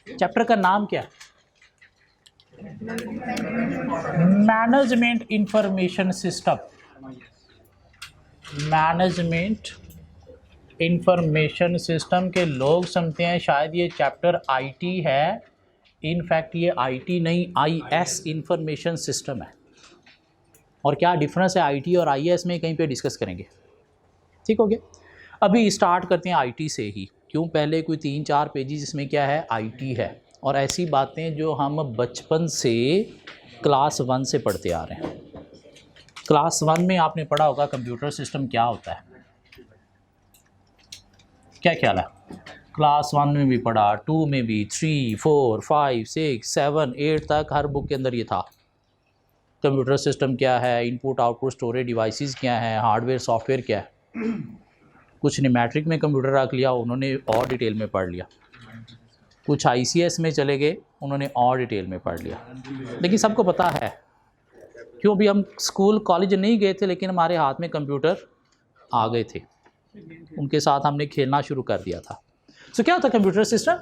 Chapter का नाम क्या है? Management information system. Management information system के लोग समझते हैं शायद ये चैप्टर आईटी है। इनफैक्ट ये आईटी नहीं, आईएस इंफॉर्मेशन सिस्टम है। और क्या डिफरेंस है आईटी और आईएस में, कहीं पे डिस्कस करेंगे। ठीक हो गया। अभी स्टार्ट करते हैं आईटी से ही। क्यों, पहले कोई 3-4 पेजेस जिसमें क्या है, आईटी है। और ऐसी बातें जो हम बचपन से क्लास 1 से पढ़ते आ रहे हैं। क्लास 1 में आपने पढ़ा होगा कंप्यूटर सिस्टम क्या होता है, क्या ख्याल है? क्लास 1 में भी पढ़ा, 2 में भी, 3, 4, 5, 6, 7, 8 तक हर बुक के अंदर ये था। कंप्यूटर सिस्टम क्या है, इनपुट आउटपुट स्टोरेज डिवाइसेस क्या है, हार्डवेयर सॉफ्टवेयर क्या है। कुछ ने मैट्रिक में कंप्यूटर रख लिया, उन्होंने और डिटेल में पढ़ लिया। कुछ आईसीएस में चले गए, उन्होंने और डिटेल में पढ़ लिया। लेकिन सबको पता है, क्यों भी हम स्कूल कॉलेज नहीं गए थे लेकिन हमारे हाथ में कंप्यूटर आ गए थे, उनके साथ हमने खेलना शुरू कर दिया था। सो क्या होता है कंप्यूटर सिस्टम?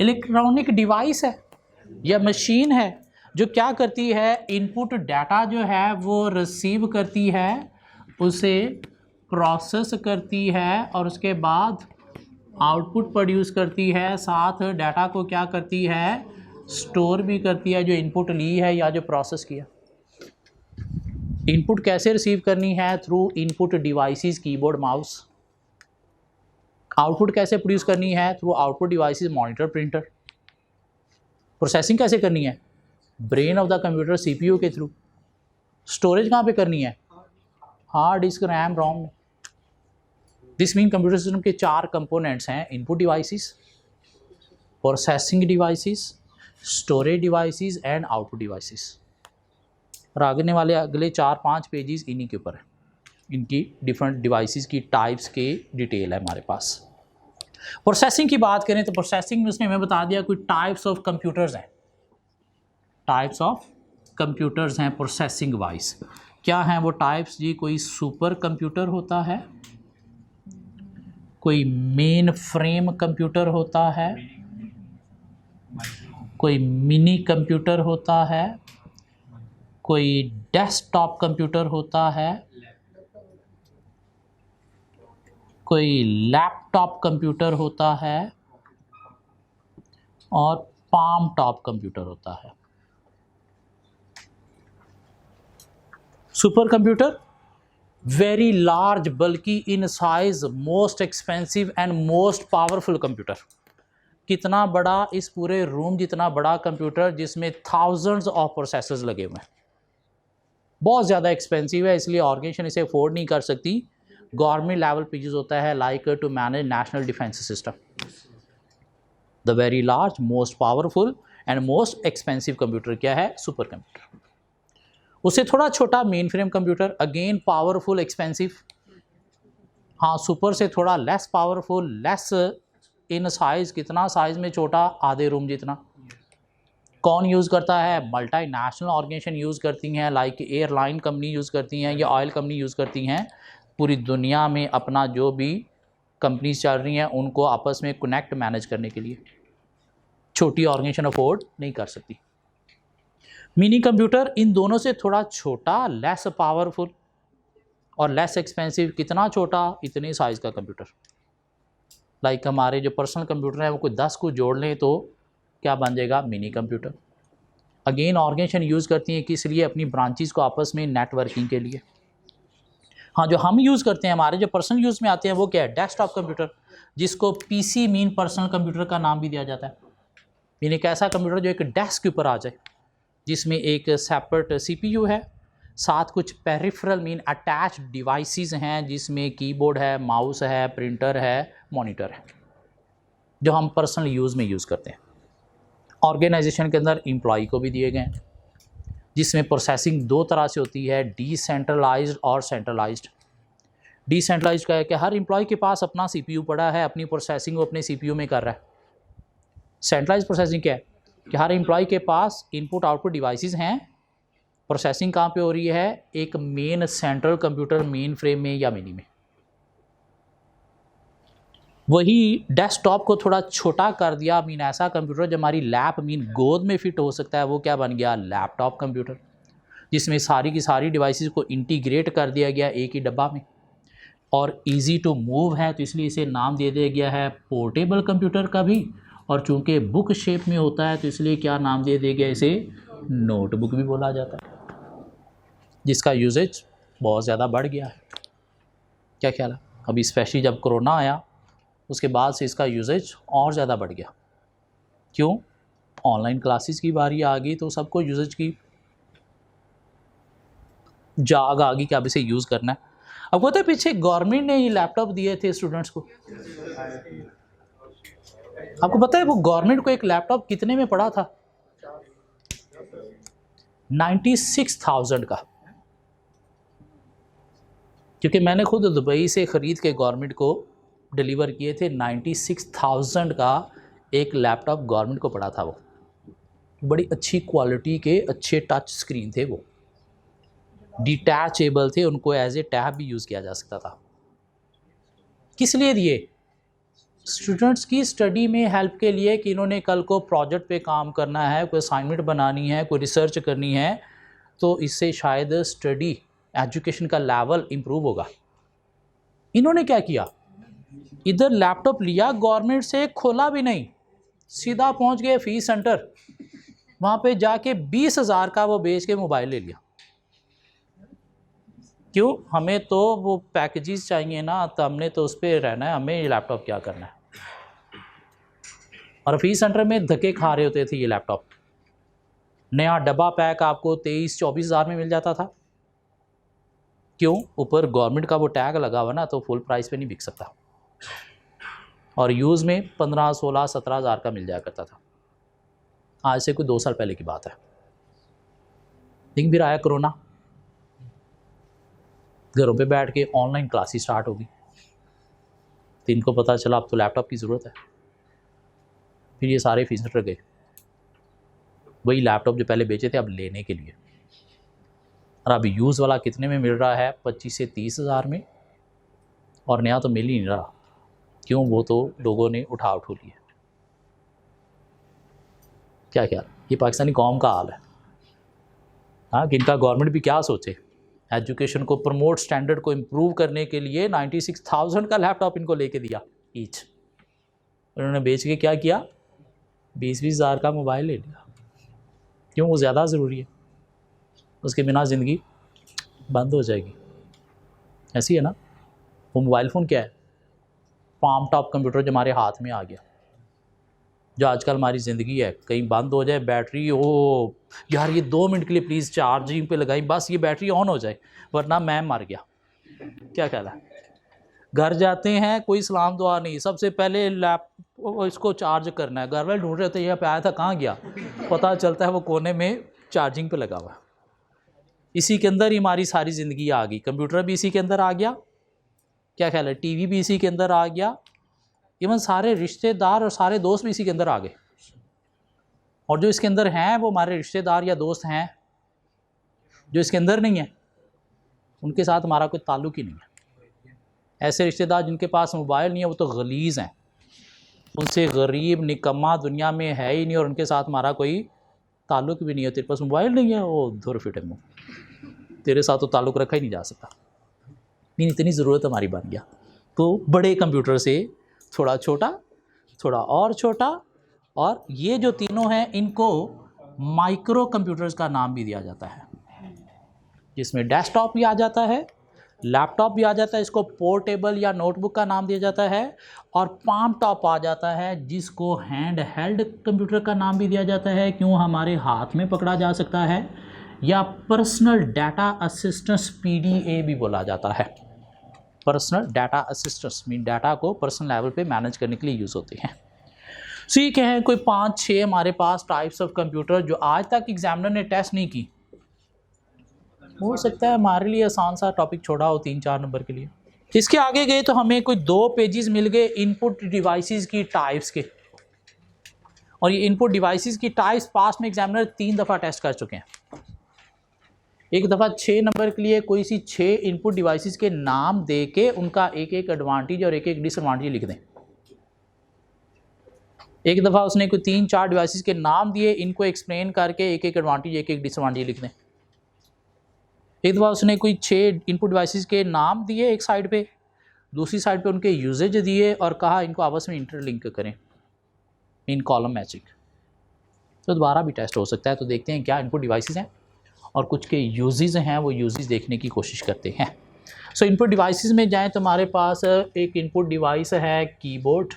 इलेक्ट्रॉनिक डिवाइस है या मशीन है जो क्या करती है, इनपुट डाटा जो है वो रिसीव करती है, उसे प्रोसेस करती है और उसके बाद आउटपुट प्रोड्यूस करती है। साथ डाटा को क्या करती है, स्टोर भी करती है, जो इनपुट ली है या जो प्रोसेस किया। इनपुट कैसे रिसीव करनी है? Through input devices, keyboard, mouse. Output कैसे प्रोड्यूस करनी है? Through output devices, monitor, printer. Processing कैसे करनी है? Brain of the computer, CPU के थ्रू। स्टोरेज कहाँ पे करनी है? Hard disk, RAM, ROM. This mean computer system के 4 कंपोनेंट्स हैं, input devices, processing devices, storage devices and output devices. और आगे वाले अगले 4-5 पेजेस इन्हीं के ऊपर है। इनकी डिफरेंट डिवाइसेस की टाइप्स के डिटेल है हमारे पास। प्रोसेसिंग की बात करें तो प्रोसेसिंग में उसने हमें बता दिया कोई टाइप्स ऑफ कंप्यूटर्स हैं। टाइप्स ऑफ कंप्यूटर्स हैं प्रोसेसिंग वाइज। क्या हैं वो टाइप्स जी? कोई सुपर कंप्यूटर होता है, कोई मेन फ्रेम कंप्यूटर होता है, कोई मिनी कंप्यूटर होता है, कोई डेस्कटॉप कंप्यूटर होता है, कोई लैपटॉप कंप्यूटर होता है और पाम टॉप कंप्यूटर होता है। सुपर कंप्यूटर वेरी लार्ज, बल्कि in size most expensive and most powerful computer. कितना बड़ा? इस पूरे रूम जितना बड़ा कंप्यूटर जिसमें थाउजेंड्स ऑफ प्रोसेसर्स लगे हुए हैं। बहुत ज़्यादा एक्सपेंसिव है, इसलिए ऑर्गेनाइजेशन इसे अफोर्ड नहीं कर सकती। गवर्नमेंट लेवल पे यूज होता है, like to manage national defence system. The very large, most powerful and most expensive computer क्या है? Super computer. उससे थोड़ा छोटा mainframe computer, again powerful, expensive. हाँ, सुपर से थोड़ा less powerful, less in size. कितना साइज में छोटा? आधे रूम जितना। कौन यूज़ करता है? मल्टीनेशनल ऑर्गेनाइजेशन यूज़ करती हैं, लाइक एयरलाइन कंपनी यूज़ करती हैं या ऑयल कंपनी यूज़ करती हैं। पूरी दुनिया में अपना जो भी कंपनीज चल रही हैं उनको आपस में कनेक्ट मैनेज करने के लिए। छोटी ऑर्गेनाइजेशन अफोर्ड नहीं कर सकती। मिनी कंप्यूटर इन दोनों से थोड़ा छोटा, लेस पावरफुल और लेस एक्सपेंसिव। कितना छोटा? इतने साइज़ का कंप्यूटर। लाइक हमारे जो पर्सनल कंप्यूटर है वो कोई 10 को जोड़ लें तो क्या बन जाएगा? Mini computer. Again organisation use करती हैं किस लिए? अपनी ब्रांचेस को आपस में नेटवर्किंग के लिए। हाँ, जो हम यूज़ करते हैं, हमारे जो पर्सनल यूज़ में आते हैं वो क्या है? डेस्कटॉप कंप्यूटर, जिसको पीसी मीन पर्सनल कंप्यूटर का नाम भी दिया जाता है। यानी एक ऐसा कंप्यूटर जो एक डेस्क के ऊपर आ जाए, जिसमें एक सेपरेट सीपीयू है, साथ कुछ पेरिफेरल मीन अटैच्ड डिवाइसेस हैं, जिसमें कीबोर्ड है, माउस है, प्रिंटर है, मॉनिटर है, जो हम पर्सनल यूज़ में यूज़ करते हैं। ऑर्गेनाइजेशन के अंदर एम्प्लॉय को भी दिए गए हैं, जिसमें प्रोसेसिंग 2 तरह से होती है, डिसेंट्रलाइज्ड और सेंट्रलाइज्ड। डिसेंट्रलाइज्ड का है कि हर एम्प्लॉय के पास अपना सीपीयू पड़ा है, अपनी प्रोसेसिंग वो अपने सीपीयू में कर रहा है। सेंट्रलाइज्ड प्रोसेसिंग क्या है कि हर एम्प्लॉय के पास इनपुट आउटपुट डिवाइसेस हैं, प्रोसेसिंग कहाँ पे हो रही है? एक main central computer, main frame में या मिनी में। वही डेस्कटॉप को थोड़ा छोटा कर दिया, मीन ऐसा कंप्यूटर जो हमारी लैप मीन गोद में फिट हो सकता है, वो क्या बन गया, लैपटॉप कंप्यूटर, जिसमें सारी की सारी डिवाइसेस को इंटीग्रेट कर दिया गया एक ही डब्बा में, और इजी टू मूव है तो इसलिए इसे नाम दे दिया गया है पोर्टेबल कंप्यूटर का भी, और चूंकि बुक शेप में होता है तो इसलिए क्या नाम दे दिया गया, इसे नोटबुक भी बोला जाता है, जिसका यूजेज बहुत ज़्यादा बढ़ गया है। क्या ख्याल है? अभी स्पेशली जब कोरोना आया उसके बाद से इसका यूजेज और ज़्यादा बढ़ गया। क्यों? ऑनलाइन क्लासेस की बारी आ गई तो सबको यूजेज की जाग आ गई कि अब इसे यूज़ करना है। अब पता है पीछे गवर्नमेंट ने ये लैपटॉप दिए थे स्टूडेंट्स को, आपको पता है वो गवर्नमेंट को एक लैपटॉप कितने में पड़ा था? 96,000 का, क्योंकि मैंने खुद दुबई से ख़रीद के गवर्नमेंट को डिलीवर किए थे। 96,000 का एक लैपटॉप गवर्नमेंट को पड़ा था। वो बड़ी अच्छी क्वालिटी के अच्छे टच स्क्रीन थे, वो डिटैचेबल थे, उनको एज ए टैब भी यूज़ किया जा सकता था। किस लिए दिए? स्टूडेंट्स की स्टडी में हेल्प के लिए, कि इन्होंने कल को प्रोजेक्ट पे काम करना है, कोई असाइनमेंट बनानी है, कोई रिसर्च करनी है, तो इससे शायद स्टडी एजुकेशन का लेवल इम्प्रूव होगा। इन्होंने क्या किया, इधर लैपटॉप लिया गवर्नमेंट से, खोला भी नहीं, सीधा पहुंच गए फीस सेंटर, वहाँ पे जाके 20,000 का वो बेच के मोबाइल ले लिया। क्यों? हमें तो वो पैकेजेस चाहिए ना, तो हमने तो उस पर रहना है, हमें ये लैपटॉप क्या करना है। और फीस सेंटर में धक्के खा रहे होते थे ये लैपटॉप। नया डब्बा पैक आपको 23-24 हज़ार में मिल जाता था। क्यों? ऊपर गवर्नमेंट का वो टैग लगा हुआ ना, तो फुल प्राइस पे नहीं बिक सकता, और यूज़ में 15, 16, 17 हज़ार का मिल जाया करता था। आज से कोई 2 साल पहले की बात है। लेकिन फिर आया कोरोना, घरों पे बैठ के ऑनलाइन क्लासेस स्टार्ट होगी, तो इनको पता चला अब तो लैपटॉप की ज़रूरत है। फिर ये सारे फीस सेंटर गए, वही लैपटॉप जो पहले बेचे थे अब लेने के लिए, और अब यूज़ वाला कितने में मिल रहा है? 25 से 30 हज़ार में, और नया तो मिल ही नहीं रहा। क्यों? वो तो लोगों ने उठा लिए। क्या ख्याल? ये पाकिस्तानी कौम का हाल है। हाँ, कि इनका गवर्नमेंट भी क्या सोचे, एजुकेशन को प्रमोट, स्टैंडर्ड को इम्प्रूव करने के लिए 96,000 का लैपटॉप इनको लेके दिया ईच। उन्होंने बेच के क्या किया? 20-20 हज़ार का मोबाइल ले लिया। क्यों? वो ज़्यादा ज़रूरी है, उसके बिना ज़िंदगी बंद हो जाएगी। ऐसी है ना। वो मोबाइल फ़ोन क्या है? पाम टॉप कंप्यूटर जो हमारे हाथ में आ गया, जो आजकल हमारी ज़िंदगी है। कहीं बंद हो जाए बैटरी, ओ यार ये 2 मिनट के लिए प्लीज़ चार्जिंग पे लगाई, बस ये बैटरी ऑन हो जाए, वरना मैं मर गया। क्या ख्याल है? घर जाते हैं, कोई सलाम दुआ नहीं, सबसे पहले इसको चार्ज करना है। घर वाले ढूंढ रहे थे, यहाँ पे आया था, कहाँ गया? पता चलता है वो कोने में चार्जिंग पे लगा हुआ है। इसी के अंदर ही हमारी सारी ज़िंदगी आ गई। कंप्यूटर भी इसी के अंदर आ गया। क्या ख्याल है? टीवी भी इसी के अंदर आ गया। इवन सारे रिश्तेदार और सारे दोस्त भी इसी के अंदर आ गए, और जो इसके अंदर हैं वो हमारे रिश्तेदार या दोस्त हैं। जो इसके अंदर नहीं है उनके साथ हमारा कोई ताल्लुक़ ही नहीं है। ऐसे रिश्तेदार जिनके पास मोबाइल नहीं है वो तो गलीज़ हैं, उनसे गरीब निकम्मा दुनिया में है ही नहीं, और उनके साथ हमारा कोई ताल्लुक़ भी नहीं है। तेरे पास मोबाइल नहीं है, वो धुर फिटे मुँह, तेरे साथ तो ताल्लुक़ रखा ही नहीं जा सकता। नहीं, इतनी ज़रूरत हमारी बन गया। तो बड़े कंप्यूटर से थोड़ा छोटा, थोड़ा और छोटा, और ये जो तीनों हैं इनको माइक्रो कंप्यूटर्स का नाम भी दिया जाता है, जिसमें डेस्कटॉप भी आ जाता है, लैपटॉप भी आ जाता है, इसको पोर्टेबल या नोटबुक का नाम दिया जाता है, और पाम टॉप आ जाता है जिसको हैंड हेल्ड कंप्यूटर का नाम भी दिया जाता है। क्यों? हमारे हाथ में पकड़ा जा सकता है, या पर्सनल डाटा असिस्टेंस PDA भी बोला जाता है। Personal data assistance mean data को पर्सनल लेवल पे मैनेज करने के लिए यूज़ होते हैं। सो ये क्या है, कोई 5-6 हमारे पास टाइप्स ऑफ कंप्यूटर जो आज तक एग्जामिनर ने टेस्ट नहीं की। हो सकता है हमारे लिए आसान सा टॉपिक छोड़ा हो 3-4 नंबर के लिए। इसके आगे गए तो हमें कोई 2 पेजेस मिल गए इनपुट डिवाइसेस की टाइप्स के, और ये इनपुट डिवाइसेस की टाइप्स पास्ट में एग्जामिनर 3 दफ़ा टेस्ट कर चुके हैं। एक दफ़ा 6 नंबर के लिए कोई सी 6 इनपुट डिवाइसेस के नाम दे के उनका एक एक एडवांटेज और एक एक डिसएडवांटेज लिख दें। एक दफ़ा उसने कोई 3-4 डिवाइसेस के नाम दिए, इनको एक्सप्लेन करके एक एक एडवांटेज एक एक डिसएडवांटेज लिख दें। एक दफ़ा उसने कोई 6 इनपुट डिवाइसेस के नाम दिए एक साइड पे, दूसरी साइड पे उनके यूजेज दिए और कहा इनको आपस में इंटरलिंक करें इन कॉलम मैचिंग। तो दोबारा भी टेस्ट हो सकता है। तो देखते हैं क्या इनपुट डिवाइसेस हैं और कुछ के यूजेस हैं, वो यूजेस देखने की कोशिश करते हैं। सो इनपुट डिवाइसेस में जाएं तो हमारे पास एक इनपुट डिवाइस है keyboard,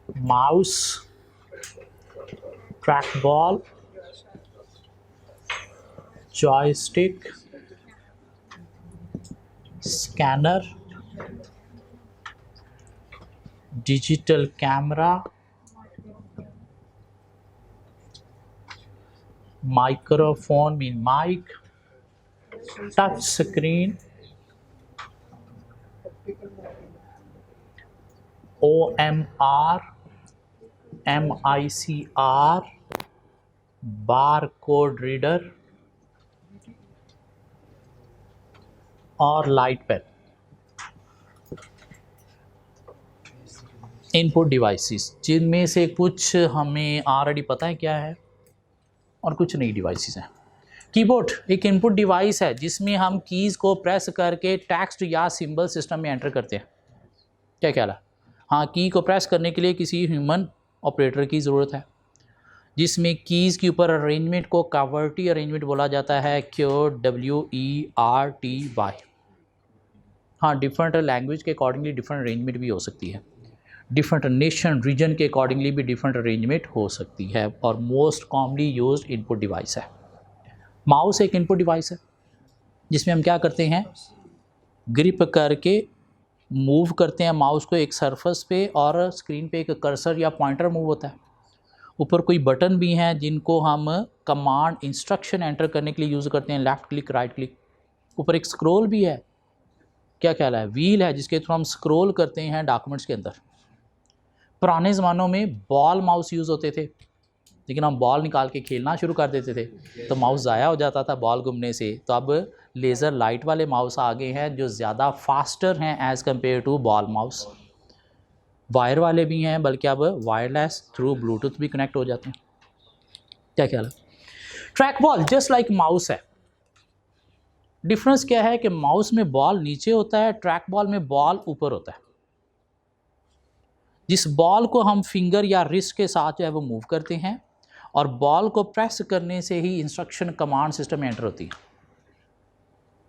mouse, track ball, joystick, scanner, digital camera, microphone mean mic, touch screen, OMR, MICR, bar code reader और लाइट पेन। इनपुट डिवाइसेस जिनमें से कुछ हमें ऑलरेडी पता है क्या है और कुछ नई डिवाइसेस हैं। कीबोर्ड एक इनपुट डिवाइस है जिसमें हम कीज़ को प्रेस करके टेक्स्ट या सिंबल सिस्टम में एंटर करते हैं। क्या ख्याल है? हाँ, की को प्रेस करने के लिए किसी ह्यूमन ऑपरेटर की ज़रूरत है, जिसमें कीज़ के ऊपर अरेंजमेंट को कावर्टी अरेंजमेंट बोला जाता है, QWERTY। हाँ, डिफरेंट लैंग्वेज के अकॉर्डिंगली डिफरेंट अरेंजमेंट भी हो सकती है, डिफरेंट नेशन रीजन के अकॉर्डिंगली भी डिफरेंट अरेंजमेंट हो सकती है, और most commonly used input device है। माउस एक इनपुट डिवाइस है जिसमें हम क्या करते हैं, ग्रिप करके मूव करते हैं माउस को एक सरफेस पे, और स्क्रीन पे एक कर्सर या पॉइंटर मूव होता है। ऊपर कोई बटन भी हैं जिनको हम कमांड इंस्ट्रक्शन एंटर करने के लिए यूज़ करते हैं, लेफ़्ट क्लिक, राइट क्लिक। ऊपर एक स्क्रॉल भी है, क्या ख्याल है, व्हील है जिसके थ्रू हम स्क्रॉल करते हैं डॉक्यूमेंट्स के अंदर। पुराने ज़मानों में बॉल माउस यूज़ होते थे, लेकिन हम बॉल निकाल के खेलना शुरू कर देते थे तो माउस ज़ाया हो जाता था बॉल घूमने से। तो अब लेज़र लाइट वाले माउस आ गए हैं जो ज़्यादा फास्टर हैं as compare to ball mouse. Wire वाले भी हैं, बल्कि अब वायरलेस थ्रू ब्लूटूथ भी कनेक्ट हो जाते हैं। क्या ख्याल है? Track ball just like mouse है। डिफरेंस क्या है कि माउस में बॉल नीचे होता है, ट्रैक बॉल में बॉल ऊपर होता है। जिस बॉल को हम फिंगर या रिस्ट के साथ जो है वो मूव करते हैं, और बॉल को प्रेस करने से ही इंस्ट्रक्शन कमांड सिस्टम में एंटर होती है।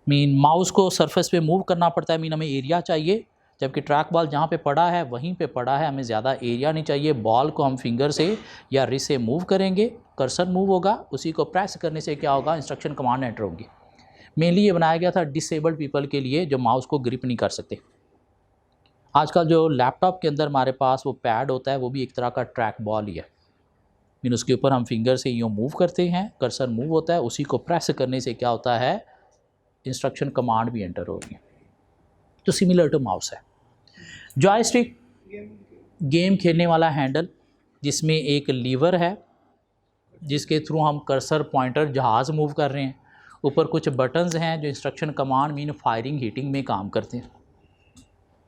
मीन माउस को सरफेस पे मूव करना पड़ता है, मीन हमें एरिया चाहिए, जबकि ट्रैक बॉल जहाँ पे पड़ा है वहीं पे पड़ा है, हमें ज़्यादा एरिया नहीं चाहिए। बॉल को हम फिंगर से या रिस्ट से मूव करेंगे, कर्सर मूव होगा, उसी को प्रेस करने से क्या होगा, इंस्ट्रक्शन कमांड एंटर होगी। मेनली ये बनाया गया था डिसेबल्ड पीपल के लिए जो माउस को ग्रिप नहीं कर सकते। आजकल जो लैपटॉप के अंदर हमारे पास वो पैड होता है, वो भी एक तरह का ट्रैक बॉल ही है। मीन उसके ऊपर हम फिंगर से यूँ मूव करते हैं, कर्सर मूव होता है, उसी को प्रेस करने से क्या होता है, इंस्ट्रक्शन कमांड भी एंटर हो रही है। तो सिमिलर टू माउस है। जॉयस्टिक गेम खेलने वाला हैंडल जिसमें एक लीवर है जिसके थ्रू हम कर्सर, पॉइंटर, जहाज़ मूव कर रहे हैं। ऊपर कुछ बटन्स हैं जो instruction command mean firing, heating में काम करते हैं।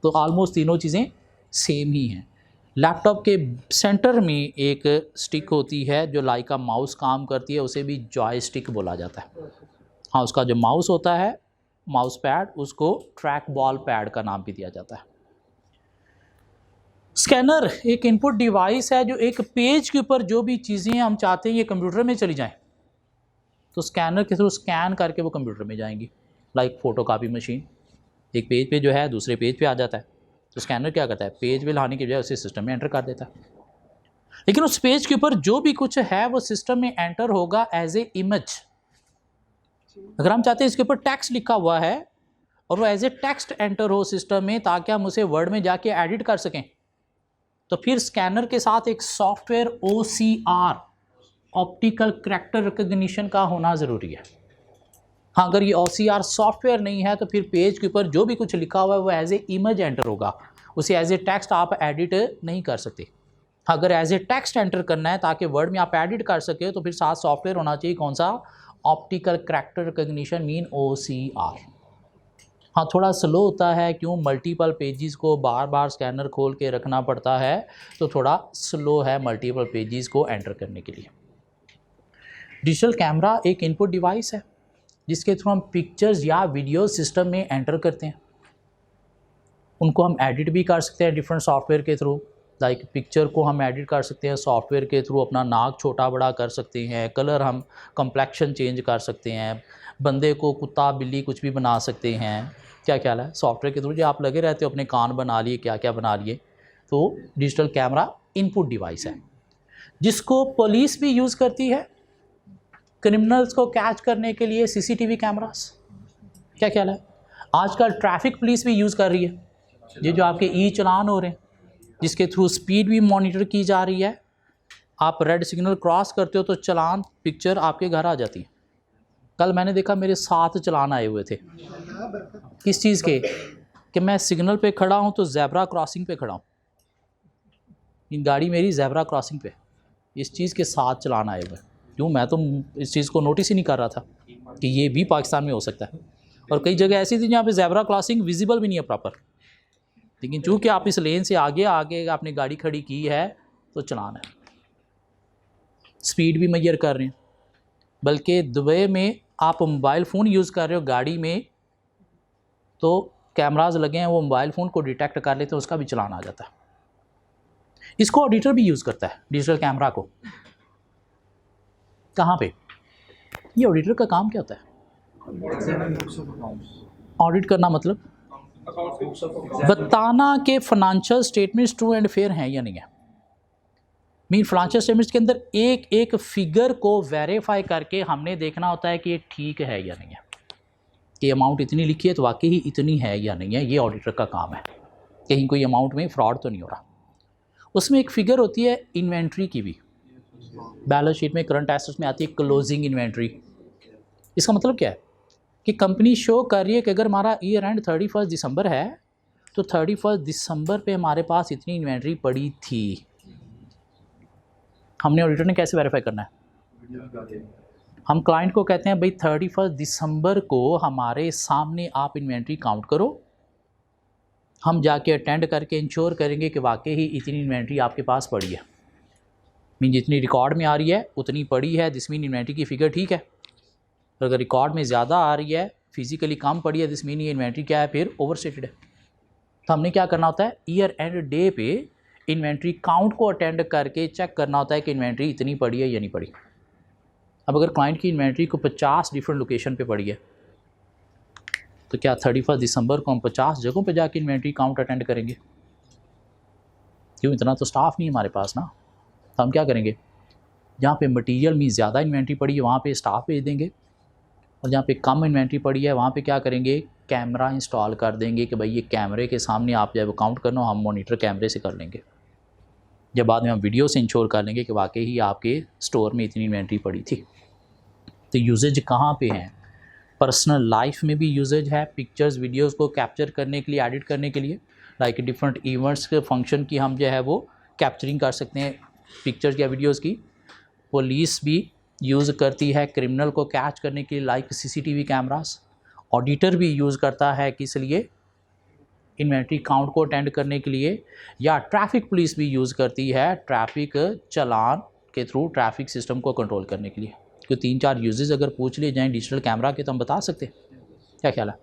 तो ऑलमोस्ट तीनों चीज़ें सेम ही हैं। लैपटॉप के सेंटर में एक स्टिक होती है जो लाइक का माउस काम करती है, उसे भी जॉयस्टिक बोला जाता है। हाँ, उसका जो माउस होता है, माउस पैड, उसको ट्रैक बॉल पैड का नाम भी दिया जाता है। स्कैनर एक इनपुट डिवाइस है जो एक पेज के ऊपर जो भी चीज़ें हम चाहते हैं ये कंप्यूटर में चली जाएं, तो स्कैनर के थ्रू स्कैन करके वो कंप्यूटर में जाएंगी। लाइक फ़ोटोकॉपी मशीन, एक पेज पे जो है दूसरे पेज पे आ जाता है, तो स्कैनर क्या करता है, पेज पे लाने की बजाय उसे सिस्टम में एंटर कर देता है। लेकिन उस पेज के ऊपर जो भी कुछ है वो सिस्टम में एंटर होगा एज ए इमेज। अगर हम चाहते हैं इसके ऊपर टेक्स्ट लिखा हुआ है और वो एज ए टेक्स्ट एंटर हो सिस्टम में, ताकि हम उसे वर्ड में जाके एडिट कर सकें, तो फिर स्कैनर के साथ एक software OCR, optical character recognition का होना ज़रूरी है। हाँ, अगर ये OCR सॉफ्टवेयर नहीं है तो फिर पेज के ऊपर जो भी कुछ लिखा हुआ है वो एज ए इमेज एंटर होगा, उसे एज ए टेक्स्ट आप एडिट नहीं कर सकते। अगर एज ए टेक्स्ट एंटर करना है ताकि वर्ड में आप एडिट कर सके, तो फिर साथ सॉफ्टवेयर होना चाहिए, कौन सा, optical character recognition mean OCR। हाँ थोड़ा स्लो होता है, क्यों, मल्टीपल पेजेस को बार बार स्कैनर खोल के रखना पड़ता है, तो थोड़ा स्लो है मल्टीपल पेजेस को एंटर करने के लिए। डिजिटल कैमरा एक इनपुट डिवाइस है जिसके थ्रू हम पिक्चर्स या वीडियो सिस्टम में एंटर करते हैं। उनको हम एडिट भी कर सकते हैं डिफरेंट सॉफ्टवेयर के थ्रू। लाइक पिक्चर को हम एडिट कर सकते हैं सॉफ्टवेयर के थ्रू, अपना नाक छोटा बड़ा कर सकते हैं, कलर हम कम्प्लेक्शन चेंज कर सकते हैं, बंदे को कुत्ता बिल्ली कुछ भी बना सकते हैं। क्या ख्याल है, सॉफ्टवेयर के थ्रू जो आप लगे रहते हो, अपने कान बना लिए, क्या क्या बना लिए। तो डिजिटल कैमरा इनपुट डिवाइस है जिसको पुलिस भी यूज़ करती है क्रिमिनल्स को कैच करने के लिए, सीसीटीवी कैमरास। क्या ख्याल है, आजकल ट्रैफिक पुलिस भी यूज़ कर रही है। ये जो आपके ई चलान हो रहे हैं जिसके थ्रू स्पीड भी मॉनिटर की जा रही है, आप रेड सिग्नल क्रॉस करते हो तो चलान पिक्चर आपके घर आ जाती है। कल मैंने देखा मेरे 7 चलान आए हुए थे। किस चीज़ के, कि मैं सिग्नल पे खड़ा हूँ तो ज़ेब्रा क्रॉसिंग पे खड़ा हूँ, इन गाड़ी मेरी ज़ेब्रा क्रॉसिंग पे, इस चीज़ के 7 चलान आए हुए। क्यों, मैं तो इस चीज़ को नोटिस ही नहीं कर रहा था कि ये भी पाकिस्तान में हो सकता है। और कई जगह ऐसी थी जहाँ पे ज़ेब्रा क्रॉसिंग विजिबल भी नहीं है प्रॉपर, लेकिन चूँकि आप इस लेन से आगे आपने गाड़ी खड़ी की है तो चलान है। स्पीड भी मेजर कर रहे हैं, बल्कि दुबई में आप मोबाइल फ़ोन यूज़ कर रहे हो गाड़ी में तो कैमराज लगे हैं, वो मोबाइल फ़ोन को डिटेक्ट कर लेते हैं, उसका भी चलान आ जाता है। इसको ऑडिटर भी यूज़ करता है डिजिटल कैमरा को। कहाँ पे, ये ऑडिटर का काम क्या होता है? ऑडिट करना मतलब बताना कि financial statements true and fair हैं या नहीं है। मीन फाइनेंशियल स्टेटमेंट्स के अंदर एक एक फिगर को वेरीफाई करके हमने देखना होता है कि ये ठीक है या नहीं है, कि अमाउंट इतनी लिखी है तो वाकई ही इतनी है या नहीं है। ये ऑडिटर का काम है, कहीं कोई अमाउंट में फ्रॉड तो नहीं हो रहा। उसमें एक फिगर होती है इन्वेंट्री की भी, बैलेंस शीट में करंट एसेट्स में आती है क्लोजिंग इन्वेंट्री। इसका मतलब क्या है कि कंपनी शो कर रही है कि अगर हमारा ईयर एंड 31 दिसंबर है तो 31 दिसंबर पे हमारे पास इतनी इन्वेंट्री पड़ी थी। हमने ऑडिटर ने कैसे वेरीफाई करना है, हम क्लाइंट को कहते हैं भाई 31 दिसंबर को हमारे सामने आप इन्वेंट्री काउंट करो, हम जाके अटेंड करके इंश्योर करेंगे कि वाकई ही इतनी इन्वेंट्री आपके पास पड़ी है। मीन जितनी रिकॉर्ड में आ रही है उतनी पड़ी है, दिस मीन इन्वेंट्री की फ़िगर ठीक है। और अगर रिकॉर्ड में ज़्यादा आ रही है, फिजिकली कम पड़ी है, दिस मीन ये इन्वेंट्री क्या है, फिर ओवरस्टेटेड है। तो हमने क्या करना होता है, ईयर एंड डे पे इन्वेंट्री काउंट को अटेंड करके चेक करना होता है कि इन्वेंट्री इतनी पड़ी है या नहीं पड़ी। अब अगर क्लाइंट की इन्वेंट्री को 50 डिफरेंट लोकेशन पे पड़ी है तो क्या 31 दिसंबर को हम 50 जगहों पे जाके इन्वेंट्री काउंट अटेंड करेंगे? क्यों, इतना तो स्टाफ नहीं हमारे पास ना। तो हम क्या करेंगे, जहाँ पे मटेरियल में ज़्यादा इन्वेंट्री पड़ी है वहाँ पे स्टाफ भेज देंगे, और जहाँ पे कम इन्वेंट्री पड़ी है वहाँ पे क्या करेंगे, कैमरा इंस्टॉल कर देंगे कि भाई ये कैमरे के सामने आप जब काउंट करना हम मॉनिटर कैमरे से कर लेंगे, जब बाद में हम वीडियो से इंश्योर कर लेंगे कि वाकई ही आपके स्टोर में इतनी इन्वेंट्री पड़ी थी। तो यूजेज कहाँ पे हैं, पर्सनल लाइफ में भी यूजेज है, पिक्चर्स वीडियोस को कैप्चर करने के लिए, एडिट करने के लिए, लाइक डिफरेंट इवेंट्स के फंक्शन की हम जो है वो कैप्चरिंग कर सकते हैं पिक्चर्स या वीडियोस की। पुलिस भी यूज़ करती है क्रिमिनल को कैच करने के लिए, लाइक सीसीटीवी कैमरास। ऑडिटर भी यूज़ करता है किस लिए, इन्वेंट्री काउंट को अटेंड करने के लिए, या ट्रैफिक पुलिस भी यूज़ करती है ट्रैफिक चालान के थ्रू ट्रैफिक सिस्टम को कंट्रोल करने के लिए। तो 3-4 यूजेस अगर पूछ लिए जाएँ डिजिटल कैमरा के तो हम बता सकते हैं। क्या ख्याल है?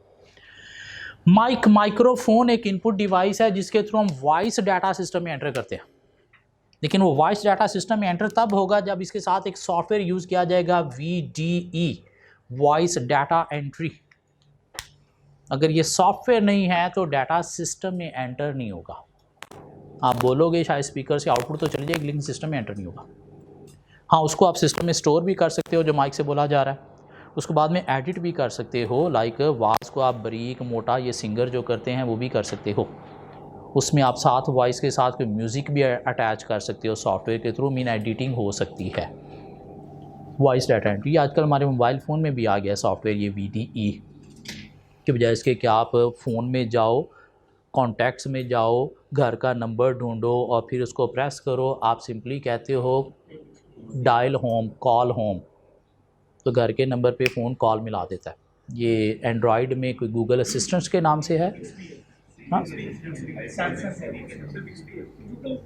माइक्रोफोन एक इनपुट डिवाइस है जिसके थ्रू हम वॉइस डाटा सिस्टम में एंटर करते हैं, लेकिन वो वॉइस डाटा सिस्टम में एंटर तब होगा जब इसके साथ एक सॉफ्टवेयर यूज़ किया जाएगा, VDE, वॉइस डाटा एंट्री। अगर ये सॉफ्टवेयर नहीं है तो डाटा सिस्टम में एंटर नहीं होगा। आप बोलोगे शायद स्पीकर से आउटपुट तो चली जाएगी, लेकिन सिस्टम में एंटर नहीं होगा। हाँ, उसको आप सिस्टम में स्टोर भी कर सकते हो जो माइक से बोला जा रहा है, उसको बाद में एडिट भी कर सकते हो, लाइक आवाज़ को आप बारीक मोटा ये सिंगर जो करते हैं वो भी कर सकते हो। उसमें आप साथ वॉइस के साथ कोई म्यूज़िक भी अटैच कर सकते हो सॉफ्टवेयर के थ्रू, मीन एडिटिंग हो सकती है। वॉइस डाटा एंट्री आजकल हमारे मोबाइल फ़ोन में भी आ गया सॉफ्टवेयर ये VDE के बजाय इसके कि आप फ़ोन में जाओ, कॉन्टैक्ट्स में जाओ, घर का नंबर ढूंढो और फिर उसको प्रेस करो, आप सिंपली कहते हो डायल होम, कॉल होम, तो घर के नंबर पे फ़ोन कॉल मिला देता है। ये एंड्रॉयड में कोई गूगल असिस्टेंट के नाम से है, हाँ,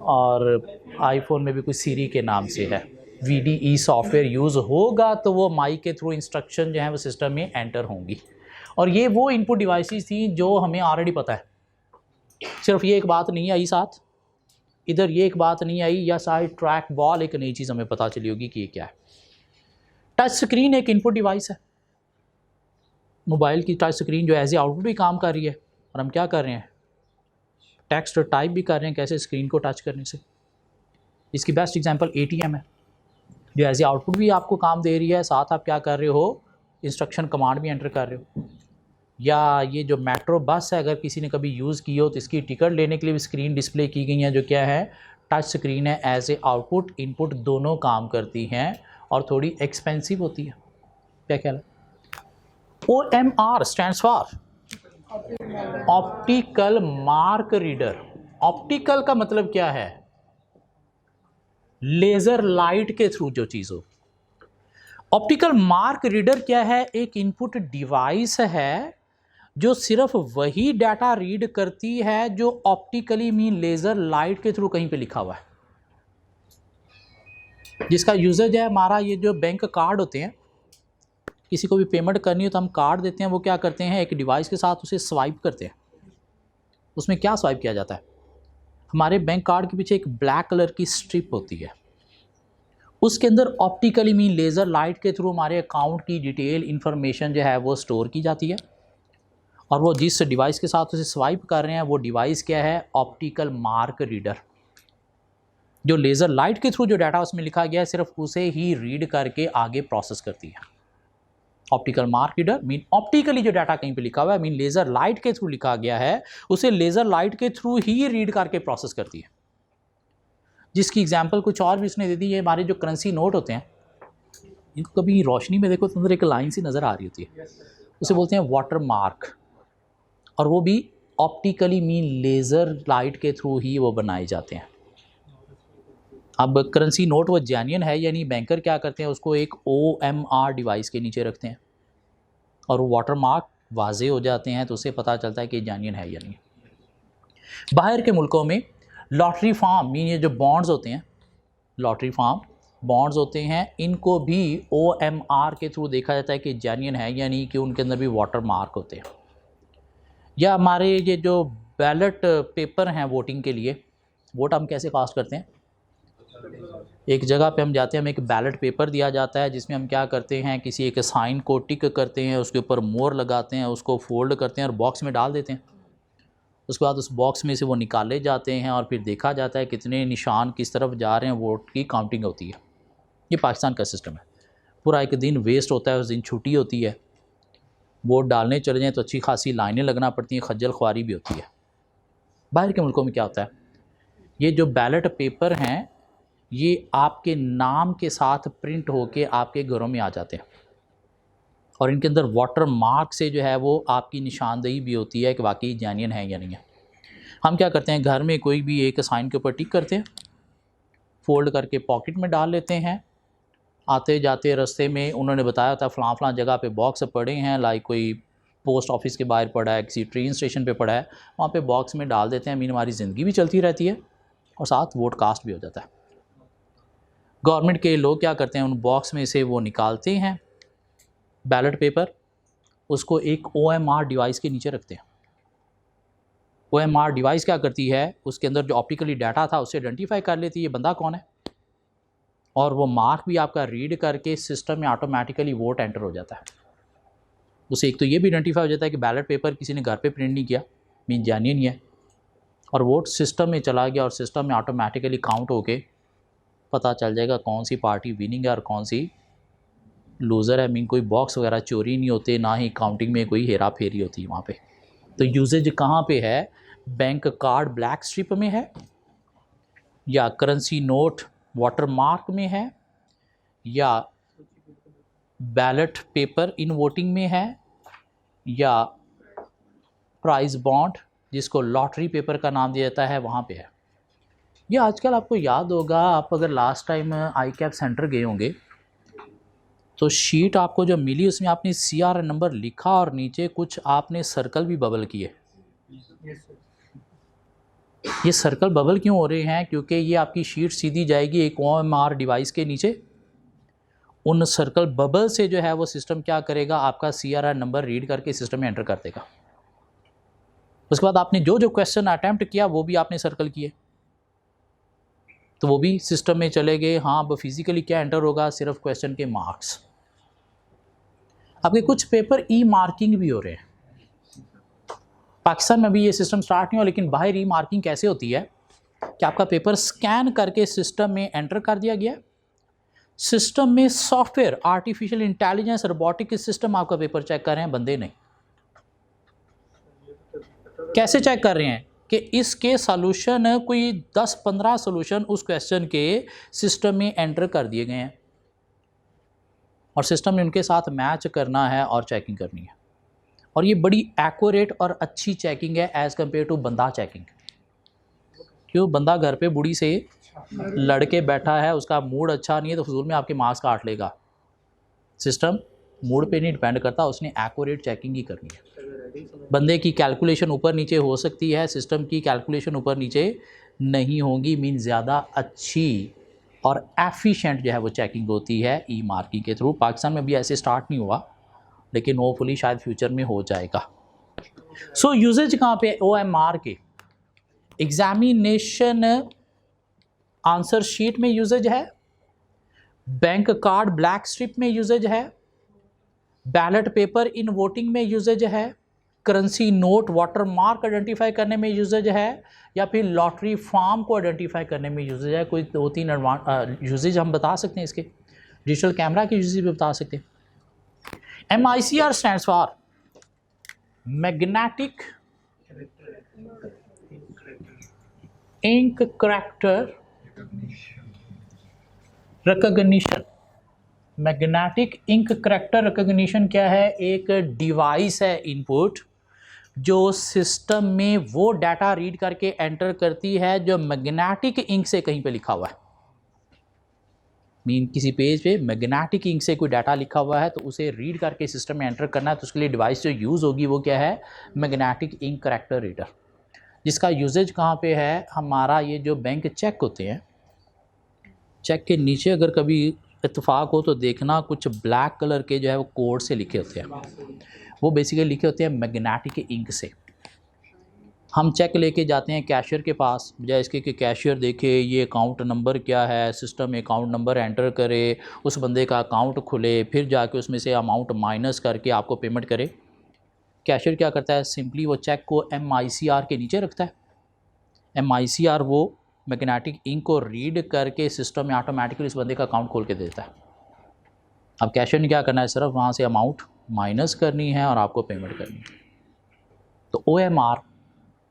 और आईफोन में भी कोई सीरी के नाम से है। VDE सॉफ्टवेयर यूज़ होगा तो वो माइक के थ्रू इंस्ट्रक्शन जो है वो सिस्टम में एंटर होंगी। और ये वो इनपुट डिवाइसेस थी जो हमें ऑलरेडी पता है। सिर्फ ये एक बात नहीं आई साथ, इधर ये एक बात नहीं आई, या साइड ट्रैक बॉल एक नई चीज़ हमें पता चली होगी कि ये क्या है। टच स्क्रीन एक इनपुट डिवाइस है, मोबाइल की टच स्क्रीन जो एज ए आउटपुट भी काम कर रही है, और हम क्या कर रहे हैं, टेक्स्ट टाइप भी कर रहे हैं कैसे, स्क्रीन को टच करने से। इसकी बेस्ट एग्जांपल ATM है, जो एज ए आउटपुट भी आपको काम दे रही है, साथ आप क्या कर रहे हो, इंस्ट्रक्शन कमांड भी एंटर कर रहे हो। या ये जो मेट्रो बस है, अगर किसी ने कभी यूज़ की हो तो इसकी टिकट लेने के लिए भी स्क्रीन डिस्प्ले की गई है, जो क्या है, टच स्क्रीन है। एज ए आउटपुट इनपुट दोनों काम करती हैं और थोड़ी एक्सपेंसिव होती है। क्या ख्याल है? OMR stands for optical mark reader. Optical का मतलब क्या है, लेज़र लाइट के थ्रू जो चीज़ हो। ऑप्टिकल मार्क रीडर क्या है, एक इनपुट डिवाइस है जो सिर्फ वही डाटा रीड करती है जो ऑप्टिकली मीन लेज़र लाइट के थ्रू कहीं पे लिखा हुआ है। जिसका यूजेज है हमारा, ये जो बैंक कार्ड होते हैं, किसी को भी पेमेंट करनी हो तो हम कार्ड देते हैं, वो क्या करते हैं, एक डिवाइस के साथ उसे स्वाइप करते हैं। उसमें क्या स्वाइप किया जाता है, हमारे बैंक कार्ड के पीछे एक ब्लैक कलर की स्ट्रिप होती है, उसके अंदर ऑप्टिकली मीन लेज़र लाइट के थ्रू हमारे अकाउंट की डिटेल इन्फॉर्मेशन जो है वो स्टोर की जाती है। और वो जिस डिवाइस के साथ उसे स्वाइप कर रहे हैं वो डिवाइस क्या है, ऑप्टिकल मार्क रीडर। जो लेज़र लाइट के थ्रू जो डाटा उसमें लिखा गया है सिर्फ उसे ही रीड करके आगे प्रोसेस करती है। Optical mark reader mean optically जो डाटा कहीं पे लिखा हुआ है, मीन लेज़र लाइट के थ्रू लिखा गया है, उसे लेज़र लाइट के थ्रू ही रीड करके प्रोसेस करती है। जिसकी एग्जांपल कुछ और भी उसने दे दी है, हमारे जो करेंसी नोट होते हैं, इनको कभी रोशनी में देखो तो अंदर एक लाइन सी नज़र आ रही होती है, उसे बोलते हैं वाटर मार्क, और वो भी ऑप्टिकली मीन लेज़र लाइट के थ्रू ही वो बनाए जाते हैं। अब करेंसी नोट वो जेन्युइन है यानी बैंकर क्या करते हैं, उसको एक OMR डिवाइस के नीचे रखते हैं और वो वाटर मार्क वाजे हो जाते हैं, तो उससे पता चलता है कि जेन्युइन है या नहीं। बाहर के मुल्कों में लॉटरी फार्म मीन ये जो बॉन्ड्स होते हैं, लॉटरी फार्म बॉन्ड्स होते हैं, इनको भी OMR के थ्रू देखा जाता है कि जेन्युइन है या नहीं, कि उनके अंदर भी वाटर मार्क होते हैं। या हमारे ये जो बैलेट पेपर हैं वोटिंग के लिए, वोट हम कैसे कास्ट करते हैं, एक जगह पे हम जाते हैं, हमें एक बैलेट पेपर दिया जाता है जिसमें हम क्या करते हैं, किसी एक साइन को टिक करते हैं, उसके ऊपर मोहर लगाते हैं, उसको फोल्ड करते हैं और बॉक्स में डाल देते हैं। उसके बाद उस बॉक्स में से वो निकाले जाते हैं और फिर देखा जाता है कितने निशान किस तरफ जा रहे हैं, वोट की काउंटिंग होती है। ये पाकिस्तान का सिस्टम है। पूरा एक दिन वेस्ट होता है, उस दिन छुट्टी होती है, वोट डालने चले जाएँ तो अच्छी खासी लाइनें लगना पड़ती हैं, खज्जल ख्वारी भी होती है। बाहर के मुल्कों में क्या होता है, ये जो बैलेट पेपर हैं ये आपके नाम के साथ प्रिंट होके आपके घरों में आ जाते हैं, और इनके अंदर वाटर मार्क से जो है वो आपकी निशानदेही भी होती है कि वाकई जेन्युइन है या नहीं है। हम क्या करते हैं, घर में कोई भी एक साइन के ऊपर टिक करते हैं, फोल्ड करके पॉकेट में डाल लेते हैं, आते जाते रास्ते में उन्होंने बताया था फ़लाँ जगह पे बॉक्स पड़े हैं, लाइक कोई पोस्ट ऑफिस के बाहर पड़ा है, किसी ट्रेन स्टेशन पे पड़ा है, वहाँ पे बॉक्स में डाल देते हैं, मीन हमारी ज़िंदगी भी चलती रहती है और साथ वोट कास्ट भी हो जाता है। गवर्नमेंट के लोग क्या करते हैं, उन बॉक्स में से वो निकालते हैं बैलेट पेपर, उसको एक OMR डिवाइस के नीचे रखते हैं। OMR डिवाइस क्या करती है, उसके अंदर जो ऑप्टिकली डाटा था उससे आइडेंटिफाई कर लेती है ये बंदा कौन है, और वो मार्क भी आपका रीड करके सिस्टम में ऑटोमेटिकली वोट एंटर हो जाता है। उसे एक तो ये भी आइडेंटिफाई हो जाता है कि बैलेट पेपर किसी ने घर पे प्रिंट नहीं किया, मीन जेन्युइन ही है, और वोट सिस्टम में चला गया और सिस्टम में ऑटोमेटिकली काउंट होके पता चल जाएगा कौन सी पार्टी विनिंग है और कौन सी लूज़र है। मीन कोई बॉक्स वगैरह चोरी नहीं होते, ना ही काउंटिंग में कोई हेरा फेरी होती है वहाँ पे। तो यूजेज कहाँ पे है, बैंक कार्ड ब्लैक स्ट्रिप में है, या करेंसी नोट वाटर मार्क में है, या बैलेट पेपर इन वोटिंग में है, या प्राइज़ बॉन्ड जिसको लॉटरी पेपर का नाम दिया जाता है वहाँ पे है। ये आजकल आपको याद होगा, आप अगर लास्ट टाइम ICAP सेंटर गए होंगे तो शीट आपको जो मिली उसमें आपने CRN नंबर लिखा और नीचे कुछ आपने सर्कल भी बबल किए। ये सर्कल बबल क्यों हो रहे हैं? क्योंकि ये आपकी शीट सीधी जाएगी एक OMR डिवाइस के नीचे। उन सर्कल बबल से जो है वो सिस्टम क्या करेगा, आपका CRN नंबर रीड करके सिस्टम में एंटर कर देगा। उसके बाद आपने जो जो क्वेश्चन अटैम्प्ट किया वो भी आपने सर्कल किए, तो वो भी सिस्टम में चले गए। हाँ, अब फिजिकली क्या एंटर होगा, सिर्फ क्वेश्चन के मार्क्स। आपके कुछ पेपर ई मार्किंग भी हो रहे हैं। पाकिस्तान में भी ये सिस्टम स्टार्ट नहीं हुआ, लेकिन बाहर ई मार्किंग कैसे होती है कि आपका पेपर स्कैन करके सिस्टम में एंटर कर दिया गया, सिस्टम में software, artificial intelligence, robotic system आपका पेपर चेक कर रहे हैं, बंदे नहीं। कैसे चेक कर रहे हैं कि इसके सॉल्यूशन, कोई 10-15 सॉल्यूशन उस क्वेश्चन के सिस्टम में एंटर कर दिए गए हैं और सिस्टम ने उनके साथ मैच करना है और चेकिंग करनी है। और ये बड़ी एक्यूरेट और अच्छी चेकिंग है एज़ कम्पेयर टू बंदा चेकिंग। क्यों? बंदा घर पे बुढ़ी से लड़के बैठा है, उसका मूड अच्छा नहीं है तो फजूल में आपके मार्क्स काट लेगा। सिस्टम मूड पे नहीं डिपेंड करता, उसने एक्यूरेट चेकिंग ही करनी है। बंदे की कैलकुलेशन ऊपर नीचे हो सकती है, सिस्टम की कैलकुलेशन ऊपर नीचे नहीं होगी। मीन ज़्यादा अच्छी और एफिशिएंट जो है वो चेकिंग होती है ई मार्किंग के थ्रू। पाकिस्तान में भी ऐसे स्टार्ट नहीं हुआ, लेकिन होपफुली शायद फ्यूचर में हो जाएगा। सो यूजेज कहाँ पे? OMR के एग्जामिनेशन आंसर शीट में यूजेज है, बैंक कार्ड ब्लैक स्ट्रिप में यूजेज है, बैलेट पेपर इन वोटिंग में यूजेज है, currency note water mark identify करने में यूजेज है, या फिर लॉटरी फॉर्म को आइडेंटिफाई करने में यूजेज है। कोई 2-3 यूजेज हम बता सकते हैं इसके। डिजिटल कैमरा के यूजेज भी बता सकते हैं। MICR stands for magnetic ink character recognition. Magnetic ink character recognition क्या है? एक डिवाइस है इनपुट जो सिस्टम में वो डाटा रीड करके एंटर करती है जो मैग्नेटिक इंक से कहीं पे लिखा हुआ है। मीन किसी पेज पे मैग्नेटिक इंक से कोई डाटा लिखा हुआ है तो उसे रीड करके सिस्टम में एंटर करना है, तो उसके लिए डिवाइस जो यूज़ होगी वो क्या है? Magnetic ink character reader. जिसका यूजेज कहाँ पे है? हमारा ये जो बैंक चेक होते हैं, चेक के नीचे अगर कभी इत्तेफाक हो तो देखना कुछ ब्लैक कलर के जो है वो कोड से लिखे होते हैं। वो बेसिकली लिखे होते हैं मैग्नेटिक इंक से। हम चेक लेके जाते हैं कैशियर के पास, बजाय इसके कि कैशियर देखे ये अकाउंट नंबर क्या है, सिस्टम में अकाउंट नंबर एंटर करे, उस बंदे का अकाउंट खुले, फिर जाके उसमें से अमाउंट माइनस करके आपको पेमेंट करे। कैशियर क्या करता है? सिंपली वो चेक को MICR के नीचे रखता है। MICR वो मैग्नेटिक इंक को रीड करके सिस्टम में ऑटोमेटिकली इस बंदे का अकाउंट खोल के देता है। अब कैशियर ने क्या करना है? सिर्फ वहाँ से अमाउंट माइनस करनी है और आपको पेमेंट करनी है। तो OMR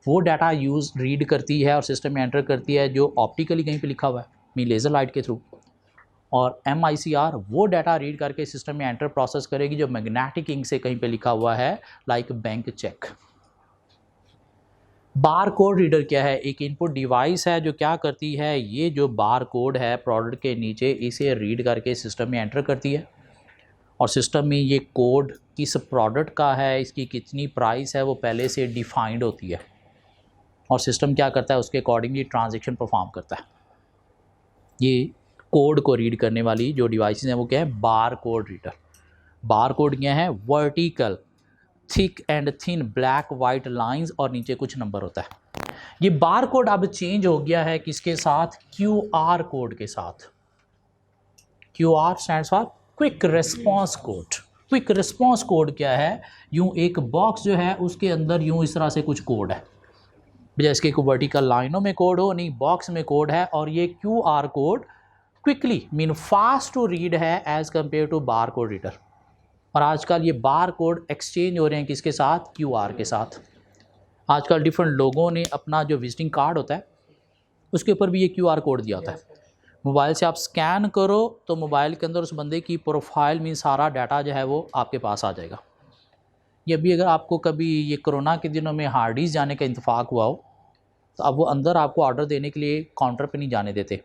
वो डाटा रीड करती है और सिस्टम में एंटर करती है जो ऑप्टिकली कहीं पे लिखा हुआ है, मीन लेज़र लाइट के थ्रू, और MICR वो डाटा रीड करके सिस्टम में एंटर प्रोसेस करेगी जो मैग्नेटिक इंक से कहीं पे लिखा हुआ है, लाइक बैंक चेक। बार कोड रीडर क्या है? एक इनपुट डिवाइस है जो क्या करती है, ये जो बार कोड है प्रोडक्ट के नीचे, इसे रीड करके सिस्टम में एंटर करती है और सिस्टम में ये कोड किस प्रोडक्ट का है, इसकी कितनी प्राइस है, वो पहले से डिफाइंड होती है और सिस्टम क्या करता है? उसके अकॉर्डिंगली ट्रांजैक्शन परफॉर्म करता है। ये कोड को रीड करने वाली जो डिवाइसेस हैं वो क्या है? बार कोड रीडर। बार कोड क्या है? Vertical thick and thin black white lines और नीचे कुछ नंबर होता है। ये बार कोड अब चेंज हो गया है किसके साथ? QR कोड के साथ। QR stands for quick response code. Quick response code क्या है? यूं एक बॉक्स जो है उसके अंदर यूं इस तरह से कुछ कोड है, बजाय इसके को वर्टिकल लाइनों में कोड हो, नहीं बॉक्स में कोड है। और ये QR code quickly mean fast to read है as compare to bar code reader. और आजकल ये बार कोड एक्सचेंज हो रहे हैं किसके साथ? QR के साथ। आजकल डिफरेंट लोगों ने अपना जो विजिटिंग कार्ड होता है उसके ऊपर भी ये QR कोड दिया होता है। मोबाइल से आप स्कैन करो तो मोबाइल के अंदर उस बंदे की प्रोफाइल मीन सारा डाटा जो है वो आपके पास आ जाएगा। ये भी अगर आपको कभी ये कोरोना के दिनों में हार्डीज़ जाने का इत्तेफाक हुआ हो तो अब वो अंदर आपको ऑर्डर देने के लिए काउंटर पे नहीं जाने देते,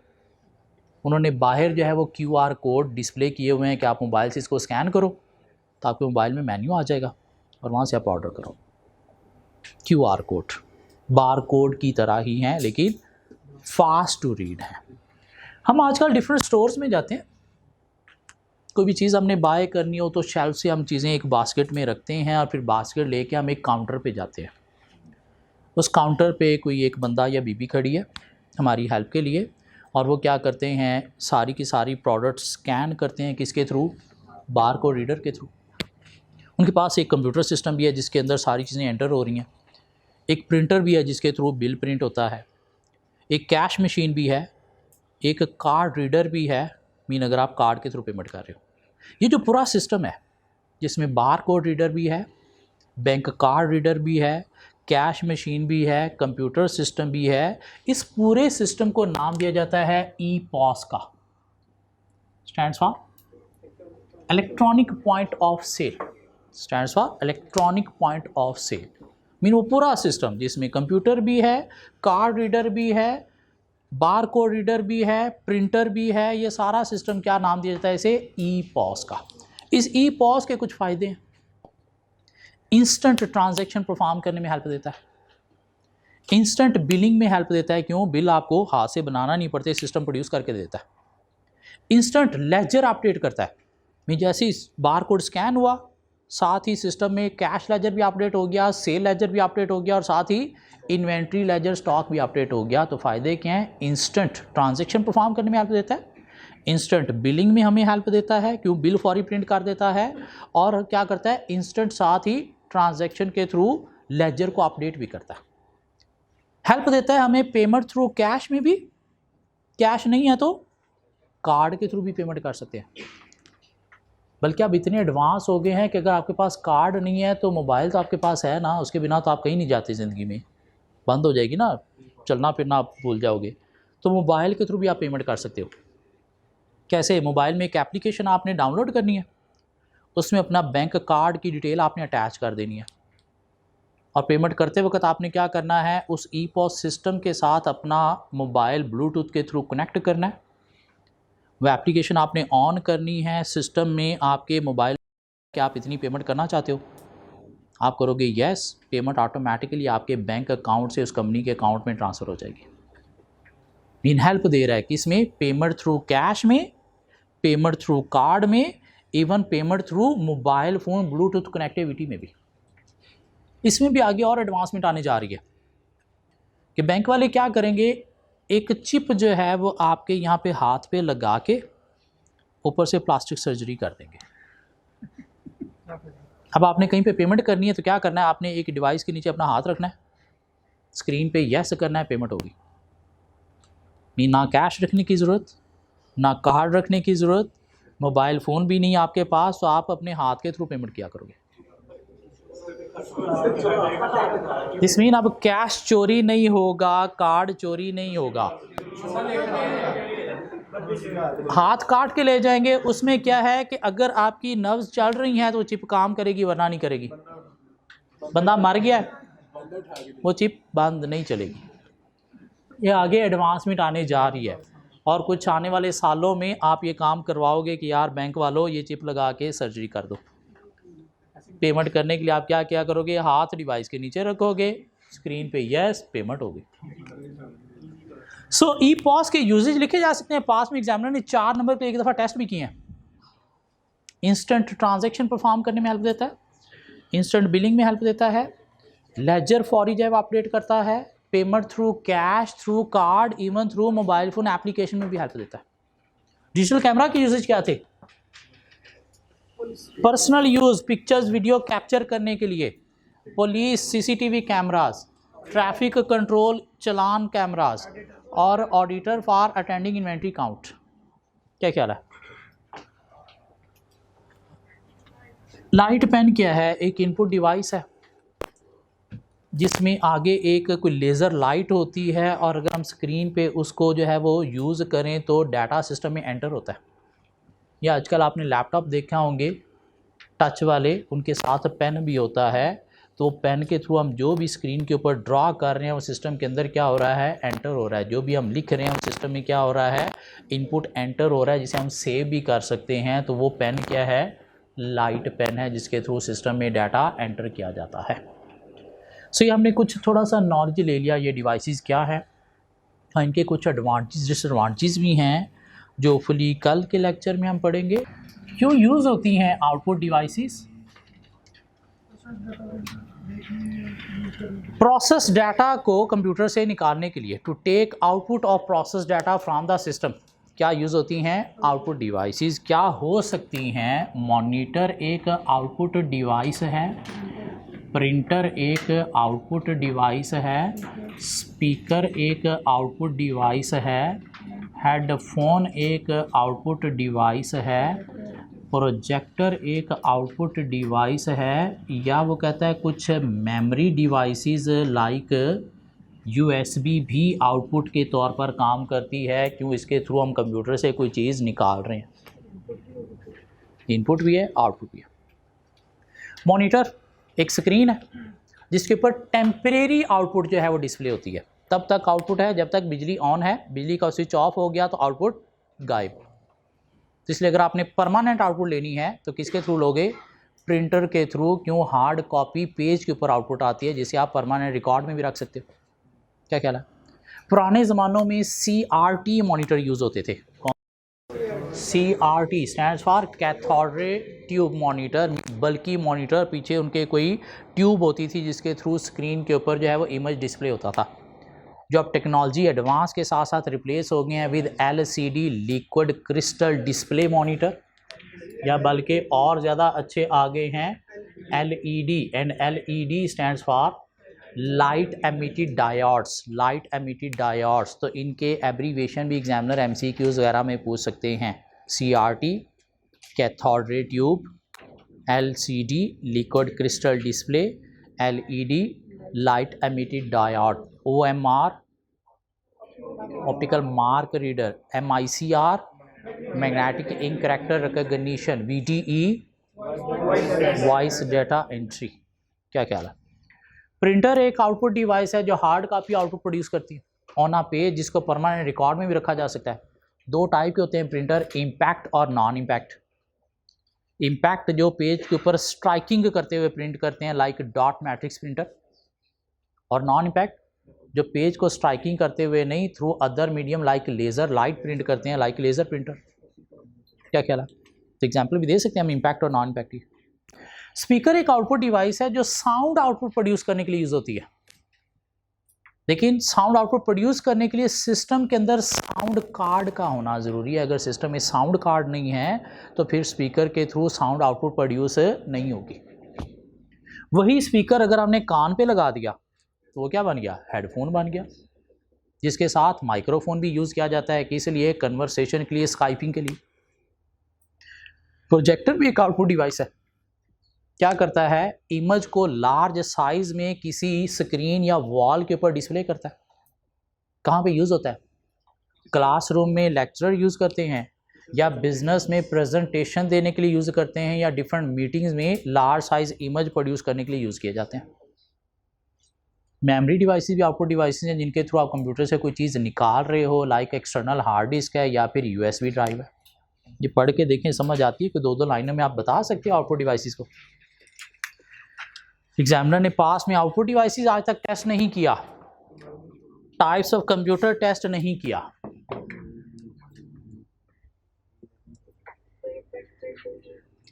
उन्होंने बाहर जो है वो QR कोड डिस्प्ले किए हुए हैं कि आप मोबाइल से इसको स्कैन करो तो आपके मोबाइल में मेन्यू आ जाएगा और वहाँ से आप ऑर्डर करो। QR कोड बार कोड की तरह ही हैं लेकिन फास्ट टू रीड है। हम आजकल डिफरेंट स्टोर्स में जाते हैं, कोई भी चीज़ हमने बाय करनी हो तो शेल्फ से हम चीज़ें एक बास्केट में रखते हैं और फिर बास्केट लेके हम एक काउंटर पे जाते हैं। उस काउंटर पे कोई एक बंदा या बीबी खड़ी है हमारी हेल्प के लिए और वो क्या करते हैं, सारी की सारी प्रोडक्ट स्कैन करते हैं किसके थ्रू, बार कोड रीडर के थ्रू। उनके पास एक कंप्यूटर सिस्टम भी है जिसके अंदर सारी चीज़ें एंटर हो रही हैं, एक प्रिंटर भी है जिसके थ्रू बिल प्रिंट होता है, एक कैश मशीन भी है, एक कार्ड रीडर भी है, मीन अगर आप कार्ड के थ्रू पेमेंट कर रहे हो। ये जो पूरा सिस्टम है जिसमें बार कोड रीडर भी है, बैंक कार्ड रीडर भी है, कैश मशीन भी है, कंप्यूटर सिस्टम भी है, इस पूरे सिस्टम को नाम दिया जाता है EPOS का। Stands for electronic point of sale, stands for electronic point of sale. Mean वो पूरा सिस्टम जिसमें कंप्यूटर भी है, कार्ड रीडर भी है, बार कोड रीडर भी है, प्रिंटर भी है, ये सारा सिस्टम क्या नाम दिया जाता है इसे, EPOS का। इस EPOS के कुछ फ़ायदे हैं, इंस्टेंट ट्रांजैक्शन परफॉर्म करने में हेल्प देता है, इंस्टेंट बिलिंग में हेल्प देता है, क्यों, बिल आपको हाथ से बनाना नहीं पड़ते, सिस्टम प्रोड्यूस करके देता है। इंस्टेंट लेजर अपडेट करता है, मीन जैसे ही बार कोड स्कैन हुआ साथ ही सिस्टम में कैश लेजर भी अपडेट हो गया, सेल लेजर भी अपडेट हो गया और साथ ही इन्वेंट्री लेजर स्टॉक भी अपडेट हो गया। तो फ़ायदे क्या हैं, इंस्टेंट ट्रांजैक्शन परफॉर्म करने में हेल्प देता है, इंस्टेंट बिलिंग में हमें हेल्प देता है, क्यों, बिल फौरी प्रिंट कर देता है, और क्या करता है, इंस्टेंट साथ ही ट्रांजैक्शन के थ्रू लेजर को अपडेट भी करता है। हेल्प देता है हमें पेमेंट थ्रू कैश में भी, कैश नहीं है तो कार्ड के थ्रू भी पेमेंट कर सकते हैं। बल्कि आप इतने एडवांस हो गए हैं कि अगर आपके पास कार्ड नहीं है तो मोबाइल तो आपके पास है ना, उसके बिना तो आप कहीं नहीं जाते, ज़िंदगी में बंद हो जाएगी ना, चलना फिरना आप भूल जाओगे। तो मोबाइल के थ्रू भी आप पेमेंट कर सकते हो। कैसे, मोबाइल में एक एप्लीकेशन आपने डाउनलोड करनी है, उसमें अपना बैंक कार्ड की डिटेल आपने अटैच कर देनी है और पेमेंट करते वक्त आपने क्या करना है, उस EPOS सिस्टम के साथ अपना मोबाइल ब्लूटूथ के थ्रू कनेक्ट करना है। वह एप्लीकेशन आपने ऑन करनी है सिस्टम में आपके मोबाइल कि आप इतनी पेमेंट करना चाहते हो, आप करोगे यस, पेमेंट ऑटोमेटिकली आपके बैंक अकाउंट से उस कंपनी के अकाउंट में ट्रांसफ़र हो जाएगी। मीन हेल्प दे रहा है कि इसमें पेमेंट थ्रू कैश में, पेमेंट थ्रू कार्ड में, even payment through mobile phone Bluetooth connectivity में भी। इसमें भी आगे और एडवांसमेंट आने जा रही है कि बैंक वाले क्या करेंगे, एक चिप जो है वो आपके यहाँ पे हाथ पे लगा के ऊपर से प्लास्टिक सर्जरी कर देंगे। अब आपने कहीं पे पेमेंट करनी है तो क्या करना है, आपने एक डिवाइस के नीचे अपना हाथ रखना है, स्क्रीन पे यस करना है, पेमेंट होगी। नहीं, ना कैश रखने की ज़रूरत, ना कार्ड रखने की ज़रूरत, मोबाइल फ़ोन भी नहीं आपके पास, तो आप अपने हाथ के थ्रू पेमेंट किया करोगे। दिस मीन अब कैश चोरी नहीं होगा, कार्ड चोरी नहीं होगा। हाथ काट के ले जाएंगे, उसमें क्या है कि अगर आपकी नर्व्स चल रही हैं तो चिप काम करेगी, वरना नहीं करेगी। बंदा मर गया है, वो चिप बंद नहीं चलेगी। ये आगे एडवांसमेंट आने जा रही है और कुछ आने वाले सालों में आप ये काम करवाओगे कि यार बैंक वालों ये चिप लगा के सर्जरी कर दो। पेमेंट करने के लिए आप क्या क्या करोगे, हाथ डिवाइस के नीचे रखोगे, स्क्रीन पे यस, पेमेंट होगी। सो EPOS के यूजेज लिखे जा सकते हैं। पास में एग्जामिनर ने 4 नंबर पे एक दफ़ा टेस्ट भी किए हैं। इंस्टेंट ट्रांजैक्शन परफॉर्म करने में हेल्प देता है, इंस्टेंट बिलिंग में हेल्प देता है, लेजर फौरी जब अपडेट करता है, payment through cash, through card, even through mobile phone application में भी हेल्प देता है। डिजिटल कैमरा के यूजेज क्या थे, personal use, pictures video capture करने के लिए, police CCTV cameras, traffic control challan cameras और auditor for attending inventory count. क्या ख्याल है? लाइट पेन क्या है, एक इनपुट डिवाइस है जिसमें आगे एक कोई लेज़र लाइट होती है और अगर हम स्क्रीन पे उसको जो है वो यूज़ करें तो डाटा सिस्टम में एंटर होता है। या आजकल आपने लैपटॉप देखा होंगे टच वाले, उनके साथ पेन भी होता है, तो पेन के थ्रू हम जो भी स्क्रीन के ऊपर ड्रा कर रहे हैं वो सिस्टम के अंदर क्या हो रहा है, एंटर हो रहा है। जो भी हम लिख रहे हैं वो सिस्टम में क्या हो रहा है, इनपुट एंटर हो रहा है, जिसे हम सेव भी कर सकते हैं। तो वो पेन क्या है, लाइट पेन है, जिसके थ्रू सिस्टम में डाटा एंटर किया जाता है। सो ये हमने कुछ थोड़ा सा नॉलेज ले लिया ये डिवाइसेस क्या है, इनके कुछ एडवांटेज डिसएडवांटेज भी हैं जो फुली कल के लेक्चर में हम पढ़ेंगे। क्यों यूज़ होती हैं आउटपुट डिवाइसेस? प्रोसेस डाटा को कंप्यूटर से निकालने के लिए, to take output of process data from the system, क्या यूज़ होती हैं आउटपुट डिवाइसेस। क्या हो सकती हैं, मॉनिटर एक आउटपुट डिवाइस है, प्रिंटर एक आउटपुट डिवाइस है, स्पीकर एक आउटपुट डिवाइस है, हेडफोन एक आउटपुट डिवाइस है, प्रोजेक्टर एक आउटपुट डिवाइस है, या वो कहता है कुछ मेमोरी डिवाइसेस लाइक यूएसबी भी आउटपुट के तौर पर काम करती है। क्यों, इसके थ्रू हम कंप्यूटर से कोई चीज़ निकाल रहे हैं, इनपुट भी है आउटपुट भी है। मॉनिटर एक स्क्रीन है जिसके ऊपर टेम्परेरी आउटपुट जो है वो डिस्प्ले होती है। तब तक आउटपुट है जब तक बिजली ऑन है, बिजली का स्विच ऑफ हो गया तो आउटपुट गायब। तो इसलिए अगर आपने परमानेंट आउटपुट लेनी है तो किसके थ्रू लोगे, प्रिंटर के थ्रू। क्यों, हार्ड कॉपी पेज के ऊपर आउटपुट आती है जिसे आप परमानेंट रिकॉर्ड में भी रख सकते हो। क्या ख्याल है? पुराने ज़मानों में CRT मॉनिटर यूज़ होते थे। CRT stands for cathode ray tube monitor, बल्कि मॉनिटर पीछे उनके कोई ट्यूब होती थी जिसके थ्रू स्क्रीन के ऊपर जो है वो इमेज डिस्प्ले होता था। जो अब टेक्नोलॉजी एडवांस के साथ साथ रिप्लेस हो गए हैं with LCD liquid crystal display monitor, या बल्कि और ज़्यादा अच्छे आ गए हैं LED, and LED stands for light emitted diodes, light emitted diodes. तो इनके एब्रीवेशन भी एग्जामिनर MCQs वगैरह में पूछ सकते हैं। CRT cathode ray tube, LCD liquid crystal display, LED light emitted diode, OMR optical mark reader, MICR magnetic ink character recognition, VDE voice data entry. क्या ख्याल है? प्रिंटर एक आउटपुट डिवाइस है जो हार्ड कॉपी आउटपुट प्रोड्यूस करती है on a page, जिसको permanent record में भी रखा जा सकता है। दो टाइप के होते हैं प्रिंटर, इम्पैक्ट और नॉन इम्पैक्ट। इम्पैक्ट जो पेज के ऊपर स्ट्राइकिंग करते हुए प्रिंट करते हैं लाइक डॉट मैट्रिक्स प्रिंटर, और नॉन इम्पैक्ट जो पेज को स्ट्राइकिंग करते हुए नहीं, through other medium like laser light print करते हैं लाइक लेज़र प्रिंटर। क्या ख्याल है? तो एग्जाम्पल भी दे सकते हैं हम इम्पैक्ट और नॉन इम्पैक्ट की। स्पीकर एक आउटपुट डिवाइस है जो साउंड आउटपुट प्रोड्यूस करने के लिए यूज होती है, लेकिन साउंड आउटपुट प्रोड्यूस करने के लिए सिस्टम के अंदर साउंड कार्ड का होना ज़रूरी है। अगर सिस्टम में साउंड कार्ड नहीं है तो फिर स्पीकर के थ्रू साउंड आउटपुट प्रोड्यूस नहीं होगी। वही स्पीकर अगर हमने कान पे लगा दिया तो वो क्या बन गया, हेडफोन बन गया, जिसके साथ माइक्रोफोन भी यूज़ किया जाता है, किस लिए, कन्वर्सेशन के लिए, स्काइपिंग के लिए। प्रोजेक्टर भी एक आउटपुट डिवाइस है, क्या करता है, इमेज को लार्ज साइज में किसी स्क्रीन या वॉल के ऊपर डिस्प्ले करता है। कहाँ पे यूज़ होता है? क्लासरूम में लेक्चरर यूज़ करते हैं, या बिजनेस में प्रेजेंटेशन देने के लिए यूज़ करते हैं, या डिफरेंट मीटिंग्स में लार्ज साइज इमेज प्रोड्यूस करने के लिए यूज़ किए जाते हैं। मेमोरी डिवाइसेस भी आउटपुट डिवाइसेस हैं जिनके थ्रू आप कंप्यूटर से कोई चीज़ निकाल रहे हो, लाइक एक्सटर्नल हार्ड डिस्क है या फिर USB ड्राइव है। ये पढ़ के देखें, समझ आती है कि दो दो लाइनों में आप बता सकते हो आउटपुट डिवाइसेस को। एग्जामिनर ने पास में आउटपुट डिवाइसेस आज तक टेस्ट नहीं किया, टाइप्स ऑफ कंप्यूटर टेस्ट नहीं किया।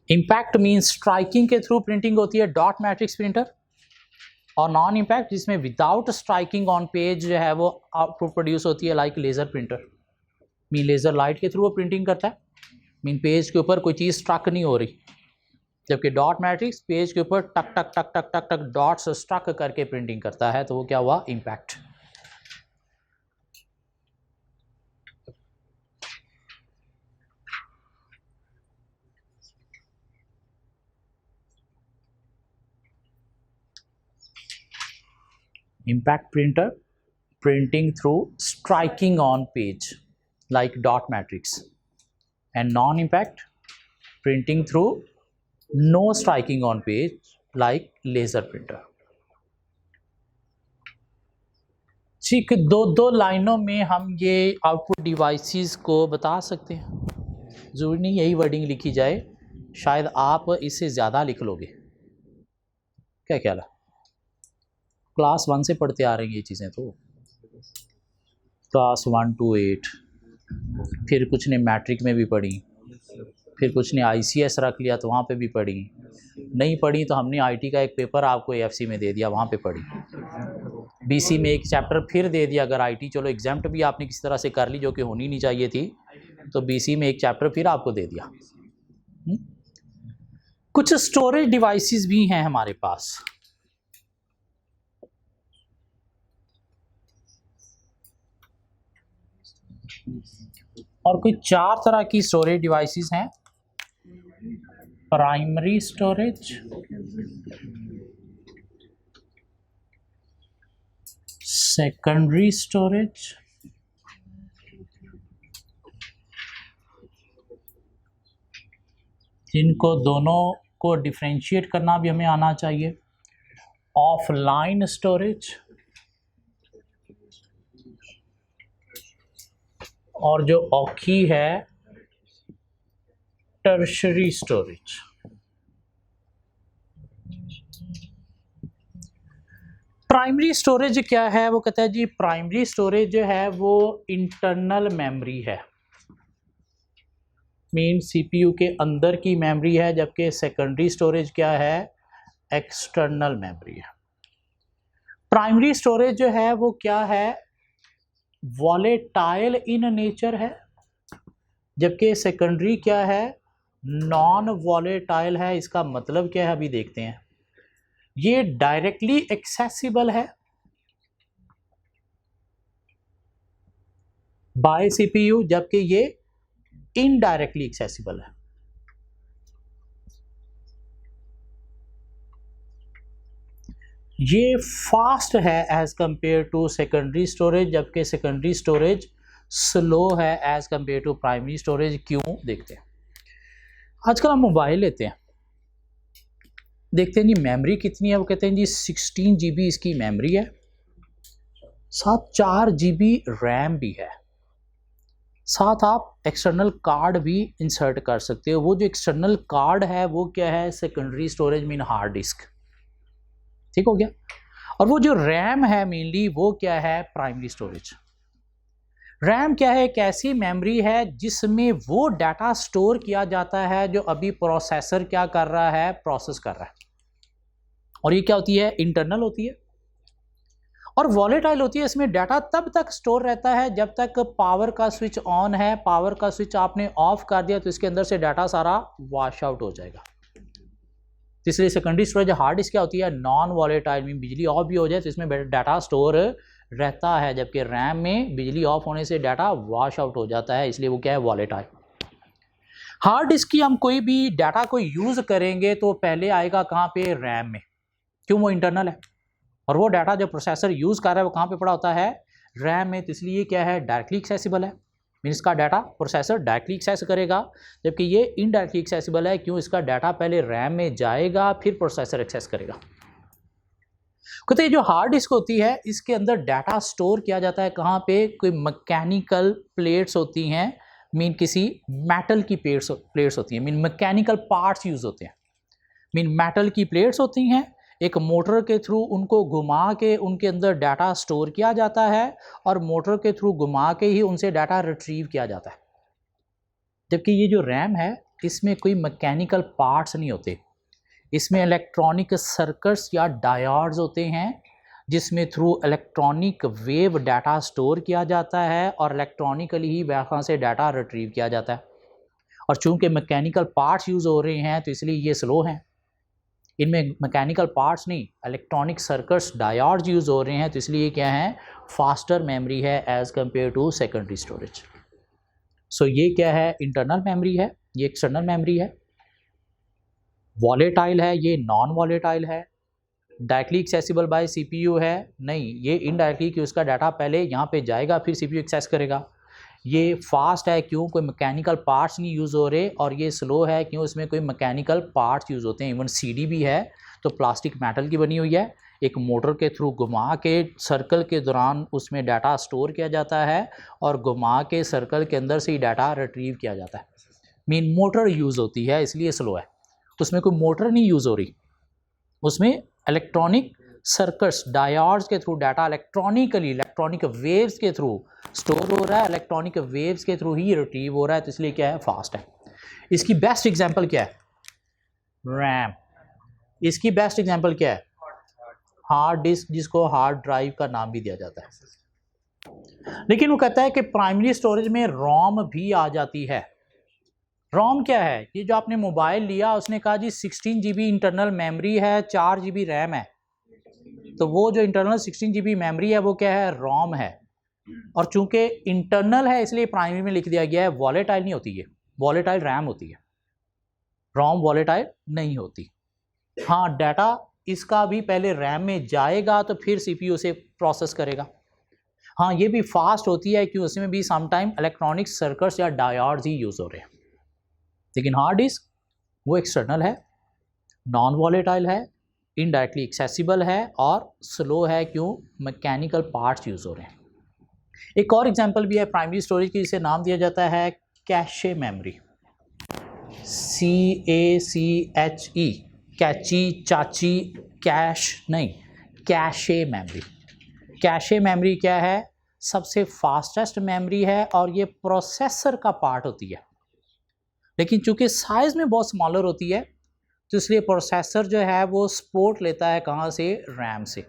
इम्पैक्ट मींस स्ट्राइकिंग के थ्रू प्रिंटिंग होती है, डॉट मैट्रिक्स प्रिंटर, और नॉन इम्पैक्ट जिसमें विदाउट स्ट्राइकिंग ऑन पेज जो है वो आउटपुट प्रोड्यूस होती है like laser printer. Mean laser light के थ्रू वो प्रिंटिंग करता है, मीन पेज के ऊपर कोई चीज़ स्ट्रक नहीं हो रही, जबकि डॉट मैट्रिक्स पेज के ऊपर टक टक टक टक टक टक डॉट्स स्ट्रक करके प्रिंटिंग करता है। तो वो क्या हुआ, impact. Impact printer printing through striking on page like dot matrix, and non-impact printing through no striking on page like laser printer. ठीक, दो दो लाइनों में हम ये आउटपुट डिवाइसेस को बता सकते हैं, ज़रूरी नहीं यही वर्डिंग लिखी जाए, शायद आप इससे ज़्यादा लिख लोगे। क्या ख्याल है? क्लास 1 से पढ़ते आ रही हैं ये चीज़ें, तो क्लास 1 to 8, फिर कुछ ने मैट्रिक में भी पढ़ी, फिर कुछ ने ICS रख लिया तो वहाँ पे भी पढ़ी, नहीं पढ़ी तो हमने IT का एक पेपर आपको AFC में दे दिया, वहाँ पे पढ़ी। BC में एक चैप्टर फिर दे दिया, अगर IT चलो एग्जाम्ट भी आपने किसी तरह से कर ली जो कि होनी नहीं चाहिए थी, तो BC में एक चैप्टर फिर आपको दे दिया। कुछ स्टोरेज डिवाइसेस भी हैं हमारे पास। और कोई 4 तरह की स्टोरेज डिवाइसेस हैं। प्राइमरी स्टोरेज, सेकेंडरी स्टोरेज, जिनको दोनों को डिफरेंशिएट करना भी हमें आना चाहिए, ऑफलाइन स्टोरेज, और जो औखी है टर्शरी स्टोरेज। प्राइमरी स्टोरेज क्या है? वो कहता है जी प्राइमरी स्टोरेज जो है वो इंटरनल मेमोरी है, मीन CPU के अंदर की मेमोरी है, जबकि सेकेंडरी स्टोरेज क्या है? एक्सटर्नल मेमोरी है। प्राइमरी स्टोरेज जो है वो क्या है? वॉलेटाइल इन नेचर है, जबकि सेकेंडरी क्या है? नॉन वॉलेटाइल है। इसका मतलब क्या है अभी देखते हैं। ये डायरेक्टली एक्सेसिबल है बाय CPU, जबकि ये इनडायरेक्टली एक्सेसिबल है। ये फास्ट है as compare to secondary storage, जबकि सेकेंडरी स्टोरेज स्लो है as compare to primary storage. क्यों? देखते हैं। आजकल हम मोबाइल लेते हैं, देखते हैं जी मेमोरी कितनी है, वो कहते हैं जी 16 GB इसकी मेमोरी है, साथ 4 GB रैम भी है, साथ आप एक्सटर्नल कार्ड भी इंसर्ट कर सकते हो। वो जो एक्सटर्नल कार्ड है वो क्या है? Secondary storage, mean hard disk. ठीक हो गया। और वो जो रैम है मेनली वो क्या है? Primary storage. रैम क्या है? एक ऐसी मेमोरी है जिसमें वो डाटा स्टोर किया जाता है जो अभी प्रोसेसर क्या कर रहा है? प्रोसेस कर रहा है। और ये क्या होती है? इंटरनल होती है और वॉलेटाइल होती है। इसमें डाटा तब तक स्टोर रहता है जब तक पावर का स्विच ऑन है, पावर का स्विच आपने ऑफ कर दिया तो इसके अंदर से डाटा सारा वॉश आउट हो जाएगा। इसलिए सेकेंडरी स्टोरेज हार्ड डिस्क क्या होती है? नॉन वॉलेटाइल, में बिजली ऑफ भी हो जाए तो इसमें डाटा स्टोर रहता है, जबकि रैम में बिजली ऑफ होने से डाटा वॉश आउट हो जाता है, इसलिए वो क्या है? वॉलेटाइल। हार्ड डिस्क की हम कोई भी डाटा को यूज करेंगे तो पहले आएगा कहाँ पे? रैम में। क्यों? वो इंटरनल है और वो डाटा जो प्रोसेसर यूज कर रहा है वो कहाँ पे पड़ा होता है? रैम में। तो इसलिए क्या है? डायरेक्टली एक्सेसिबल है, मीन इसका डाटा प्रोसेसर डायरेक्टली एक्सेस करेगा, जबकि ये इनडायरेक्टली एक्सेसिबल है। क्यों? इसका डाटा पहले रैम में जाएगा फिर प्रोसेसर एक्सेस करेगा। कहते हैं जो हार्ड डिस्क होती है इसके अंदर डाटा स्टोर किया जाता है कहाँ पे? कोई मैकेनिकल प्लेट्स होती हैं, मीन किसी मेटल की प्लेट्स होती हैं, मीन मैकेनिकल पार्ट्स यूज होते हैं, मीन मेटल की प्लेट्स होती हैं, एक मोटर के थ्रू उनको घुमा के उनके अंदर डाटा स्टोर किया जाता है और मोटर के थ्रू घुमा के ही उनसे डाटा रिट्रीव किया जाता है। जबकि ये जो रैम है इसमें कोई मैकेनिकल पार्ट्स नहीं होते, इसमें इलेक्ट्रॉनिक सर्किट्स या डायोड्स होते हैं जिसमें through electronic wave data store किया जाता है और इलेक्ट्रॉनिकली ही वहाँ से डाटा रिट्रीव किया जाता है। और चूंकि मैकेनिकल पार्ट्स यूज़ हो रहे हैं तो इसलिए ये स्लो हैं। इनमें मैकेनिकल पार्ट्स नहीं, इलेक्ट्रॉनिक सर्किट्स डायोड्स यूज़ हो रहे हैं, तो इसलिए क्या है? फास्टर मेमोरी है as compare to secondary storage. So ये क्या है? इंटरनल मेमोरी है, ये एक्सटर्नल मेमोरी है, वॉलेटाइल है, ये नॉन वॉलेटाइल है, डायरेक्टली एक्सेसिबल बाय CPU है, नहीं ये इनडायरेक्टली कि उसका डाटा पहले यहाँ पे जाएगा फिर CPU एक्सेस करेगा। ये फास्ट है, क्यों? कोई मैकेनिकल पार्ट्स नहीं यूज़ हो रहे, और ये स्लो है, क्यों? इसमें कोई मैकेनिकल पार्ट्स यूज़ होते हैं। इवन CD भी है तो प्लास्टिक मेटल की बनी हुई है, एक मोटर के थ्रू घुमा के सर्कल के दौरान उसमें डाटा स्टोर किया जाता है और घुमा के सर्कल के अंदर से ही डाटा रिट्रीव किया जाता है। मीन मोटर यूज़ होती है इसलिए स्लो है, उसमें कोई मोटर नहीं यूज़ हो रही, उसमें इलेक्ट्रॉनिक सर्किट्स डायोड्स के थ्रू डाटा इलेक्ट्रॉनिक वेव्स के थ्रू स्टोर हो रहा है, इलेक्ट्रॉनिक वेव्स के थ्रू ही रिट्रीव हो रहा है, तो इसलिए क्या है, फास्ट है। इसकी बेस्ट एग्जांपल क्या है, रैम। इसकी बेस्ट एग्जांपल क्या है, हार्ड डिस्क, जिसको हार्ड ड्राइव का नाम भी दिया जाता है। लेकिन वो कहता है कि प्राइमरी स्टोरेज में रोम भी आ जाती है। रोम क्या है, ये जो आपने मोबाइल लिया उसने कहा जी 16 GB इंटरनल मेमोरी है, 4 GB रैम है, तो वो जो इंटरनल 16 GB मेमोरी है वो क्या है, रोम है। और चूंकि इंटरनल है इसलिए प्राइमरी में लिख दिया गया है, वॉलेटाइल नहीं होती, ये वॉलेटाइल रैम होती है, रोम वॉलेटाइल नहीं होती। हाँ, डाटा इसका भी पहले रैम में जाएगा तो फिर CPU से प्रोसेस करेगा। हाँ, ये भी फास्ट होती है क्योंकि उसमें भी समटाइम इलेक्ट्रॉनिक सर्किट्स या डायोड्स ही यूज़ हो रहे हैं। लेकिन हार्ड डिस्क वो एक्सटर्नल है, नॉन वॉलेटाइल है, इनडायरेक्टली एक्सेसिबल है और स्लो है, क्यों, मैकेनिकल पार्ट्स यूज़ हो रहे हैं। एक और एग्जांपल भी है प्राइमरी स्टोरेज की, जिसे नाम दिया जाता है कैशे मेमोरी, CACHE, कैची, चाची, कैश नहीं, कैशे मेमोरी। कैशे मेमोरी क्या है, सबसे फास्टेस्ट मेमोरी है और ये प्रोसेसर का पार्ट होती है, लेकिन चूंकि साइज में बहुत स्मॉलर होती है तो इसलिए प्रोसेसर जो है वो सपोर्ट लेता है कहाँ से, रैम से।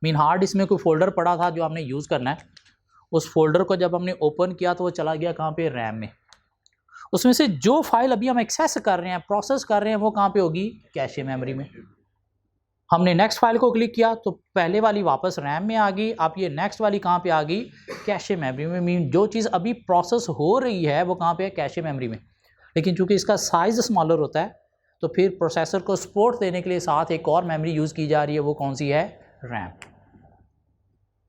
मीन हार्ड डिस्क में कोई फोल्डर पड़ा था जो आपने यूज़ करना है, उस फोल्डर को जब हमने ओपन किया तो वो चला गया कहाँ पे, रैम में। उसमें से जो फाइल अभी हम एक्सेस कर रहे हैं, प्रोसेस कर रहे हैं, वो कहाँ पे होगी, कैशे मेमोरी में। हमने नेक्स्ट फाइल को क्लिक किया तो पहले वाली वापस रैम में आ गई, अब ये नेक्स्ट वाली कहाँ पे आ गई, कैशे मेमोरी में। मीन जो चीज़ अभी प्रोसेस हो रही है वो कहाँ पे है, कैशे मेमोरी में। लेकिन चूंकि इसका साइज स्मॉलर होता है तो फिर प्रोसेसर को सपोर्ट देने के लिए साथ एक और मेमोरी यूज़ की जा रही है, वो कौन सी है, रैम।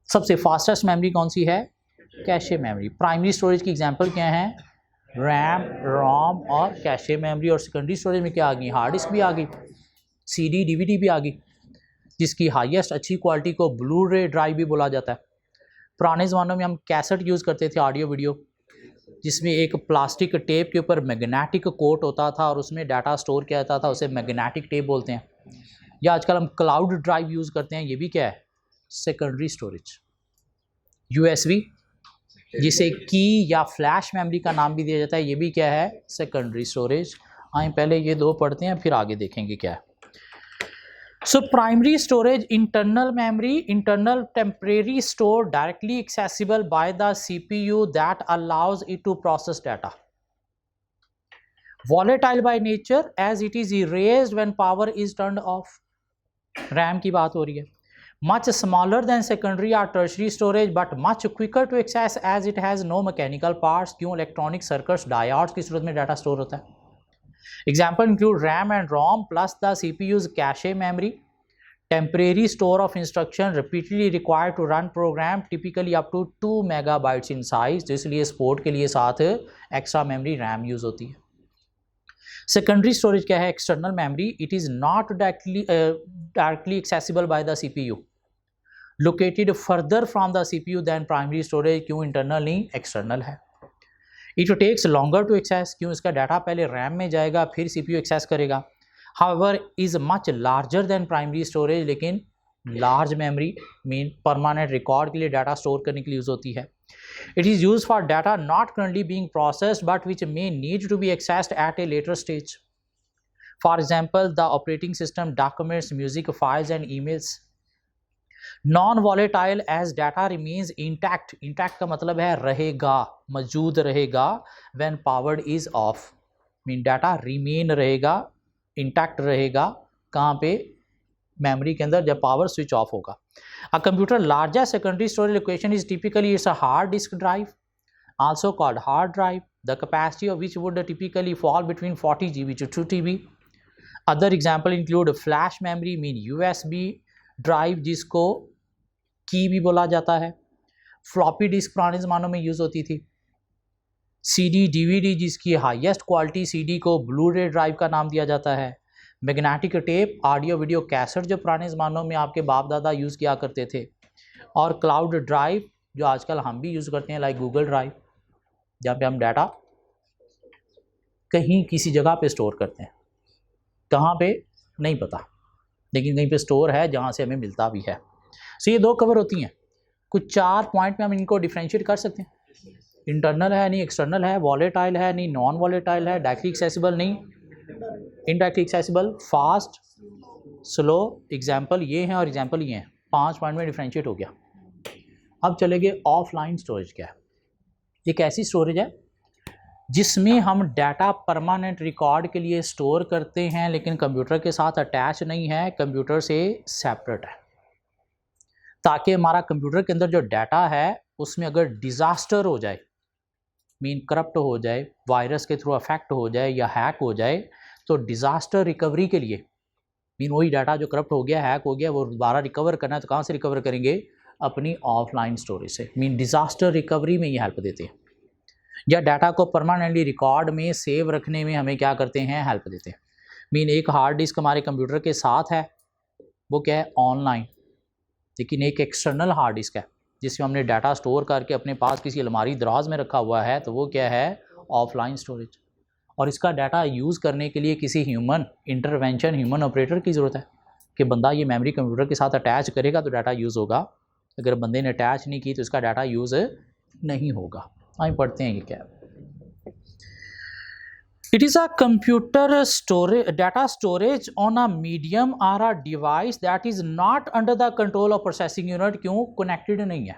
सबसे फास्टेस्ट मेमोरी कौन सी है, कैशे मेमोरी। प्राइमरी स्टोरेज की एग्जांपल क्या है, रैम, रोम और कैशे मेमोरी। और सेकेंडरी स्टोरेज में क्या आ गई, हार्ड डिस्क भी आ गई, CD DVD भी आ गई, जिसकी हाईएस्ट अच्छी क्वालिटी को ब्लू रे ड्राइव भी बोला जाता है। पुराने ज़मानों में हम कैसेट यूज़ करते थे, ऑडियो वीडियो, जिसमें एक प्लास्टिक टेप के ऊपर मैग्नेटिक कोट होता था और उसमें डाटा स्टोर किया जाता था, उसे मैग्नेटिक टेप बोलते हैं। या आजकल हम क्लाउड ड्राइव यूज़ करते हैं, ये भी क्या है, सेकेंडरी स्टोरेज। USB, जिसे की या फ्लैश मेमोरी का नाम भी दिया जाता है, ये भी क्या है, सेकेंडरी स्टोरेज। आइए पहले ये दो पढ़ते हैं फिर आगे देखेंगे क्या है। So primary storage, internal memory, internal temporary store directly accessible by the CPU that allows it to process data. Volatile by nature as it is erased when power is turned off. RAM की बात हो रही है। Much smaller than secondary or tertiary storage but much quicker to access as it has no mechanical parts. क्यों, electronic circuits, diodes की सूरत में data store होता है। Example include RAM and ROM plus the CPU's cache memory, temporary store of instruction repeatedly required to run program, typically up to 2 megabytes in size, तो इसलिए support के लिए साथ extra memory RAM use होती है। Secondary storage क्या है, external memory, it is not directly accessible by the CPU, located further from the CPU than primary storage. क्यों, इंटरनल नहीं, एक्सटर्नल है। It takes longer to access, क्यों, इसका data पहले रैम में जाएगा फिर CPU एक्सेस करेगा। However, is much larger than primary storage, लेकिन large memory mean permanent record के लिए, डाटा स्टोर करने के लिए यूज़ होती है। It is use for data not currently being processed but which may need to be accessed at a later stage. For example, the operating system documents, music, files and emails. Non volatile as data remains intact, intact का मतलब है रहेगा, मौजूद रहेगा, when powered is off, mean data remain रहेगा, intact रहेगा, कहाँ पे, मेमोरी के अंदर, जब पावर स्विच ऑफ होगा। A computer largest secondary storage location is typically it's a hard disk drive, also called hard drive, the capacity of which would typically fall between 40 GB to 2 TB। Other example include flash memory mean USB drive, जिसको की भी बोला जाता है। Floppy disk पुराने ज़मानों में use होती थी। CD DVD, जिसकी हाईएस्ट क्वालिटी CD को ब्लू रे ड्राइव का नाम दिया जाता है। Magnetic tape, audio video cassette जो पुराने ज़मानों में आपके बाप दादा यूज़ किया करते थे, और क्लाउड ड्राइव जो आजकल हम भी यूज़ करते हैं, लाइक गूगल ड्राइव, जहाँ पे हम डाटा कहीं किसी जगह पे स्टोर करते हैं, कहाँ पे नहीं पता, लेकिन कहीं पे स्टोर है जहाँ से हमें मिलता भी है। सो ये दो कवर होती हैं। कुछ 4 पॉइंट में हम इनको डिफ्रेंशिएट कर सकते हैं। इंटरनल है नहीं, एक्सटर्नल है, वॉलेटाइल है नहीं, नॉन वॉलेटाइल है, डायरेक्टली एक्सेसिबल नहीं, indirectly accessible, fast, slow. Example ये हैं और एग्जाम्पल ये हैं, 5 पॉइंट में डिफ्रेंशिएट हो गया। अब चलेंगे ऑफलाइन स्टोरेज क्या है। एक ऐसी स्टोरेज है जिसमें हम डाटा परमानेंट रिकॉर्ड के लिए स्टोर करते हैं, लेकिन कंप्यूटर के साथ अटैच नहीं है, कंप्यूटर से सेपरेट है, ताकि हमारा कंप्यूटर के अंदर जो डाटा है उसमें अगर डिज़ास्टर हो जाए, मीन करप्ट हो जाए, वायरस के थ्रू अफेक्ट हो जाए या हैक हो जाए, तो डिज़ास्टर रिकवरी के लिए, मीन वही डाटा जो करप्ट हो गया, हैक हो गया, वो दोबारा रिकवर करना है, तो कहाँ से रिकवर करेंगे? अपनी ऑफलाइन स्टोरेज से। मीन डिज़ास्टर रिकवरी में ये हेल्प देते हैं, या डाटा को परमानेंटली रिकॉर्ड में सेव रखने में हमें क्या करते हैं? हेल्प देते हैं। मीन एक हार्ड डिस्क हमारे कंप्यूटर के साथ है, वो क्या है? ऑनलाइन। लेकिन एक एक्सटर्नल हार्ड डिस्क है जिसमें हमने डाटा स्टोर करके अपने पास किसी अलमारी दराज में रखा हुआ है, तो वो क्या है? Offline storage. और इसका डाटा यूज़ करने के लिए किसी ह्यूमन इंटरवेंशन, ह्यूमन ऑपरेटर की ज़रूरत है कि बंदा ये मेमोरी कंप्यूटर के साथ अटैच करेगा तो डाटा यूज़ होगा, अगर बंदे ने अटैच नहीं की तो इसका डाटा यूज़ नहीं होगा। आइए पढ़ते हैं ये क्या है। It is a computer storage, data storage on a medium or a device that is not under the control of processing unit। क्यों? connected नहीं है।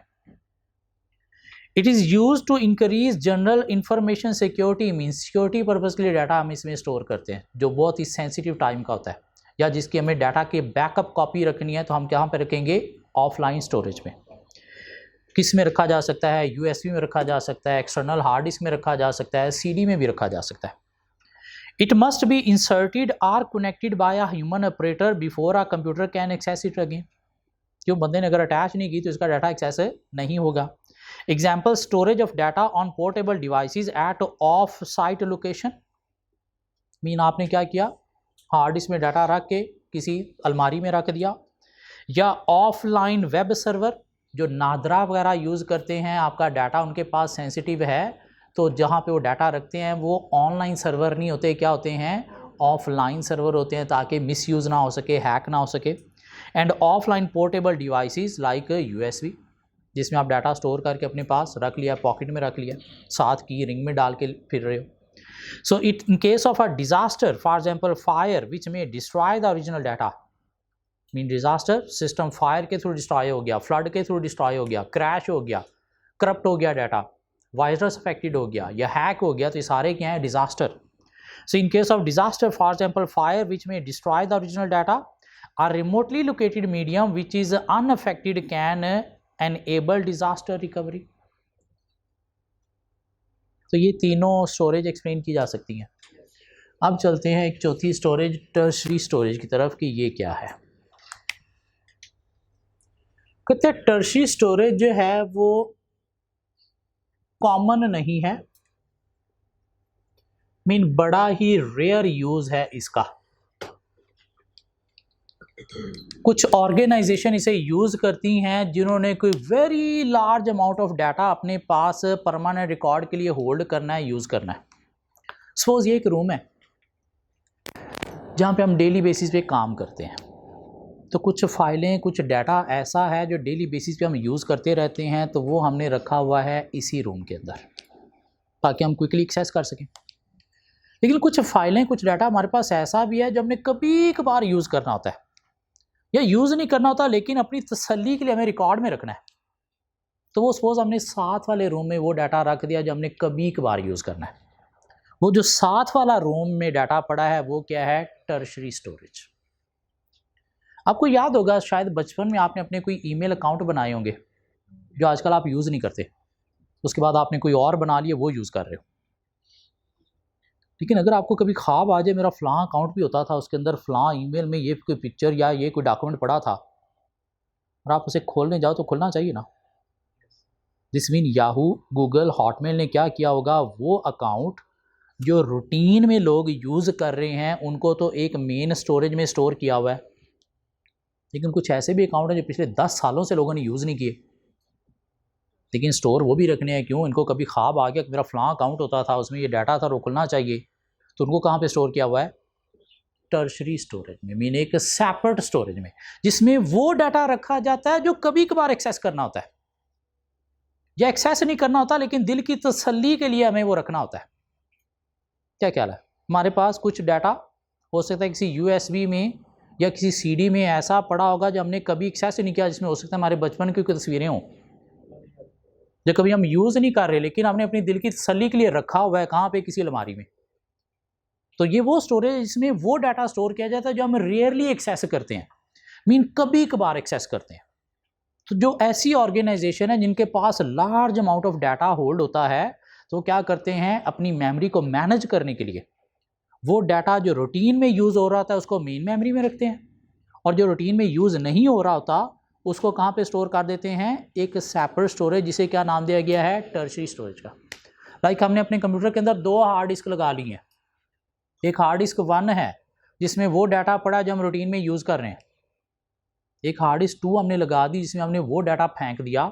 It is used to increase general information security, means security purpose के लिए data हम इसमें store करते हैं, जो बहुत ही सेंसिटिव टाइम का होता है, या जिसकी हमें डाटा की बैकअप कॉपी रखनी है, तो हम कहाँ पे रखेंगे? ऑफलाइन स्टोरेज में। किस में रखा जा सकता है? यूएसबी में रखा जा सकता है, एक्सटर्नल हार्ड डिस्क में रखा जा सकता है, सीडी में भी रखा जा सकता है। It must be inserted or connected by a human operator before a computer can access it again। क्यों? बंदे ने अगर अटैच नहीं की तो इसका डाटा एक्सेस नहीं होगा। Example, storage of data on portable devices at off site location. Mean आपने क्या किया? हार्ड डिस्क में डाटा रख के किसी अलमारी में रख दिया, या ऑफलाइन वेब सर्वर, जो नादरा वगैरह यूज़ करते हैं, आपका डाटा उनके पास सेंसिटिव है, तो जहाँ पे वो डाटा रखते हैं वो ऑनलाइन सर्वर नहीं होते, क्या होते हैं? ऑफलाइन सर्वर होते हैं, ताकि मिसयूज़ ना हो सके, हैक ना हो सके। And offline portable devices like USB, जिसमें आप डाटा स्टोर करके अपने पास रख लिया, पॉकेट में रख लिया, साथ की रिंग में डाल के फिर रहे हो। So it in case of a disaster, for example fire which में destroy the original data, mean disaster, system fire के थ्रू डिस्ट्रॉय हो गया, फ्लड के थ्रू डिस्ट्रॉय हो गया, क्रैश हो गया, करप्ट हो गया डाटा, वायरस अफेक्टेड हो गया या हैक हो गया, तो ये सारे क्या हैं? Disaster. So in case of disaster, for example fire which में destroy the original data, are remotely located medium which is unaffected can enable disaster recovery. तो ये तीनों स्टोरेज एक्सप्लेन की जा सकती हैं। अब चलते हैं एक चौथी स्टोरेज, टर्शरी स्टोरेज की तरफ, कि ये क्या है। कहते हैं टर्शरी स्टोरेज जो है वो कॉमन नहीं है, मीन बड़ा ही रेयर यूज है इसका। कुछ ऑर्गेनाइजेशन इसे यूज करती हैं जिन्होंने कोई very large amount of data अपने पास परमानेंट रिकॉर्ड के लिए होल्ड करना है, यूज करना है। सपोज ये एक रूम है जहाँ पे हम डेली बेसिस पे काम करते हैं, तो कुछ फाइलें, कुछ डाटा ऐसा है जो डेली बेसिस पे हम यूज़ करते रहते हैं, तो वो हमने रखा हुआ है इसी रूम के अंदर ताकि हम क्विकली एक्सेस कर सकें। लेकिन कुछ फाइलें, कुछ डाटा हमारे पास ऐसा भी है जो हमने कभी कभार यूज़ करना होता है, या यूज़ नहीं करना होता लेकिन अपनी तसल्ली के लिए हमें रिकॉर्ड में रखना है। तो वो सपोज हमने साथ वाले रूम में वो डाटा रख दिया जो हमने कभी कभार यूज़ करना है। वो जो साथ वाला रूम में डाटा पड़ा है वो क्या है? Tertiary storage. आपको याद होगा शायद बचपन में आपने अपने कोई ईमेल अकाउंट बनाए होंगे जो आजकल आप यूज़ नहीं करते, उसके बाद आपने कोई और बना लिया, वो यूज़ कर रहे हो। लेकिन अगर आपको कभी ख्वाब आ जाए मेरा फ़लाँ अकाउंट भी होता था, उसके अंदर फ़लाँ ईमेल में ये कोई पिक्चर या ये कोई डॉक्यूमेंट पड़ा था, और आप उसे खोलने जाओ तो खुलना चाहिए ना। This mean Yahoo, Google, Hotmail ने क्या किया होगा? वो अकाउंट जो रूटीन में लोग यूज़ कर रहे हैं उनको तो एक मेन स्टोरेज में स्टोर किया हुआ है, लेकिन कुछ ऐसे भी अकाउंट हैं जो पिछले 10 सालों से लोगों ने यूज़ नहीं किए, लेकिन स्टोर वो भी रखने हैं। क्यों? इनको कभी ख्वाब आ गया कि मेरा फ़लाँ अकाउंट होता था, उसमें ये डाटा था, रोकना चाहिए, तो उनको कहाँ पे स्टोर किया हुआ है? टर्शरी स्टोरेज में, मीन एक सेपरेट स्टोरेज में, जिसमें वो डाटा रखा जाता है जो कभी कभार एक्सेस करना होता है या एक्सेस नहीं करना होता, लेकिन दिल की तसल्ली के लिए हमें वो रखना होता है। क्या ख्याल है? हमारे पास कुछ डाटा हो सकता है किसी यूएसबी में या किसी सीडी में ऐसा पड़ा होगा जो हमने कभी एक्सेस ही नहीं किया, जिसमें हो सकता है हमारे बचपन की कोई तस्वीरें हों जो कभी हम यूज़ नहीं कर रहे, लेकिन हमने अपनी दिल की तसल्ली के लिए रखा हुआ है। कहाँ पे? किसी अलमारी में। तो ये वो स्टोरेज जिसमें वो डाटा स्टोर किया जाता है जो हम रेयरली एक्सेस करते हैं, मीन कभी कभार एक्सेस करते हैं। तो जो ऐसी ऑर्गेनाइजेशन है जिनके पास large amount of data hold होता है, तो क्या करते हैं अपनी मेमोरी को मैनेज करने के लिए वो डाटा जो रूटीन में यूज़ हो रहा था उसको मेन मेमोरी में रखते हैं, और जो रूटीन में यूज़ नहीं हो रहा होता उसको कहाँ पे स्टोर कर देते हैं? एक सेपरेट स्टोरेज, जिसे क्या नाम दिया गया है? टर्शरी स्टोरेज का। लाइक हमने अपने कंप्यूटर के अंदर 2 हार्ड डिस्क लगा ली हैं। एक हार्ड डिस्क 1 है जिसमें वो डाटा पड़ा जो हम रूटीन में यूज़ कर रहे हैं, एक हार्ड डिस्क 2 हमने लगा दी जिसमें हमने वो डाटा फेंक दिया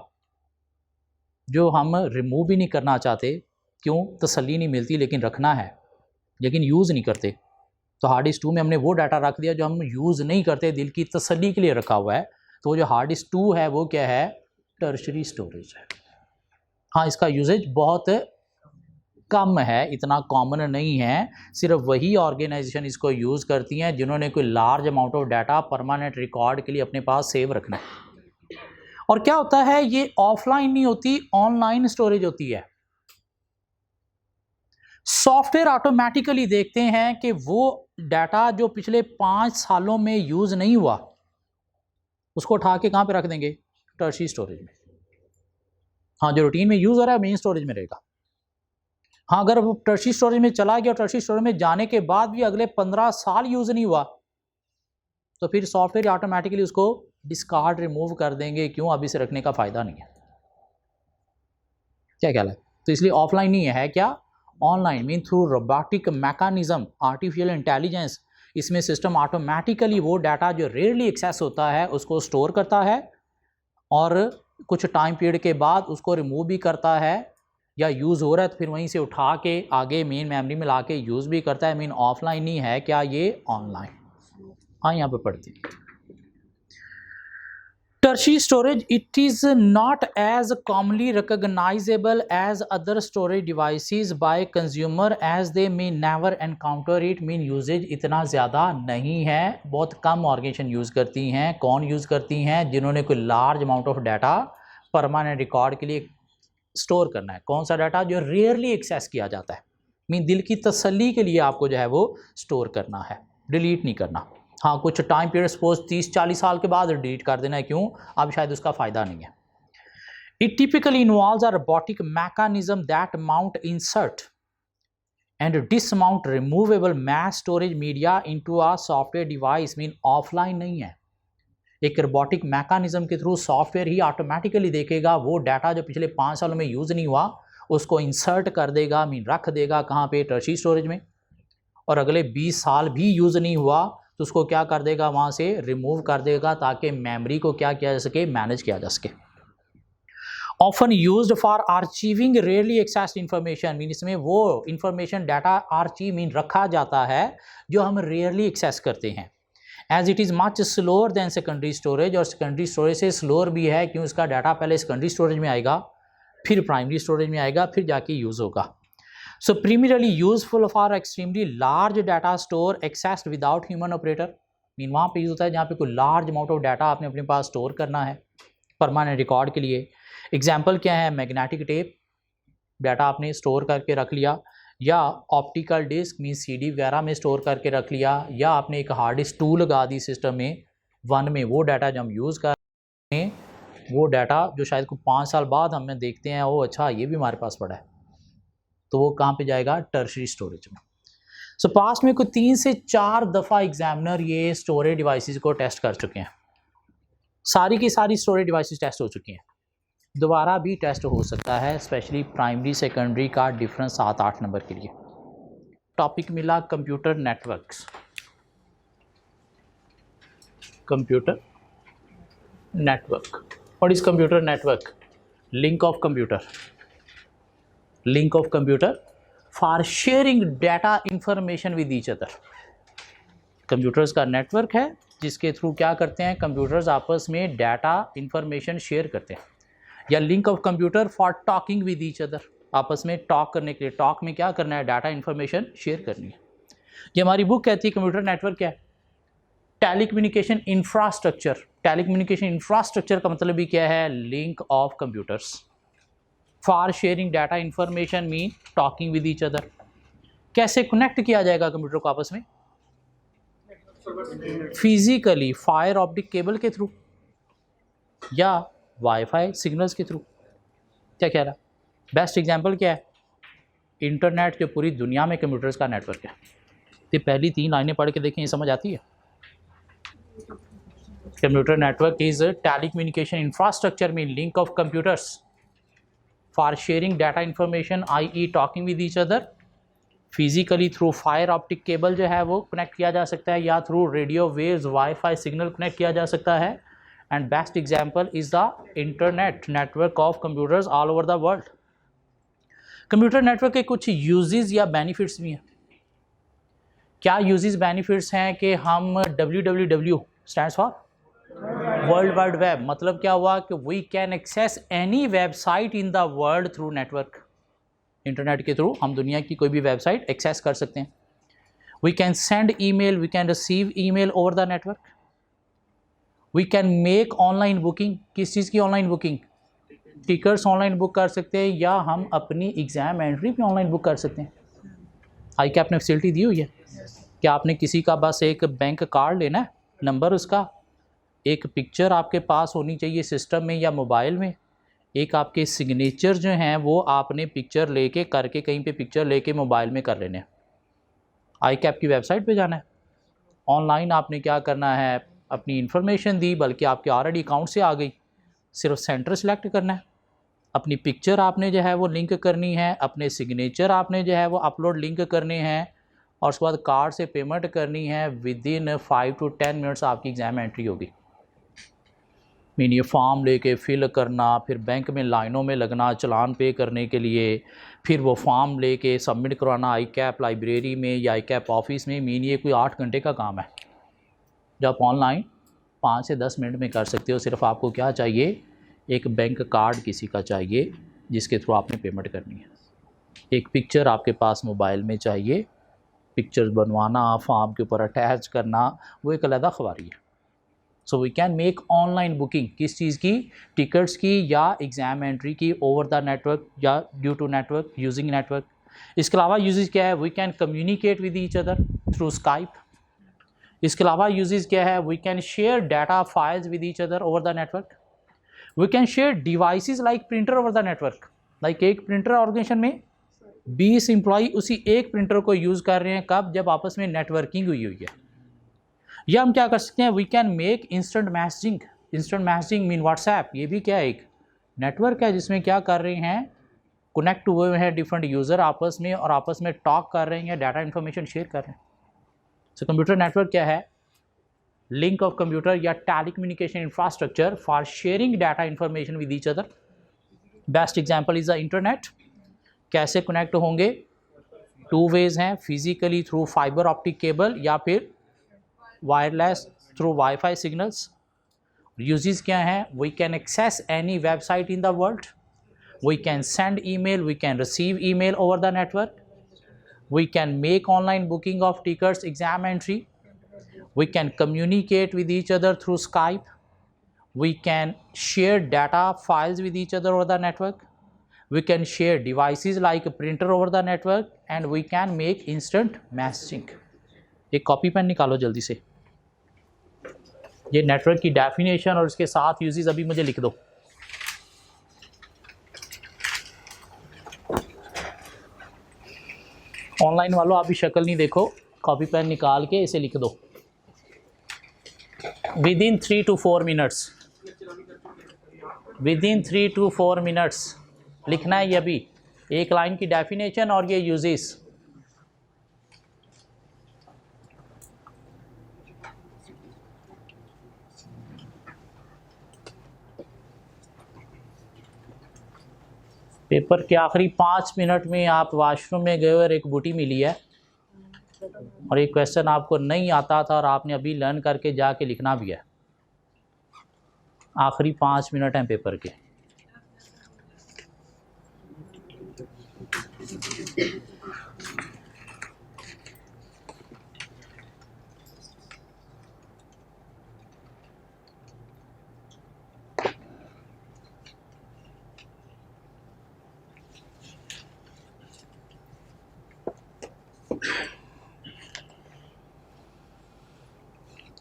जो हम रिमूव भी नहीं करना चाहते। क्यों? तसल्ली नहीं मिलती, लेकिन रखना है, लेकिन यूज़ नहीं करते। तो हार्ड डिस्क 2 में हमने वो डाटा रख दिया जो हम यूज़ नहीं करते, दिल की तसल्ली के लिए रखा हुआ है। तो जो हार्ड डिस्क 2 है वो क्या है? टर्शरी स्टोरेज है। हाँ, इसका यूजेज बहुत कम है, इतना कॉमन नहीं है। सिर्फ वही ऑर्गेनाइजेशन इसको यूज़ करती हैं जिन्होंने कोई large amount of data permanent record के लिए अपने पास सेव रखना है। और क्या होता है, ये ऑफलाइन नहीं होती, ऑनलाइन स्टोरेज होती है। सॉफ्टवेयर ऑटोमेटिकली देखते हैं कि वो डाटा जो पिछले 5 सालों में यूज़ नहीं हुआ उसको उठा के कहाँ पे रख देंगे? टर्शरी स्टोरेज में। हाँ, जो रूटीन में यूज़ हो रहा है मेन स्टोरेज में रहेगा। हाँ, अगर वो टर्शरी स्टोरेज में चला गया और टर्शरी स्टोरेज में जाने के बाद भी अगले 15 साल यूज़ नहीं हुआ, तो फिर सॉफ्टवेयर ऑटोमेटिकली उसको डिस्कार्ड, रिमूव कर देंगे। क्यों? अभी से रखने का फ़ायदा नहीं है। क्या ख्याल है? तो इसलिए ऑफलाइन नहीं है क्या? Online, mean through robotic mechanism, artificial intelligence, इसमें सिस्टम ऑटोमेटिकली वो डाटा जो रेयरली एक्सेस होता है उसको स्टोर करता है और कुछ टाइम पीरियड के बाद उसको रिमूव भी करता है, या यूज़ हो रहा है तो फिर वहीं से उठा के आगे मेन मेमोरी में ला के यूज़ भी करता है। मीन ऑफलाइन नहीं है क्या? ये ऑनलाइन। हाँ, यहाँ पे पढ़ते हैं tertiary storage, it is not as commonly recognisable as other storage devices by consumer as they may never encounter it. Mean uses इतना ज़्यादा नहीं है, बहुत कम ऑर्गेनाइजेशन यूज़ करती हैं। कौन यूज़ करती हैं? जिन्होंने कोई large amount of data permanent record के लिए स्टोर करना है। कौन सा डाटा? जो रेयरली एक्सेस किया जाता है, मीन दिल की तसल्ली के लिए आपको जो है वो स्टोर करना है, डिलीट नहीं करना। हाँ, कुछ टाइम पीरियड सपोज 30-40 साल के बाद डिलीट कर देना है। क्यों? अब शायद उसका फ़ायदा नहीं है। It typically involves a robotic mechanism that mount, insert and dismount removable mass storage media into a software device. Mean offline नहीं है, एक रोबोटिक मैकेनिज्म के थ्रू सॉफ्टवेयर ही ऑटोमेटिकली देखेगा वो डाटा जो पिछले 5 सालों में यूज़ नहीं हुआ उसको इंसर्ट कर देगा, मीन रख देगा कहाँ पे? टर्शरी स्टोरेज में। और अगले 20 साल भी यूज़ नहीं हुआ तो उसको क्या कर देगा? वहाँ से रिमूव कर देगा ताकि मेमोरी को क्या किया जा सके? मैनेज किया जा सके। Often used for archiving rarely accessed information, mean इसमें वो इंफॉर्मेशन डाटा आर्चीव मीन रखा जाता है जो हम रेयरली एक्सेस करते हैं। As it is much slower than secondary storage, और सेकेंडरी स्टोरेज से स्लोअर भी है। क्यों? इसका डाटा पहले सेकेंडरी स्टोरेज में आएगा, फिर प्राइमरी स्टोरेज में आएगा, फिर जाके यूज़ होगा। So primarily useful for extremely large data store accessed without human operator, mean वहाँ पे यूज़ होता है जहाँ पे कोई लार्ज अमाउंट ऑफ डाटा आपने अपने पास स्टोर करना है परमानेंट रिकॉर्ड के लिए। एग्जाम्पल क्या है? मैग्नेटिक टेप, डाटा आपने स्टोर करके रख लिया, या ऑप्टिकल डिस्क मीन सीडी वगैरह में स्टोर करके रख लिया, या आपने एक हार्ड डिस्क 2 लगा दी सिस्टम में 1 में, वो डाटा जो हम यूज़ कर रहे हैं वो डाटा जो शायद को 5 साल बाद हमें देखते हैं वो अच्छा ये भी हमारे पास पड़ा है, तो वो कहाँ पे जाएगा? टर्शरी स्टोरेज में। सो पास्ट में कोई 3 से 4 दफ़ा एग्जामिनर ये स्टोरेज डिवाइसेस को टेस्ट कर चुके हैं। सारी की सारी स्टोरेज डिवाइसेस टेस्ट हो चुकी हैं, दोबारा भी टेस्ट हो सकता है, स्पेशली प्राइमरी सेकेंडरी का डिफरेंस 7-8 नंबर के लिए। टॉपिक मिला computer networks. Computer network, what is computer network? Link of computer, link of computer for sharing data information with each other. Computers का नेटवर्क है जिसके थ्रू क्या करते हैं, कंप्यूटर्स आपस में डाटा इंफॉर्मेशन शेयर करते हैं। या link of computer for talking with each other, आपस में टॉक करने के लिए, टॉक में क्या करना है, डाटा इंफॉर्मेशन शेयर करनी है। ये हमारी बुक कहती है कंप्यूटर नेटवर्क क्या है, टेलीकम्युनिकेशन इंफ्रास्ट्रक्चर। टेलीकम्युनिकेशन इंफ्रास्ट्रक्चर का मतलब भी क्या है, link of computers for sharing data information mean talking with each other. कैसे कनेक्ट किया जाएगा कंप्यूटर को आपस में? फिजिकली फायर ऑप्टिक केबल के थ्रू या वाईफाई सिग्नल्स के थ्रू। क्या कह रहा, बेस्ट एग्जांपल क्या है, इंटरनेट जो पूरी दुनिया में कंप्यूटर्स का नेटवर्क है। तो पहली 3 लाइनें पढ़ के देखें, ये समझ आती है। Computer network is telecommunication infrastructure में link of computers for sharing data information i.e. Talking with each other. Physically through fire optic cable जो है वो कनेक्ट किया जा सकता है, या through radio waves wifi signal connect किया जा सकता है। And best example is the internet network of computers all over the world. Computer network के कुछ यूजेस या बेनिफिट्स भी हैं। क्या यूजेस बेनिफिट्स हैं कि हम www stands for world wide web, मतलब क्या हुआ कि we can access any website in the world through network. Internet के थ्रू हम दुनिया की कोई भी वेबसाइट एक्सेस कर सकते हैं। We can send email, we can receive email over the network. We can make online booking, किस चीज़ की online booking, tickets online book कर सकते हैं, या हम अपनी एग्ज़ाम एंट्री भी ऑनलाइन बुक कर सकते हैं। आई क्या आपने फैसिलिटी दी हुई है? क्या आपने किसी का बस एक बैंक कार्ड लेना है, नंबर उसका, एक पिक्चर आपके पास होनी चाहिए सिस्टम में या मोबाइल में, एक आपके सिग्नेचर जो हैं वो आपने पिक्चर लेके करके कहीं पे पिक्चर लेके मोबाइल में कर लेने हैं। आई कैप की वेबसाइट पे जाना है, ऑनलाइन आपने क्या करना है, अपनी इन्फॉर्मेशन दी, बल्कि आपके ऑलरेडी अकाउंट से आ गई, सिर्फ सेंटर सेलेक्ट करना है, अपनी पिक्चर आपने जो है वो लिंक करनी है, अपने सिग्नेचर आपने जो है वो अपलोड लिंक करने हैं, और उसके बाद कार्ड से पेमेंट करनी है। विद इन 5 to 10 मिनट्स आपकी एग्ज़ाम एंट्री होगी। मीन ये फॉर्म लेके फिल करना, फिर बैंक में लाइनों में लगना चालान पे करने के लिए, फिर वो फॉर्म लेके सबमिट करवाना आई कैप लाइब्रेरी में या आई कैप ऑफिस में। मीन ये कोई 8 घंटे का काम है, जो आप ऑनलाइन 5 से 10 मिनट में कर सकते हो। सिर्फ आपको क्या चाहिए, एक बैंक कार्ड किसी का चाहिए जिसके थ्रू आपने पेमेंट करनी है, एक पिक्चर आपके पास मोबाइल में चाहिए, पिक्चर्स बनवाना, फॉर्म के ऊपर अटैच करना, वो एक अलग ख्वारी है। So we can make online booking, किस चीज़ की, टिकट्स की या एग्ज़ाम एंट्री की, ओवर द नेटवर्क या due to network, using network. इसके अलावा यूजेस क्या है, we can communicate with each other through Skype. इसके अलावा यूजेस क्या है, we can share data files with each other over the network. We can share devices like printer over the network. Like एक printer organisation में 20 employee उसी एक printer को use कर रहे हैं, कब, जब आपस में नेटवर्किंग हुई हुई है। या हम क्या कर सकते हैं, we can make instant messaging. Instant messaging mean WhatsApp, ये भी क्या है, एक नेटवर्क है जिसमें क्या कर रहे हैं, कनेक्ट हुए हैं डिफरेंट यूज़र आपस में, और आपस में टॉक कर रहे हैं, डाटा इन्फॉर्मेशन शेयर कर रहे हैं। सो कंप्यूटर नेटवर्क क्या है, लिंक ऑफ कंप्यूटर या telecommunication infrastructure for sharing data information with each other. Best example is the internet. कैसे कनेक्ट होंगे, 2 वेज हैं, physically through fibre optic cable या फिर wireless through wifi signals. Uses क्या हैं, we can access any website in the world, we can send email, we can receive email over the network, we can make online booking of tickets, exam entry, we can communicate with each other through Skype, we can share data files with each other over the network, we can share devices like a printer over the network, and we can make instant messaging। एक copy pen निकालो जल्दी से, ये network की definition और उसके साथ uses अभी मुझे लिख दो। ऑनलाइन वालों आप भी शक्ल नहीं देखो, कॉपी पेन निकाल के इसे लिख दो। With in 3 to 4 minutes, with in 3 to 4 minutes लिखना है ये अभी, एक लाइन की डेफिनेशन और ये यूजेस। पेपर के आखिरी 5 मिनट में आप वॉशरूम में गए और एक बूटी मिली है और एक क्वेश्चन आपको नहीं आता था और आपने अभी लर्न करके जाके लिखना भी है। आखिरी 5 मिनट हैं पेपर के।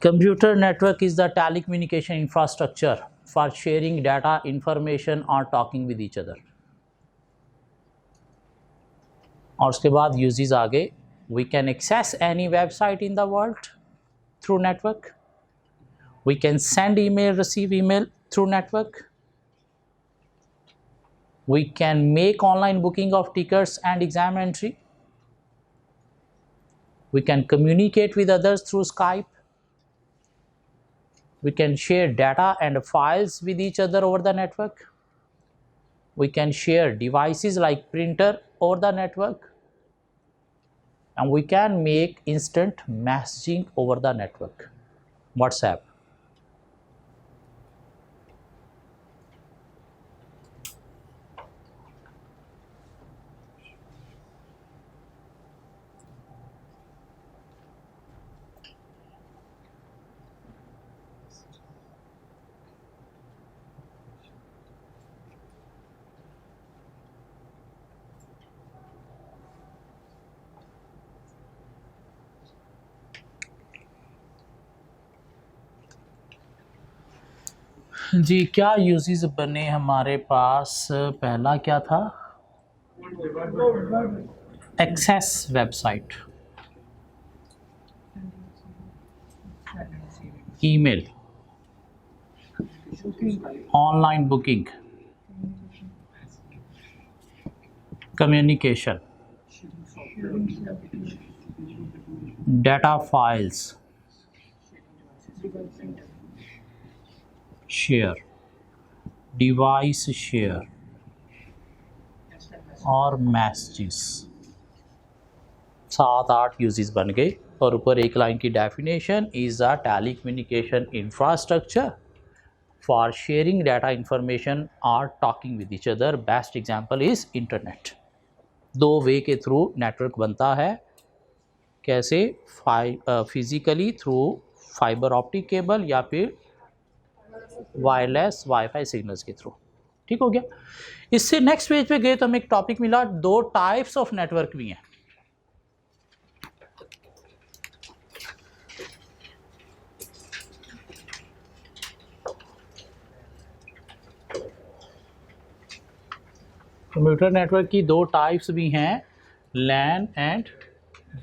Computer network is the telecommunication infrastructure for sharing data, information or talking with each other. और उसके बाद uses आगे, we can access any website in the world through network. We can send email, receive email through network. We can make online booking of tickets and exam entry. We can communicate with others through Skype. We can share data and files with each other over the network. We can share devices like printer over the network. And we can make instant messaging over the network. WhatsApp. जी क्या uses बने हमारे पास? पहला क्या था? Access website, email, online booking, communication, data files, share, device share और messages. 7-8 usages बन गए और ऊपर एक लाइन की definition is a telecommunication infrastructure for sharing data information और talking with each other. Best example is internet. 2 way के through network बनता है। कैसे? Physically through fibre optic cable या फिर वायरलेस वाईफाई सिग्नल्स के थ्रू। ठीक हो गया। इससे नेक्स्ट पेज पे गए तो हमें एक टॉपिक मिला, 2 टाइप्स ऑफ नेटवर्क भी हैं। कंप्यूटर नेटवर्क की 2 टाइप्स भी हैं, लैन एंड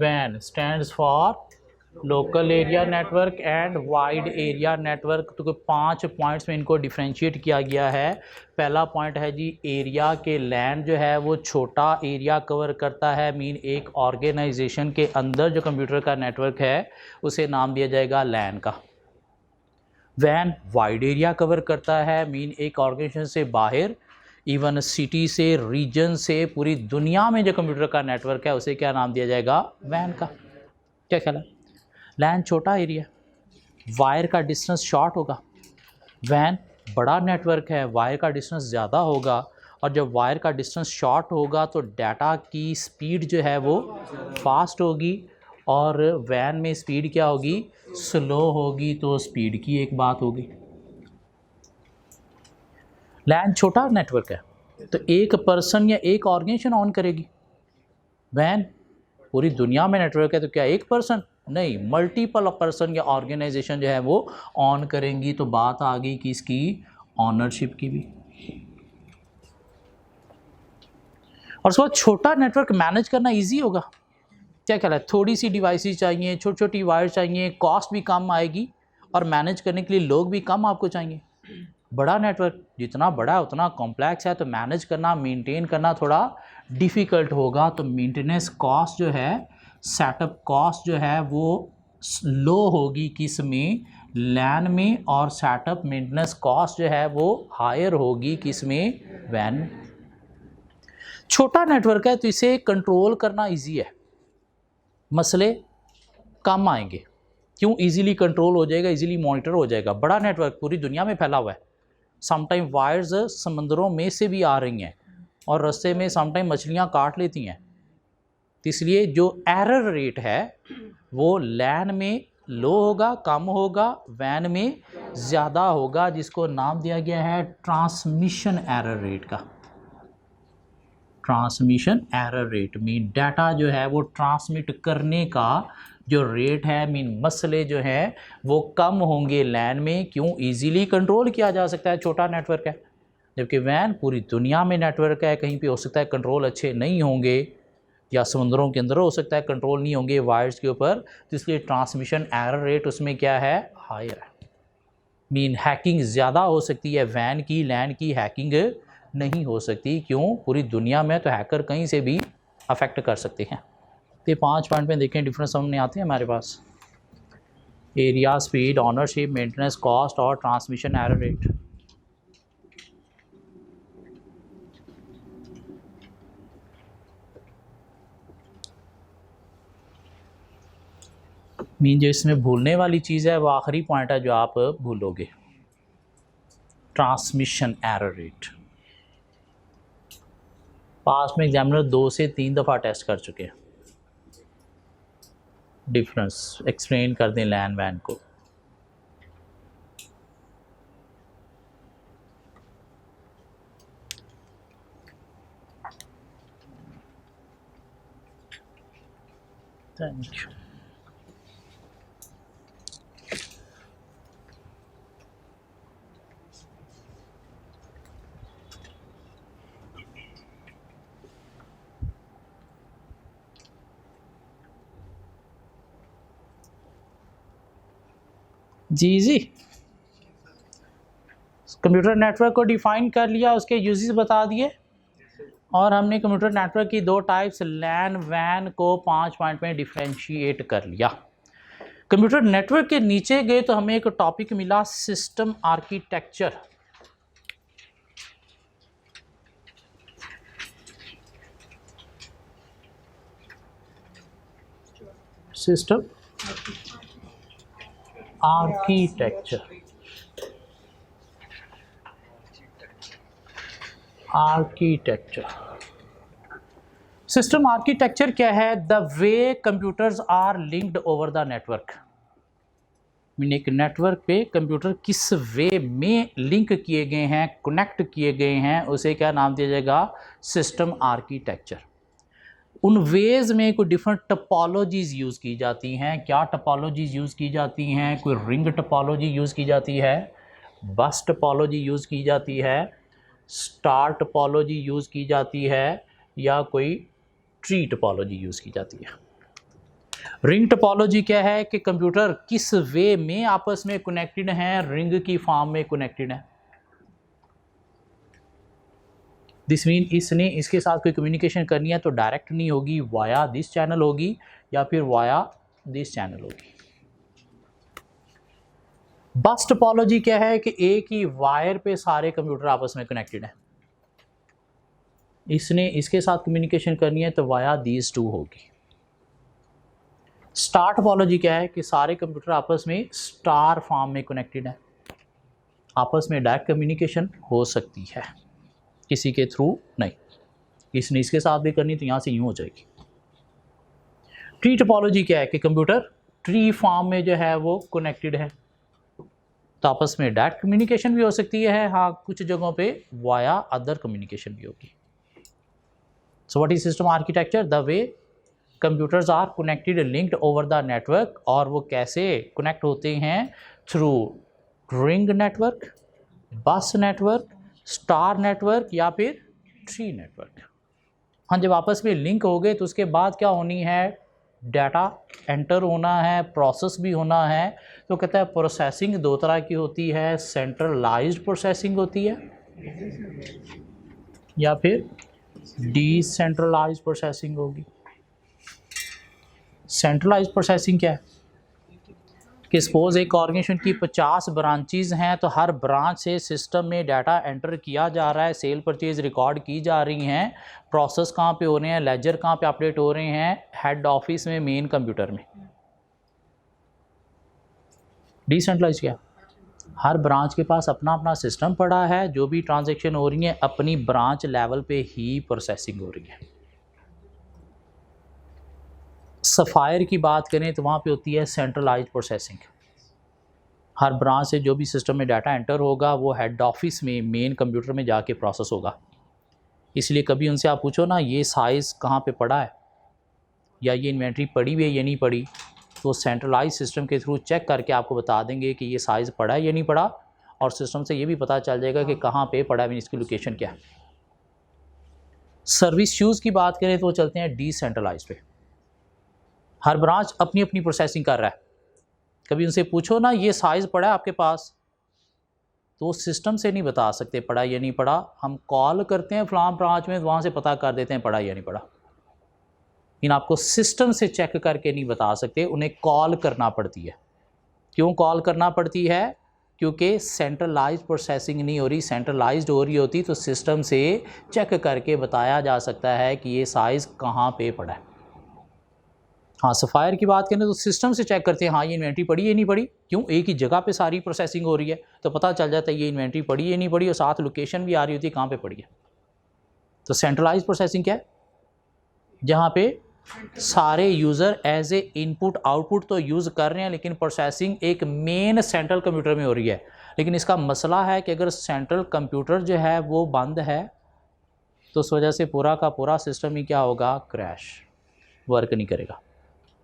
वैन। Stands for local area network and wide area network. तो 5 पॉइंट्स में इनको डिफ्रेंशिएट किया गया है। पहला पॉइंट है जी, एरिया के लैन जो है वो छोटा एरिया कवर करता है। मीन एक ऑर्गेनाइजेशन के अंदर जो कंप्यूटर का नेटवर्क है उसे नाम दिया जाएगा लैन का। वैन वाइड एरिया कवर करता है। मीन एक ऑर्गेनाइजेशन से बाहर, इवन सिटी से, रीजन से, पूरी दुनिया में जो कंप्यूटर का नेटवर्क है उसे क्या नाम दिया जाएगा? वैन का। क्या ख्याल है? लैन छोटा एरिया, वायर का डिस्टेंस शॉर्ट होगा। वैन बड़ा नेटवर्क है, वायर का डिस्टेंस ज़्यादा होगा। और जब वायर का डिस्टेंस शॉर्ट होगा तो डाटा की स्पीड जो है वो फास्ट होगी और वैन में स्पीड क्या होगी? स्लो होगी। तो स्पीड की एक बात होगी। लैन छोटा नेटवर्क है तो एक पर्सन या एक ऑर्गेनाइजेशन ऑन करेगी। वैन पूरी दुनिया में नेटवर्क है तो क्या एक पर्सन? नहीं, मल्टीपल पर्सन या ऑर्गेनाइजेशन जो है वो ऑन करेंगी। तो बात आ गई किसकी? ऑनरशिप की भी। और उसके बाद छोटा नेटवर्क मैनेज करना इजी होगा। क्या कहता है? थोड़ी सी डिवाइसेस चाहिए, छोटी छोटी वायर चाहिए, कॉस्ट भी कम आएगी और मैनेज करने के लिए लोग भी कम आपको चाहिए। बड़ा नेटवर्क जितना बड़ा है उतना कॉम्प्लेक्स है तो मैनेज करना, मेंटेन करना थोड़ा डिफ़िकल्ट होगा। तो मेंटेनेंस कॉस्ट जो है, सेटअप कॉस्ट जो है वो लो होगी किस में? लैन में। और सेटअप मेंटेनेंस कॉस्ट जो है वो हायर होगी किस में? वैन। छोटा नेटवर्क है तो इसे कंट्रोल करना इजी है, मसले कम आएंगे। क्यों? इजीली कंट्रोल हो जाएगा, इजीली मॉनिटर हो जाएगा। बड़ा नेटवर्क पूरी दुनिया में फैला हुआ है, समटाइम वायर्स समंदरों में से भी आ रही हैं और रास्ते में समटाइम मछलियाँ काट लेती हैं। तो इसलिए जो एरर रेट है वो लैन में लो होगा, कम होगा, वैन में ज़्यादा होगा, जिसको नाम दिया गया है ट्रांसमिशन एरर रेट का। Transmission error rate mean data जो है वो ट्रांसमिट करने का जो रेट है, मीन मसले जो है वो कम होंगे लैन में। क्यों? इजीली कंट्रोल किया जा सकता है, छोटा नेटवर्क है। जबकि वैन पूरी दुनिया में नेटवर्क है, कहीं पे हो सकता है कंट्रोल अच्छे नहीं होंगे, या समुद्रों के अंदर हो सकता है कंट्रोल नहीं होंगे वायर्स के ऊपर, तो इसलिए ट्रांसमिशन एरर रेट उसमें क्या है? हायर है। मीन हैकिंग ज़्यादा हो सकती है वैन की, लैन की हैकिंग नहीं हो सकती। क्यों? पूरी दुनिया में तो हैकर कहीं से भी अफेक्ट कर सकते हैं। तो 5 पॉइंट में देखें डिफरेंस सामने आते हैं हमारे पास। Area, speed, ownership, maintenance cost और ट्रांसमिशन एरर रेट। मीन जो इसमें भूलने वाली चीज़ है वो आखिरी पॉइंट है जो आप भूलोगे, ट्रांसमिशन एरर रेट। पास में एग्जामिनर 2 से 3 दफ़ा टेस्ट कर चुके हैं। डिफरेंस एक्सप्लेन कर दें लैन वैन को। Thank you. जी कंप्यूटर नेटवर्क को डिफाइन कर लिया, उसके यूजेस बता दिए, और हमने कंप्यूटर नेटवर्क की 2 टाइप्स लैन वैन को 5 पॉइंट में डिफ्रेंशिएट कर लिया। कंप्यूटर नेटवर्क के नीचे गए तो हमें एक टॉपिक मिला system architecture. System architecture, system architecture क्या है? The way computers are linked over the network. Mean एक नेटवर्क पे कंप्यूटर किस वे में लिंक किए गए हैं, कनेक्ट किए गए हैं, उसे क्या नाम दिया जाएगा? System architecture. उन वेज में कोई डिफरेंट टपोलॉजीज़ यूज़ की जाती हैं। क्या टपोलॉजीज़ यूज़ की जाती हैं? कोई रिंग टपोलॉजी यूज़ की जाती है, बस टपोलॉजी यूज़ की जाती है, स्टार टपोलॉजी यूज़ की जाती है, या कोई ट्री टपोलॉजी यूज़ की जाती है। रिंग टपोलॉजी क्या है कि कंप्यूटर किस वे में आपस में कनेक्टेड हैं, रिंग की फॉर्म में कनेक्टेड है। दिस मीन इसने इसके साथ कोई कम्युनिकेशन करनी है तो डायरेक्ट नहीं होगी, वाया दिस चैनल होगी या फिर वाया दिस चैनल होगी। बस टपोलॉजी क्या है कि एक ही वायर पे सारे कंप्यूटर आपस में कनेक्टेड हैं, इसने इसके साथ कम्युनिकेशन करनी है तो वाया दीज टू होगी। स्टार टपोलॉजी क्या है कि सारे कंप्यूटर आपस में स्टार फॉर्म में कनेक्टेड हैं, आपस में डायरेक्ट कम्युनिकेशन हो सकती है, किसी के थ्रू नहीं। इसने इसके साथ भी करनी तो यहाँ से यूँ हो जाएगी। ट्री टपोलॉजी क्या है कि कंप्यूटर ट्री फॉर्म में जो है वो कनेक्टेड है, तो आपस में डायरेक्ट कम्युनिकेशन भी हो सकती है, हाँ कुछ जगहों पे वाया अदर कम्युनिकेशन भी होगी। So what is system architecture? The way computers are connected linked over the network, और वो कैसे कनेक्ट होते हैं? Through ring network, bus network, star network या फिर ट्री नेटवर्क। हाँ, जब आपस में लिंक हो गए तो उसके बाद क्या होनी है? डाटा एंटर होना है, प्रोसेस भी होना है। तो कहता है प्रोसेसिंग 2 तरह की होती है, सेंट्रलाइज्ड प्रोसेसिंग होती है या फिर डिसेंट्रलाइज्ड प्रोसेसिंग होगी। सेंट्रलाइज्ड प्रोसेसिंग क्या है कि सपोज एक ऑर्गेनाइजेशन की 50 ब्रांचेज हैं, तो हर ब्रांच से सिस्टम में डाटा एंटर किया जा रहा है, सेल परचेज रिकॉर्ड की जा रही हैं, प्रोसेस कहाँ पे हो रहे हैं, लेजर कहाँ पे अपडेट हो रहे हैं, हेड ऑफिस में, मेन कंप्यूटर में। डिसेंट्रलाइज क्या, हर ब्रांच के पास अपना अपना सिस्टम पड़ा है, जो भी ट्रांजैक्शन हो रही है अपनी ब्रांच लेवल पे ही प्रोसेसिंग हो रही है। सफायर की बात करें तो वहाँ पे होती है सेंट्रलाइज्ड प्रोसेसिंग। हर ब्रांच से जो भी सिस्टम में डाटा एंटर होगा वो हेड ऑफिस में, मेन कंप्यूटर में जाके प्रोसेस होगा। इसलिए कभी उनसे आप पूछो ना ये साइज़ कहाँ पे पड़ा है या ये इन्वेंट्री पड़ी हुई है या नहीं पड़ी, तो सेंट्रलाइज सिस्टम के थ्रू चेक करके आपको बता देंगे कि ये साइज़ पड़ा है या नहीं पड़ा, और सिस्टम से ये भी पता चल जाएगा कि कहाँ पे पड़ा है, इसकी लोकेशन क्या है। सर्विस यूज़ की बात करें तो वो चलते हैं डिसेंट्रलाइज पे। हर ब्रांच अपनी अपनी प्रोसेसिंग कर रहा है। कभी उनसे पूछो ना ये साइज़ पड़ा है आपके पास, तो सिस्टम से नहीं बता सकते पड़ा या नहीं पड़ा, हम कॉल करते हैं फलां ब्रांच में, वहाँ से पता कर देते हैं पड़ा या नहीं पड़ा। इन आपको सिस्टम से चेक करके नहीं बता सकते, उन्हें कॉल करना पड़ती है। क्यों कॉल करना पड़ती है? क्योंकि सेंट्रलाइज प्रोसेसिंग नहीं हो रही, सेंट्रलाइज्ड हो रही होती तो सिस्टम से चेक करके बताया जा सकता है कि ये साइज़ कहाँ पे पड़ा है। हाँ, सफ़ायर की बात करें तो सिस्टम से चेक करते हैं हाँ ये इन्वेंट्री पड़ी है नहीं पड़ी। क्यों? एक ही जगह पे सारी प्रोसेसिंग हो रही है तो पता चल जाता है ये इन्वेंट्री पड़ी है नहीं पड़ी, और साथ लोकेशन भी आ रही होती है कहाँ पे पड़ी है। तो सेंट्रलाइज प्रोसेसिंग क्या है? जहाँ पे सारे user as a input output तो यूज़ कर रहे हैं, लेकिन प्रोसेसिंग एक मेन सेंट्रल कंप्यूटर में हो रही है। लेकिन इसका मसला है कि अगर सेंट्रल कंप्यूटर जो है वो बंद है तो उस वजह से पूरा का पूरा सिस्टम ही क्या होगा, क्रैश, वर्क नहीं करेगा,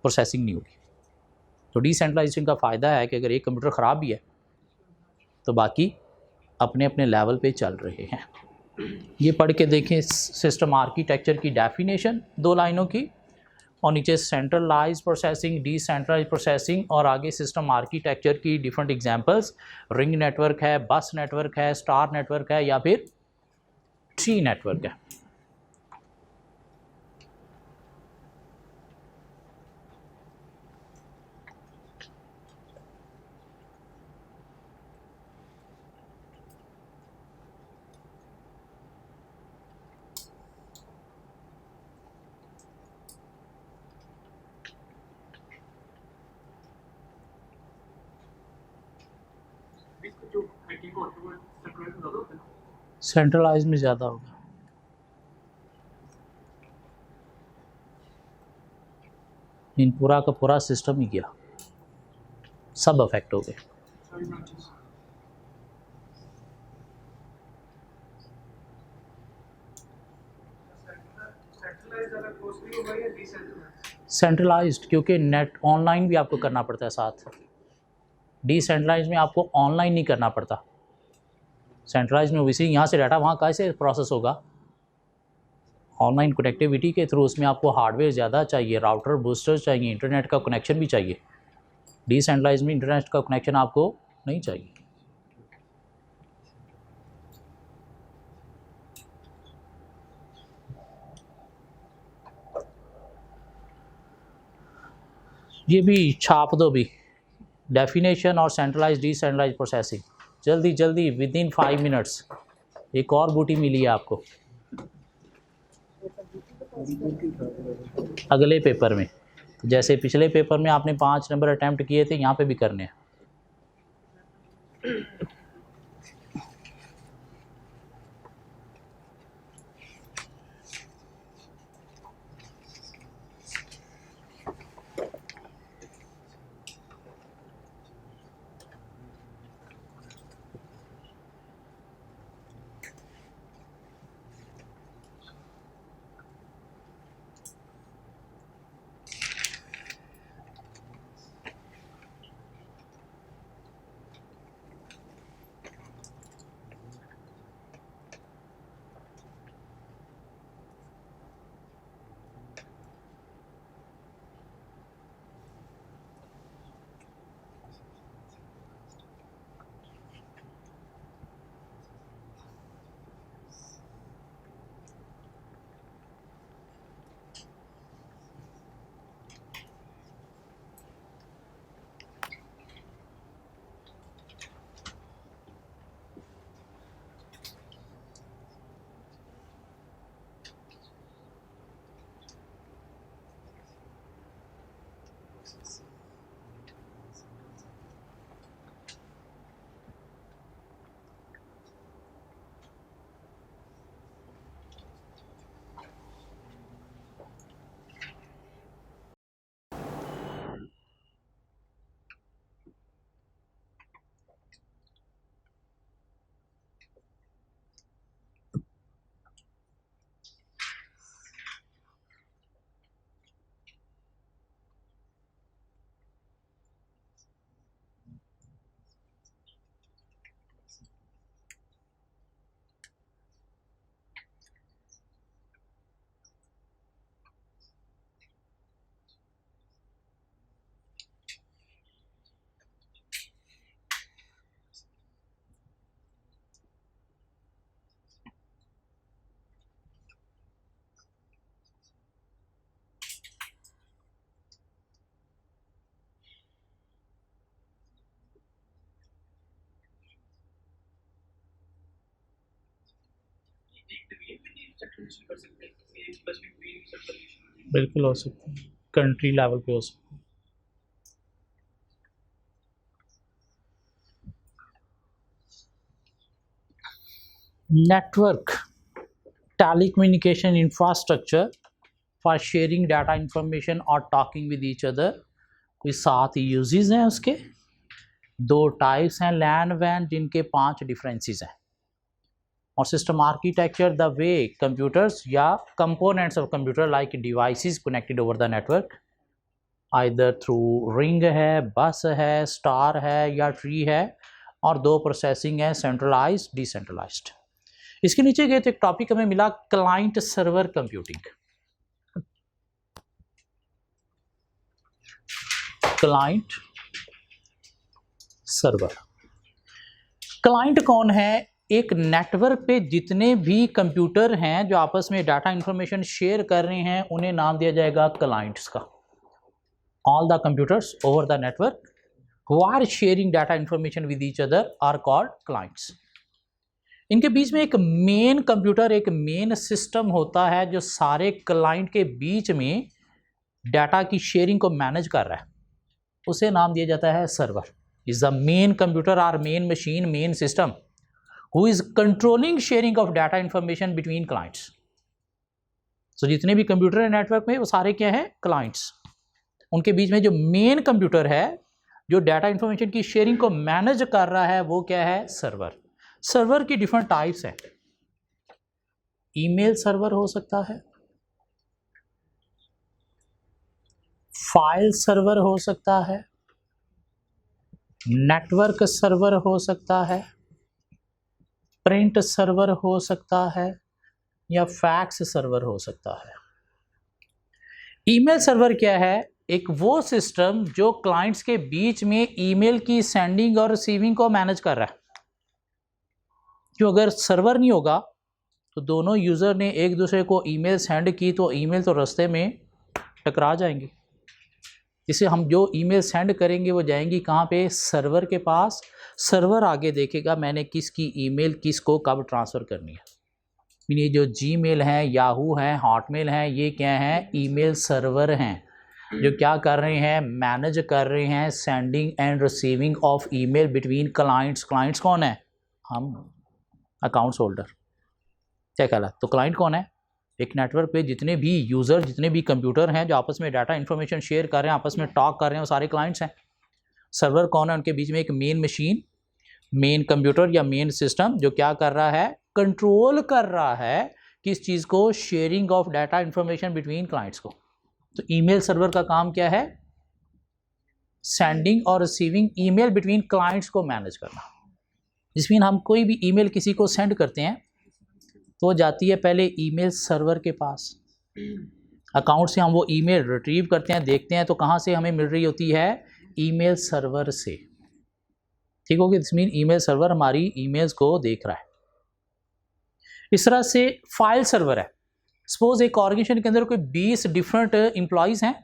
प्रोसेसिंग नहीं होगी। तो डिसेंट्रलाइजेशन का फ़ायदा है कि अगर एक कंप्यूटर ख़राब भी है तो बाकी अपने अपने लेवल पे चल रहे हैं। ये पढ़ के देखें सिस्टम आर्किटेक्चर की डेफिनेशन 2 लाइनों की, और नीचे सेंट्रलाइज प्रोसेसिंग, डिसेंट्रलाइज प्रोसेसिंग, और आगे सिस्टम आर्किटेक्चर की डिफरेंट एग्जांपल्स। रिंग नेटवर्क है, बस नेटवर्क है, स्टार नेटवर्क है, या फिर ट्री नेटवर्क है। सेंट्रलाइज में ज़्यादा होगा। इन पूरा का पूरा सिस्टम ही गया, सब अफेक्ट हो गए। सेंट्रलाइज्ड क्योंकि नेट ऑनलाइन भी आपको करना पड़ता है साथ, डिसेंट्रलाइज में आपको ऑनलाइन नहीं करना पड़ता। सेंट्रलाइज में ओबियसली यहाँ से डाटा वहाँ कैसे प्रोसेस होगा, ऑनलाइन कनेक्टिविटी के थ्रू। उसमें आपको हार्डवेयर ज़्यादा चाहिए, राउटर बूस्टर चाहिए, इंटरनेट का कनेक्शन भी चाहिए। डिसेंट्रलाइज में इंटरनेट का कनेक्शन आपको नहीं चाहिए। ये भी छाप दो भी, डेफिनेशन और सेंट्रलाइज डिसेंट्रलाइज प्रोसेसिंग, जल्दी जल्दी विद इन 5 मिनट्स। एक और बूटी मिली है आपको अगले पेपर में, जैसे पिछले पेपर में आपने 5 नंबर अटैम्प्ट किए थे, यहाँ पे भी करने हैं। बिल्कुल हो सकता है, कंट्री लेवल पे हो सकता है। Network telecommunication infrastructure for sharing data information or talking with each other। कोई 7 यूजेस हैं उसके, 2 टाइप्स हैं लैन वैन जिनके 5 डिफरेंसेस हैं। और system architecture the way computers या components of computer like devices connected over the network either through ring है, bus है, स्टार है या ट्री है, और 2 प्रोसेसिंग है सेंट्रलाइज्ड डिसेंट्रलाइज्ड। इसके नीचे गए तो एक टॉपिक हमें मिला client server computing. Client server, client कौन है? एक नेटवर्क पे जितने भी कंप्यूटर हैं जो आपस में डाटा इंफॉर्मेशन शेयर कर रहे हैं उन्हें नाम दिया जाएगा क्लाइंट्स का। All the computers over the network who are sharing data information with each other are called clients. इनके बीच में एक मेन कंप्यूटर, एक मेन सिस्टम होता है जो सारे क्लाइंट के बीच में डाटा की शेयरिंग को मैनेज कर रहा है, उसे नाम दिया जाता है server. Is the main computer और main machine, main system who is controlling sharing of data information between clients. So जितने भी कंप्यूटर है नेटवर्क में वो सारे क्या हैं? क्लाइंट्स। उनके बीच में जो मेन कंप्यूटर है जो डाटा इंफॉर्मेशन की शेयरिंग को मैनेज कर रहा है वो क्या है? सर्वर। सर्वर की डिफरेंट टाइप्स हैं। ईमेल सर्वर हो सकता है, फाइल सर्वर हो सकता है, नेटवर्क सर्वर हो सकता है, प्रिंट सर्वर हो सकता है या फैक्स सर्वर हो सकता है। ईमेल सर्वर क्या है? एक वो सिस्टम जो क्लाइंट्स के बीच में ईमेल की सेंडिंग और रिसीविंग को मैनेज कर रहा है। क्यों? अगर सर्वर नहीं होगा तो दोनों यूज़र ने एक दूसरे को ईमेल सेंड की तो ईमेल तो रास्ते में टकरा जाएंगे। इसे हम जो ईमेल सेंड करेंगे वो जाएंगी कहाँ पे? सर्वर के पास। सर्वर आगे देखेगा मैंने किसकी ईमेल किसको कब ट्रांसफ़र करनी है। ये जो जीमेल हैं, याहू हैं, हॉटमेल हैं, ये क्या हैं? ईमेल सर्वर हैं जो क्या कर रहे हैं? मैनेज कर रहे हैं sending end receiving of email between clients. Clients कौन है? हम, अकाउंट्स होल्डर। क्या कहला? तो क्लाइंट कौन है? एक नेटवर्क पे जितने भी यूज़र, जितने भी कंप्यूटर हैं जो आपस में डाटा इन्फॉर्मेशन शेयर कर रहे हैं, आपस में टॉक कर रहे हैं, वो सारे क्लाइंट्स हैं। सर्वर कौन है? उनके बीच में एक मेन मशीन, मेन कंप्यूटर या मेन सिस्टम जो क्या कर रहा है? कंट्रोल कर रहा है किस चीज़ को? Sharing of data information between clients को। तो ईमेल सर्वर का काम क्या है? सेंडिंग और रिसीविंग ईमेल बिटवीन क्लाइंट्स को मैनेज करना। जिसमें हम कोई भी ईमेल किसी को सेंड करते हैं तो जाती है पहले ईमेल सर्वर के पास। अकाउंट से हम वो ईमेल रिट्रीव करते हैं, देखते हैं तो कहाँ से हमें मिल रही होती है? ईमेल सर्वर से। ठीक होगी? दिस मीन ईमेल सर्वर हमारी ईमेल्स को देख रहा है। इस तरह से फाइल सर्वर है। सपोज एक ऑर्गेनाइजेशन के अंदर कोई 20 डिफरेंट एम्प्लॉयज़ हैं।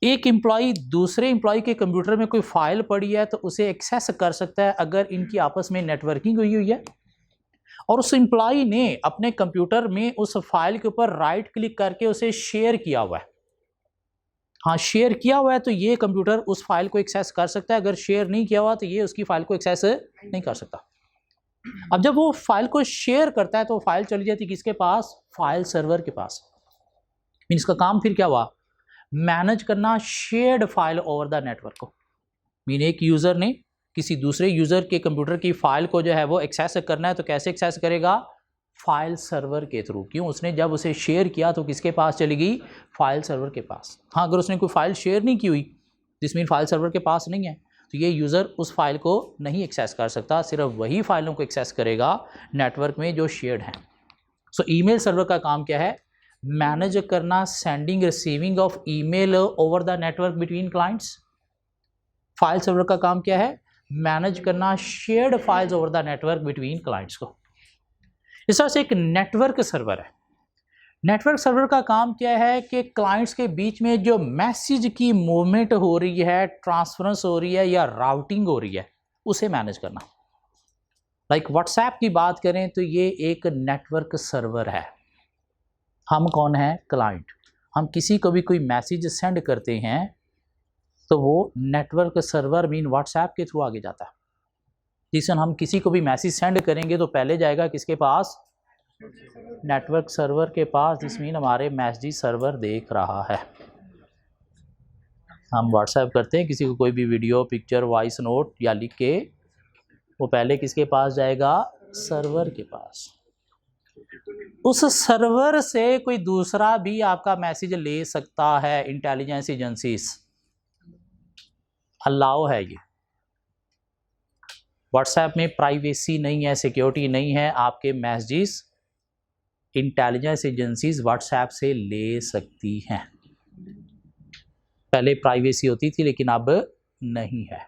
एक एम्प्लॉय दूसरे एम्प्लॉय के कंप्यूटर में कोई फाइल पड़ी है तो उसे एक्सेस कर सकता है अगर इनकी आपस में नेटवर्किंग हुई हुई है, और उस एम्प्लॉय ने अपने कंप्यूटर में उस फाइल के ऊपर राइट क्लिक करके उसे शेयर किया हुआ है। हाँ, शेयर किया हुआ है तो ये कंप्यूटर उस फाइल को एक्सेस कर सकता है। अगर शेयर नहीं किया हुआ तो ये उसकी फाइल को एक्सेस नहीं कर सकता। अब जब वो फाइल को शेयर करता है तो फाइल चली जाती है किसके पास? फाइल सर्वर के पास। इसका काम फिर क्या हुआ? मैनेज करना shared file over the network को। मीन एक यूज़र ने किसी दूसरे यूज़र के कंप्यूटर की फाइल को जो है वो एक्सेस करना है तो कैसे एक्सेस करेगा? फाइल सर्वर के थ्रू। क्यों? उसने जब उसे शेयर किया तो किसके पास चली गई? फाइल सर्वर के पास। हाँ, अगर उसने कोई फाइल शेयर नहीं की हुई जिसमें फाइल सर्वर के पास नहीं है तो ये यूज़र उस फाइल को नहीं एक्सेस कर सकता। सिर्फ वही फाइलों को एक्सेस करेगा नेटवर्क में जो शेयर्ड हैं। सो ईमेल सर्वर का काम क्या है? मैनेज करना sending receiving of email over the network between clients. File server का काम क्या है? मैनेज करना shared files over the network between clients को। इस तरह से एक नेटवर्क सर्वर है। नेटवर्क सर्वर का काम क्या है कि क्लाइंट्स के बीच में जो मैसेज की मूवमेंट हो रही है, ट्रांसफरेंस हो रही है या राउटिंग हो रही है, उसे मैनेज करना। लाइक व्हाट्सएप की बात करें तो ये एक नेटवर्क सर्वर है। हम कौन है? क्लाइंट। हम किसी को भी कोई मैसेज सेंड करते हैं तो वो नेटवर्क सर्वर मीन व्हाट्सएप के थ्रू आगे जाता है। जिस हम किसी को भी मैसेज सेंड करेंगे तो पहले जाएगा किसके पास? नेटवर्क सर्वर के पास, जिस मीन हमारे मैसेज सर्वर देख रहा है। हम व्हाट्सएप करते हैं किसी को कोई भी वीडियो, पिक्चर, वॉइस नोट या लिख के, वो पहले किसके पास जाएगा? सर्वर के पास। उस सर्वर से कोई दूसरा भी आपका मैसेज ले सकता है। इंटेलिजेंस एजेंसीज अलाउ है ये। व्हाट्सएप में प्राइवेसी नहीं है, सिक्योरिटी नहीं है। आपके मैसेजेस इंटेलिजेंस एजेंसीज व्हाट्सएप से ले सकती हैं। पहले प्राइवेसी होती थी लेकिन अब नहीं है,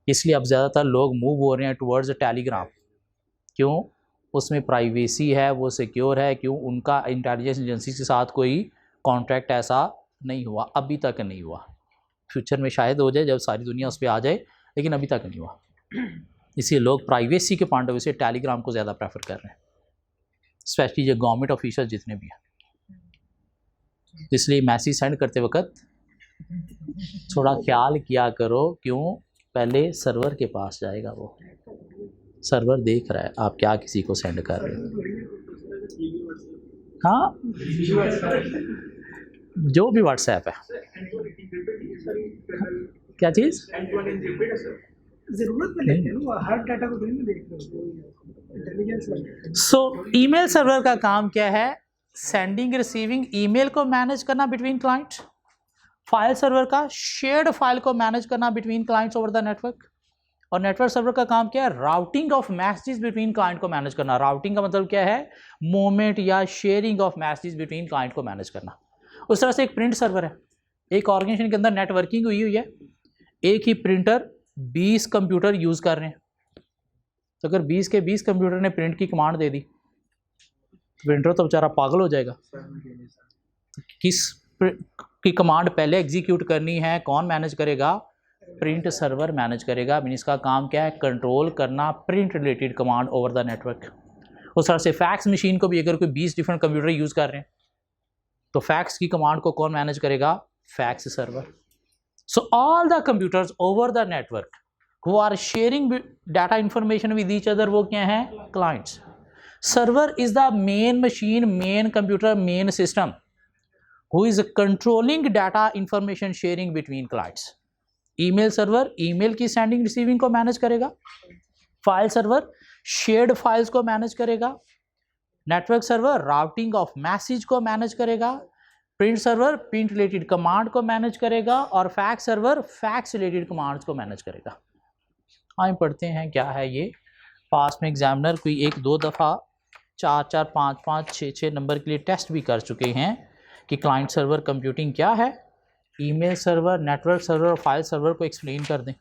इसलिए अब ज़्यादातर लोग मूव हो रहे हैं टुवर्ड्स टेलीग्राम। क्यों? उसमें प्राइवेसी है, वो सिक्योर है। क्यों? उनका इंटेलिजेंस एजेंसी के साथ कोई कॉन्ट्रैक्ट ऐसा नहीं हुआ, अभी तक नहीं हुआ। फ्यूचर में शायद हो जाए जब सारी दुनिया उस पर आ जाए, लेकिन अभी तक नहीं हुआ। इसलिए लोग प्राइवेसी के पॉइंट ऑफ व्यू से टेलीग्राम को ज़्यादा प्रेफर कर रहे हैं, स्पेशली जो गवर्नमेंट ऑफिसर जितने भी हैं। इसलिए मैसेज सेंड करते वक्त थोड़ा ख्याल किया करो। क्यों? पहले सर्वर के पास जाएगा, वो सर्वर देख रहा है आप क्या किसी को सेंड कर रहे हो। हाँ, जो भी व्हाट्सएप है। क्या चीज़? जरूरत में लेते हैं ना, हर डाटा को नहीं देखते। सो ईमेल सर्वर का काम क्या है? सेंडिंग रिसीविंग ईमेल को मैनेज करना बिटवीन क्लाइंट्स। फाइल सर्वर का शेयर्ड फाइल को मैनेज करना between clients over the network. और नेटवर्क सर्वर का काम क्या है? Routing of messages between client को मैनेज करना। राउटिंग का मतलब क्या है? मूवमेंट या sharing of messages between client को मैनेज करना। उस तरह से एक प्रिंट सर्वर है। एक ऑर्गेनाइजेशन के अंदर नेटवर्किंग हुई है, एक ही प्रिंटर 20 कंप्यूटर यूज़ कर रहे हैं। तो अगर 20 के 20 कंप्यूटर ने प्रिंट की कमांड दे दी, प्रिंटर तो बेचारा पागल हो जाएगा। किस की कमांड पहले एग्जीक्यूट करनी है, कौन मैनेज करेगा? प्रिंट सर्वर मैनेज करेगा। मीन इसका काम क्या है? कंट्रोल करना print related command over the network. उस तरह से फैक्स मशीन को भी अगर कोई 20 डिफरेंट कंप्यूटर यूज़ कर रहे हैं तो फैक्स की कमांड को कौन मैनेज करेगा? Fax server. So all the computers over the network who are sharing data information with each other, वो क्या है? Clients. Server is the main machine, main computer, main system who is controlling data information sharing between clients. Email server email की sending receiving को manage करेगा। File server shared files को manage करेगा। Network server routing of message को manage करेगा। Print server print related command को manage करेगा। और fax server fax related commands को मैनेज करेगा। आइए पढ़ते हैं क्या है ये। पास में एग्जामिनर कोई 1-2 दफ़ा 4-4, 5-5, 6-6 नंबर के लिए टेस्ट भी कर चुके हैं कि क्लाइंट सर्वर कंप्यूटिंग क्या है, ईमेल सर्वर, नेटवर्क सर्वर और फाइल सर्वर को एक्सप्लेन कर दें।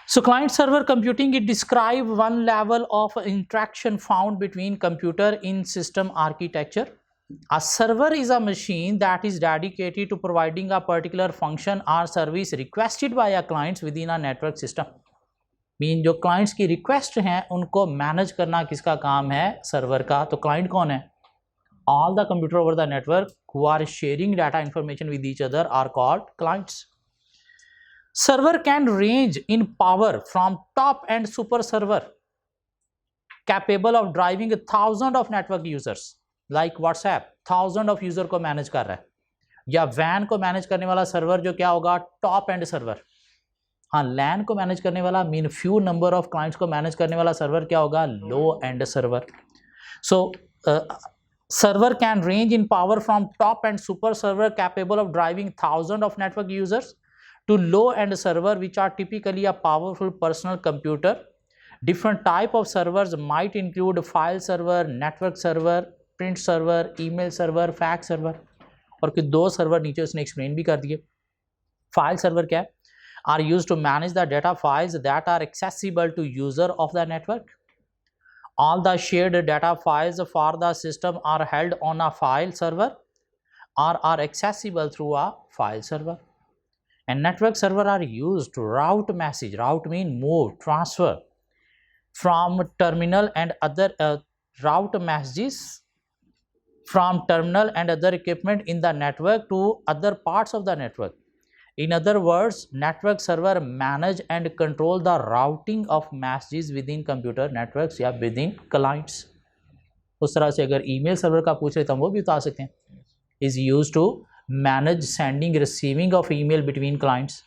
सो client server computing it describe one level of interaction found between computer in system architecture. A server is a machine that is dedicated to providing a particular function or service requested by a clients within a network system. Mean जो clients की request हैं उनको manage करना किसका काम है? Server का। तो क्लाइंट कौन है? All the computer over the network who are sharing data information with each other are called clients. Server can range in power from top and super server capable of driving 1,000 of network users like WhatsApp 1,000 of user को manage कर रहा है, या WAN को manage करने वाला server जो क्या होगा? Top end server. हाँ, LAN को मैनेज करने वाला mean few number of clients को मैनेज करने वाला सर्वर क्या होगा? Low end server. So server can range in power from top and super server capable of driving 1,000 of network users to low end server which are typically a powerful personal computer. Different type of servers might include file server, network server, print server, email server, fax server। और कुछ 2 server नीचे उसने explain भी कर दिए। File server क्या है? Are used to manage the data files that are accessible to user of the network. All the shared data files for the system are held on a file server or are accessible through a file server. And network server are used to route message. Route mean move, transfer from terminal and other route messages from terminal and other equipment in the network to other parts of the network. In other words, network server manage and control the routing of messages within computer networks या within clients. उस तरह से अगर email server का पूछ रहे तो हम वो भी बता सकते हैं. Is used to manage sending receiving of email between clients.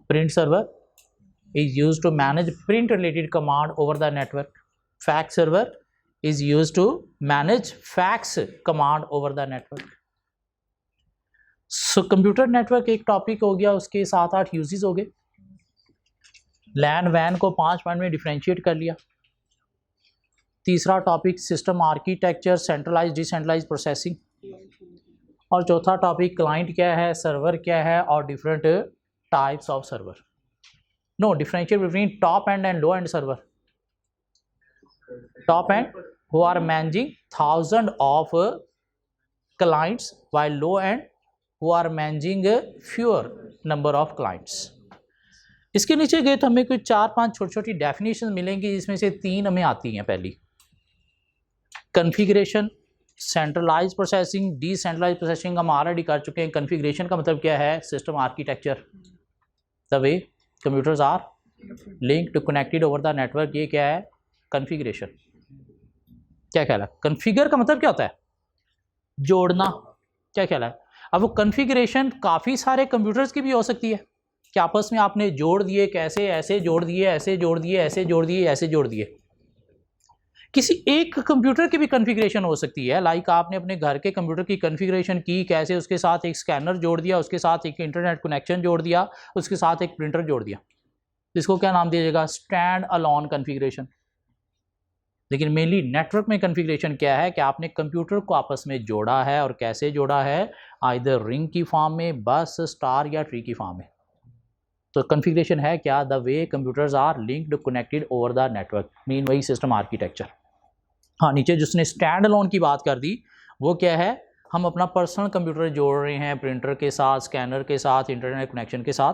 Print server is used to manage print related command over the network. Fax server is used to manage fax command over the network. So computer network एक topic हो गया, उसके 7-8 uses हो गए. लैन वैन को 5 point में differentiate कर लिया. तीसरा topic system architecture, centralise decentralise processing. और चौथा टॉपिक क्लाइंट क्या है, सर्वर क्या है और different types of server. No, differentiate between top end low end server. Top end who are managing thousands of clients, while low end who are managing a fewer number of clients. इसके नीचे गए तो हमें कुछ 4-5 छोटी छोटी definition मिलेंगी, जिसमें से 3 हमें आती हैं. पहली configuration, centralise processing, decentralise processing हम ऑलरेडी कर चुके हैं. कॉन्फ़िगरेशन का मतलब क्या है, system architecture, the way computers are linked connected over the network. ये क्या है, कॉन्फ़िगरेशन. क्या ख्याल है, कॉन्फ़िगर का मतलब क्या होता है, जोड़ना. क्या ख्याल है. अब वो कॉन्फ़िगरेशन काफ़ी सारे कंप्यूटर्स की भी हो सकती है कि आपस में आपने जोड़ दिए, कैसे, ऐसे जोड़ दिए, ऐसे जोड़ दिए, ऐसे जोड़ दिए, ऐसे जोड़ दिए. किसी एक कंप्यूटर की भी कॉन्फ़िगरेशन हो सकती है. लाइक आपने अपने घर के कंप्यूटर की कॉन्फ़िगरेशन की, कैसे उसके साथ एक स्कैनर जोड़ दिया, उसके साथ एक इंटरनेट कनेक्शन जोड़ दिया, उसके साथ एक प्रिंटर जोड़ दिया. इसको क्या नाम दिया जाएगा, स्टैंड अलोन कॉन्फ़िगरेशन. लेकिन मेनली नेटवर्क में कॉन्फ़िगरेशन क्या है कि आपने कंप्यूटर को आपस में जोड़ा है, और कैसे जोड़ा है, आइदर रिंग की फॉर्म में, बस, स्टार या ट्री की फॉर्म में. तो कॉन्फ़िगरेशन है क्या, the way computers are linked connected over the network. Mean वही सिस्टम आर्किटेक्चर. हाँ, नीचे जिसने स्टैंड अलोन की बात कर दी वो क्या है, हम अपना पर्सनल कंप्यूटर जोड़ रहे हैं प्रिंटर के साथ, स्कैनर के साथ, इंटरनेट कनेक्शन के साथ.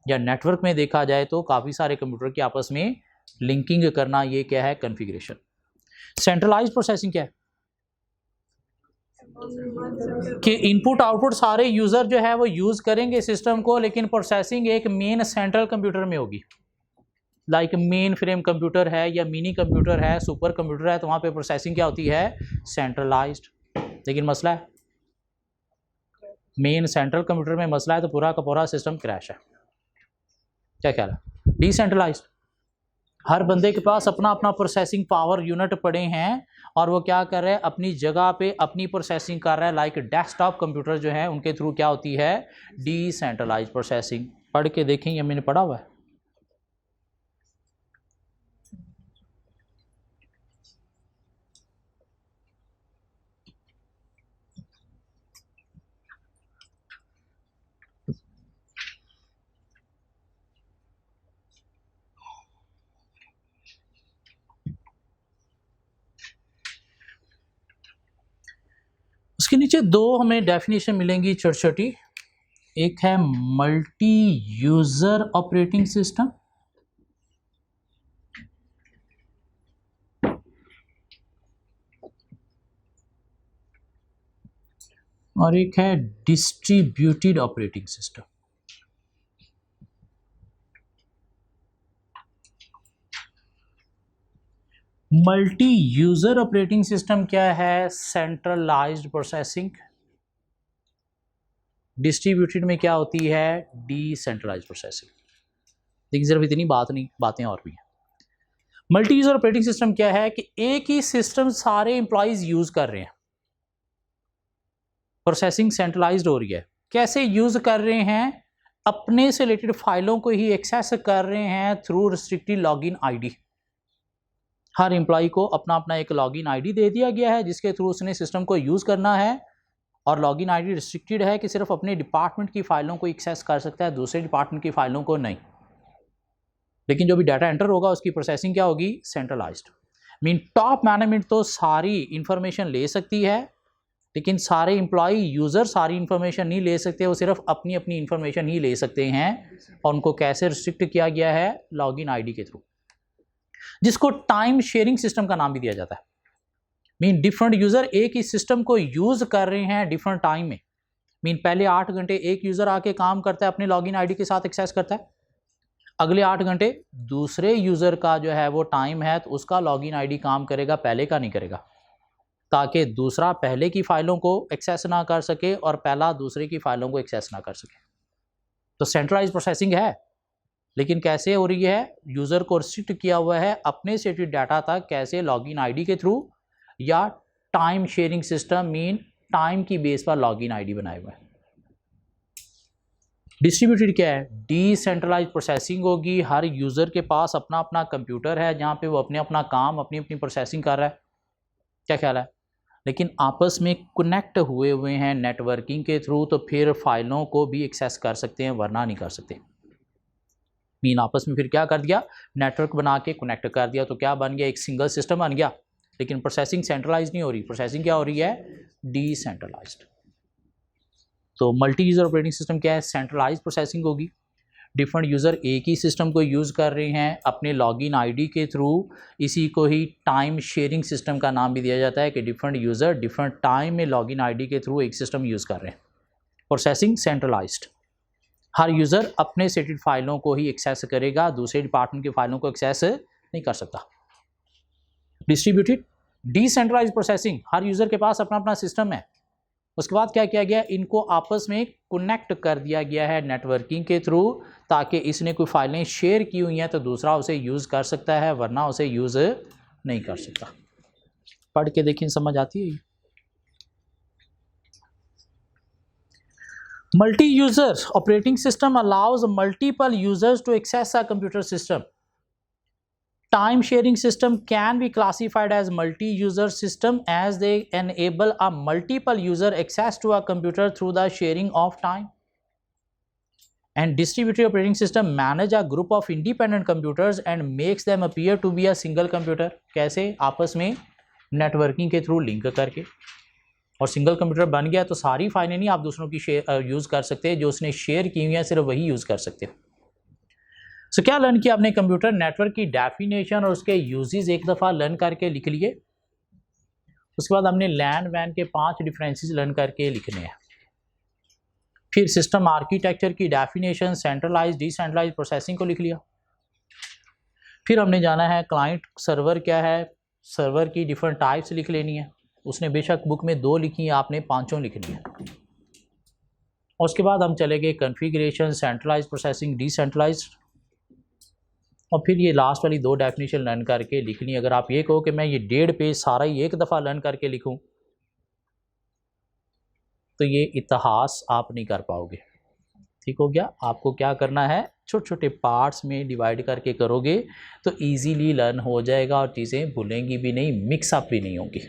या नेटवर्क में देखा जाए तो काफ़ी सारे कंप्यूटर की आपस में लिंकिंग करना, ये क्या है, कॉन्फ़िगरेशन. सेंट्रलाइज्ड प्रोसेसिंग क्या है कि इनपुट आउटपुट सारे यूज़र जो है वो यूज़ करेंगे सिस्टम को, लेकिन प्रोसेसिंग एक मेन सेंट्रल कंप्यूटर में होगी. लाइक मेन फ्रेम कंप्यूटर है या मिनी कंप्यूटर है, सुपर कंप्यूटर है, तो वहाँ पे प्रोसेसिंग क्या होती है, सेंट्रलाइज्ड. लेकिन मसला है, मेन सेंट्रल कंप्यूटर में मसला है तो पूरा का पूरा सिस्टम क्रैश है. क्या ख्याल है. डिसेंट्रलाइज्ड, हर बंदे के पास अपना अपना प्रोसेसिंग पावर यूनिट पड़े हैं और वो क्या कर रहे हैं, अपनी जगह पे अपनी प्रोसेसिंग कर रहा है. लाइक डेस्कटॉप कंप्यूटर जो है उनके थ्रू क्या होती है, डिसेंट्रलाइज्ड प्रोसेसिंग. पढ़ के देखें, ये मैंने पढ़ा हुआ है. उसके नीचे 2 हमें डेफिनेशन मिलेंगी छोटी छोटी. एक है मल्टी यूजर ऑपरेटिंग सिस्टम, और एक है distributed operating system. Multi user operating system क्या है, सेंट्रलाइज्ड प्रोसेसिंग. डिस्ट्रीब्यूटेड में क्या होती है, डिसेंट्रलाइज्ड प्रोसेसिंग. देखिए सिर्फ इतनी बात नहीं, बातें और भी हैं. मल्टी यूजर ऑपरेटिंग सिस्टम क्या है कि एक ही सिस्टम सारे एम्प्लॉयज यूज कर रहे हैं, प्रोसेसिंग सेंट्रलाइज्ड हो रही है. कैसे यूज कर रहे हैं, अपने से रिलेटेड फाइलों को ही एक्सेस कर रहे हैं थ्रू रिस्ट्रिक्टेड लॉगिन आईडी. हर एम्प्लॉय को अपना अपना एक लॉगिन आईडी दे दिया गया है जिसके थ्रू उसने सिस्टम को यूज़ करना है, और लॉगिन आईडी रिस्ट्रिक्टेड है कि सिर्फ अपने डिपार्टमेंट की फाइलों को एक्सेस कर सकता है, दूसरे डिपार्टमेंट की फाइलों को नहीं. लेकिन जो भी डाटा एंटर होगा उसकी प्रोसेसिंग क्या होगी, सेंट्रलाइज्ड. मीन टॉप मैनेजमेंट तो सारी इंफॉर्मेशन ले सकती है, लेकिन सारे एम्प्लॉय यूज़र सारी इन्फॉर्मेशन नहीं ले सकते, वो सिर्फ अपनी अपनी इन्फॉर्मेशन ही ले सकते हैं। और उनको कैसे रिस्ट्रिक्ट किया गया है? लॉगिन आईडी के थ्रू, जिसको टाइम शेयरिंग सिस्टम का नाम भी दिया जाता है। मीन डिफरेंट यूज़र एक ही सिस्टम को यूज़ कर रहे हैं डिफरेंट टाइम में। मीन पहले 8 घंटे एक यूज़र आके काम करता है, अपने लॉगिन आईडी के साथ एक्सेस करता है। अगले 8 घंटे दूसरे यूज़र का जो है वो टाइम है, तो उसका लॉगिन आईडी काम करेगा, पहले का नहीं करेगा, ताकि दूसरा पहले की फाइलों को एक्सेस ना कर सके और पहला दूसरे की फाइलों को एक्सेस ना कर सके। तो सेंट्रलाइज प्रोसेसिंग है, लेकिन कैसे हो रही है? यूज़र को रिस्ट्रिक्ट किया हुआ है अपने सेटेड डाटा तक, कैसे? लॉगिन आईडी के थ्रू या time sharing system, mean time की बेस पर लॉगिन आईडी बनाए हुए हैं। डिस्ट्रीब्यूटेड क्या है? डिसेंट्रलाइज प्रोसेसिंग होगी। हर यूज़र के पास अपना अपना कंप्यूटर है जहाँ पे वो अपने अपना काम, अपनी अपनी प्रोसेसिंग कर रहा है। क्या ख्याल है? लेकिन आपस में कनेक्ट हुए हुए हैं नेटवर्किंग के थ्रू, तो फिर फाइलों को भी एक्सेस कर सकते हैं, वरना नहीं कर सकते। मीन आपस में फिर क्या कर दिया? नेटवर्क बना के कनेक्ट कर दिया, तो क्या बन गया? एक सिंगल सिस्टम बन गया। लेकिन प्रोसेसिंग सेंट्रलाइज नहीं हो रही, प्रोसेसिंग क्या हो रही है? डिसेंट्रलाइज्ड। तो मल्टी यूज़र ऑपरेटिंग सिस्टम क्या है? सेंट्रलाइज प्रोसेसिंग होगी। डिफरेंट यूज़र एक ही सिस्टम को यूज़ कर रहे हैं अपने लॉगिन आईडी के थ्रू। इसी को ही टाइम शेयरिंग सिस्टम का नाम भी दिया जाता है कि डिफरेंट यूज़र डिफरेंट टाइम में लॉगिन आईडी के थ्रू एक सिस्टम यूज़ कर रहे हैं। प्रोसेसिंग सेंट्रलाइज्ड, हर यूज़र अपने सेटेड फाइलों को ही एक्सेस करेगा, दूसरे डिपार्टमेंट की फाइलों को एक्सेस नहीं कर सकता। डिस्ट्रीब्यूटेड, डिसेंट्रलाइज्ड प्रोसेसिंग, हर यूज़र के पास अपना अपना सिस्टम है। उसके बाद क्या किया गया? इनको आपस में कनेक्ट कर दिया गया है नेटवर्किंग के थ्रू, ताकि इसने कोई फाइलें शेयर की हुई हैं तो दूसरा उसे यूज़ कर सकता है, वरना उसे यूज़ नहीं कर सकता। पढ़ के देखिए, समझ आती है? Multi user operating system allows multiple users to access a computer system. Time sharing system can be classified as multi-user system as they enable a multiple user access to a computer through the sharing of time. And distributed operating system manage a group of independent computers and makes them appear to be a single computer. कैसे? आपस में networking के through link करके, और single computer बन गया तो सारी फाइलें नहीं आप दूसरों की यूज़ कर सकते, जो उसने शेयर की हुई हैं सिर्फ वही यूज़ कर सकते हो। सो क्या लर्न किया आपने? कंप्यूटर नेटवर्क की डेफिनेशन और उसके यूजेस एक दफ़ा लर्न करके लिख लिए। उसके बाद हमने लैन वैन के 5 डिफरेंसेस लर्न करके लिखने हैं। फिर सिस्टम आर्किटेक्चर की डेफिनेशन, सेंट्रलाइज डिसेंट्रलाइज प्रोसेसिंग को लिख लिया। फिर हमने जाना है क्लाइंट सर्वर क्या है, सर्वर की डिफरेंट टाइप्स लिख लेनी है। उसने बेशक बुक में 2 लिखी है, आपने 5 लिखनी है। और उसके बाद हम चले गए कॉन्फ़िगरेशन, सेंट्रलाइज प्रोसेसिंग, डिसेंट्रलाइज्ड, और फिर ये लास्ट वाली 2 डेफिनेशन लर्न करके लिखनी। अगर आप ये कहो कि मैं ये 1.5 पेज सारा ही एक दफ़ा लर्न करके लिखूं, तो ये इतिहास आप नहीं कर पाओगे। ठीक हो गया? आपको क्या करना है? छोटे छोटे पार्ट्स में डिवाइड करके करोगे तो इजीली लर्न हो जाएगा और चीज़ें भूलेंगी भी नहीं, मिक्सअप भी नहीं होंगी।